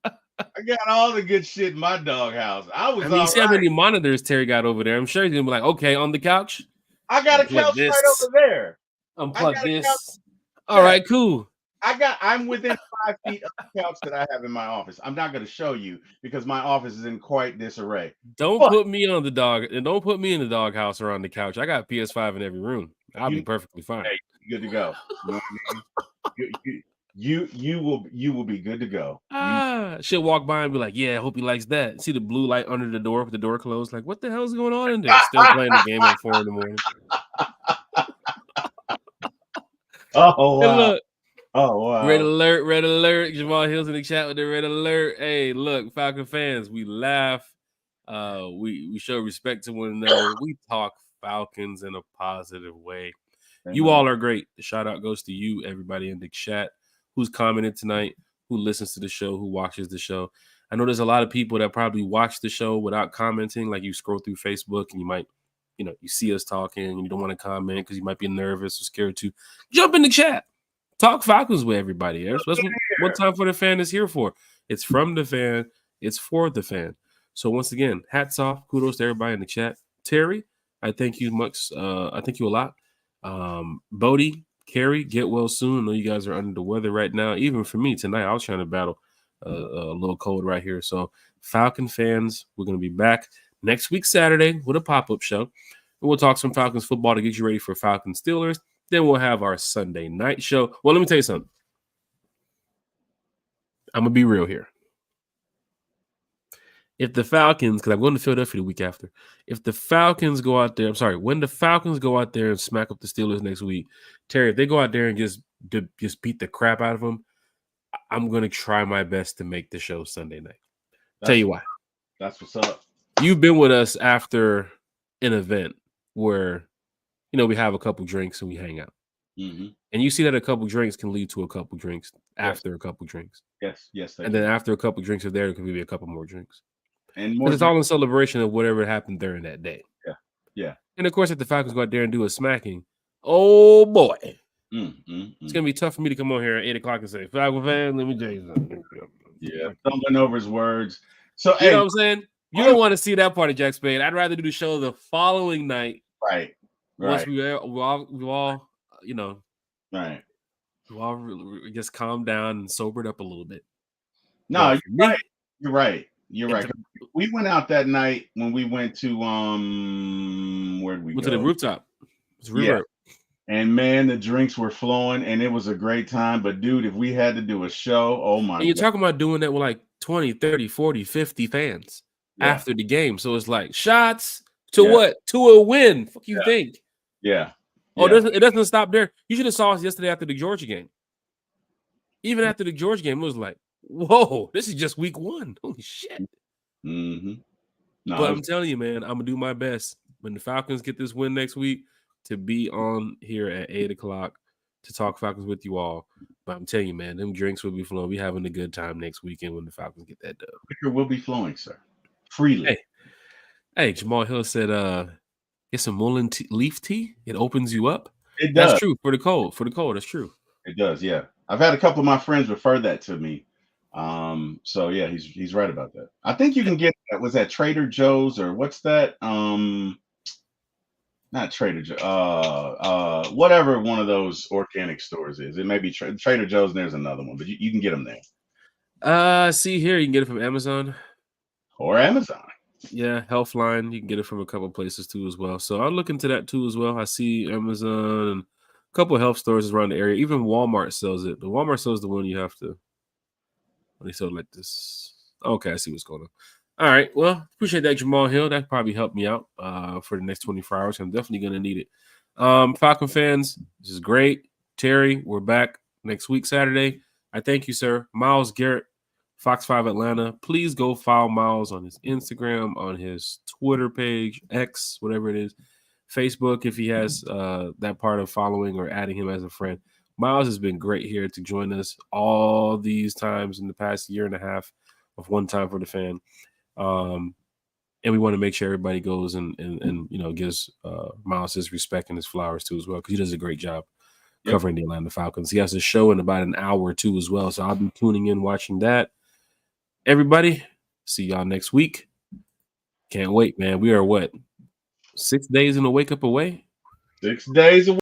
Speaker 3: I got all the good shit in my doghouse.
Speaker 1: You see how many monitors Terry got over there. I'm sure he's gonna be like, okay, on the couch.
Speaker 3: I got a couch right over there.
Speaker 1: Unplug this. All right, cool.
Speaker 3: I'm within 5 feet of the couch that I have in my office. I'm not going to show you because my office is in quite disarray.
Speaker 1: Don't put me on the dog, and don't put me in the doghouse or on the couch. I got PS5 in every room. I'll be perfectly fine.
Speaker 3: Hey, good to go. You know what I mean? You will be good to go.
Speaker 1: She'll walk by and be like, "Yeah, I hope he likes that." See the blue light under the door with the door closed. Like, what the hell's going on in there? Still playing the game at 4 a.m.
Speaker 3: Oh wow!
Speaker 1: Look,
Speaker 3: oh wow!
Speaker 1: Red alert! Jamal Hill's in the chat with the red alert. Hey, look, Falcon fans, we laugh. We show respect to one another. We talk Falcons in a positive way. You all are great. The shout out goes to you, everybody in the chat who's commented tonight, who listens to the show, who watches the show. I know there's a lot of people that probably watch the show without commenting. Like you scroll through Facebook and you might, you see us talking and you don't want to comment because you might be nervous or scared to jump in the chat. Talk Falcons with everybody. That's what Time for the Fan is here for. It's from the fan. It's for the fan. So once again, hats off. Kudos to everybody in the chat. Terry, I thank you much. I thank you a lot. Bodie, Carrie, get well soon. I know you guys are under the weather right now. Even for me tonight, I was trying to battle a little cold right here. So Falcon fans, we're going to be back next week, Saturday, with a pop-up show. And we'll talk some Falcons football to get you ready for Falcons Steelers. Then we'll have our Sunday night show. Well, let me tell you something. I'm going to be real here. If the Falcons, because I'm going to Philadelphia the week after, if the Falcons go out there, when the Falcons go out there and smack up the Steelers next week, Terry, if they go out there and just beat the crap out of them, I'm going to try my best to make the show Sunday night. Tell you why.
Speaker 3: That's what's up.
Speaker 1: You've been with us after an event where, we have a couple drinks and we hang out.
Speaker 3: Mm-hmm.
Speaker 1: And you see that a couple drinks can lead to a couple drinks after a couple drinks.
Speaker 3: Yes.
Speaker 1: And then after a couple drinks are there could be a couple more drinks.
Speaker 3: And more.
Speaker 1: It's all in celebration of whatever happened during that day.
Speaker 3: Yeah.
Speaker 1: And of course, if the Falcons go out there and do a smacking, oh boy, it's gonna be tough for me to come on here at 8:00 and say, "Falcon fan, let me tell you something."
Speaker 3: Yeah, stumbling over his words. So
Speaker 1: you know what I'm saying? You don't want to see that part of Jack Spade. I'd rather do the show the following night.
Speaker 3: Right.
Speaker 1: Once we all,
Speaker 3: right.
Speaker 1: We all just calm down and sobered up a little bit.
Speaker 3: No, you're right. You're right. You're right. We went out that night when we went to where did we go?
Speaker 1: To the rooftop.
Speaker 3: Yeah. And man, the drinks were flowing and it was a great time. But dude, if we had to do a show, oh my God.
Speaker 1: And you're talking about doing that with like 20, 30, 40, 50 fans after the game. So it's like shots to what? To a win. Fuck you think?
Speaker 3: Yeah.
Speaker 1: Oh, it doesn't stop there. You should have saw us yesterday after the Georgia game. Even after the Georgia game, it was like, whoa, this is just week 1. Holy shit.
Speaker 3: Mm-hmm. No,
Speaker 1: but I'm telling you, man, I'm going to do my best when the Falcons get this win next week to be on here at 8:00 to talk Falcons with you all. But I'm telling you, man, them drinks will be flowing. We having a good time next weekend when the Falcons get that dub.
Speaker 3: Liquor will be flowing, sir. Freely.
Speaker 1: Hey, Jamal Hill said, get some mullein leaf tea. It opens you up.
Speaker 3: It does.
Speaker 1: That's true for the cold. That's true.
Speaker 3: It does, yeah. I've had a couple of my friends refer that to me. So yeah, he's right about that. I think you can get that. Was that Trader Joe's or what's that? Not Trader Joe. Whatever one of those organic stores is. It may be Trader Joe's, and there's another one, but you can get them there.
Speaker 1: See here, you can get it from Amazon
Speaker 3: or Amazon.
Speaker 1: Yeah, Healthline. You can get it from a couple places too as well. So I'll look into that too as well. I see Amazon and a couple of health stores around the area. Even Walmart sells it. The Walmart sells the one you have to. They sell like this. Okay, I see what's going on. All right. Well, appreciate that, Jamal Hill. That probably helped me out for the next 24 hours. I'm definitely going to need it. Falcon fans, this is great. Terry, we're back next week, Saturday. I thank you, sir. Miles Garrett, Fox5 Atlanta. Please go follow Miles on his Instagram, on his Twitter page, X, whatever it is, Facebook, if he has that part of following or adding him as a friend. Miles has been great here to join us all these times in the past year and a half of One Time for the Fan. And we want to make sure everybody goes and gives Miles his respect and his flowers too as well, because he does a great job covering the Atlanta Falcons. He has a show in about an hour or two as well, so I'll be tuning in watching that. Everybody, see y'all next week. Can't wait, man. We are 6 days in a wake up away?
Speaker 3: 6 days away.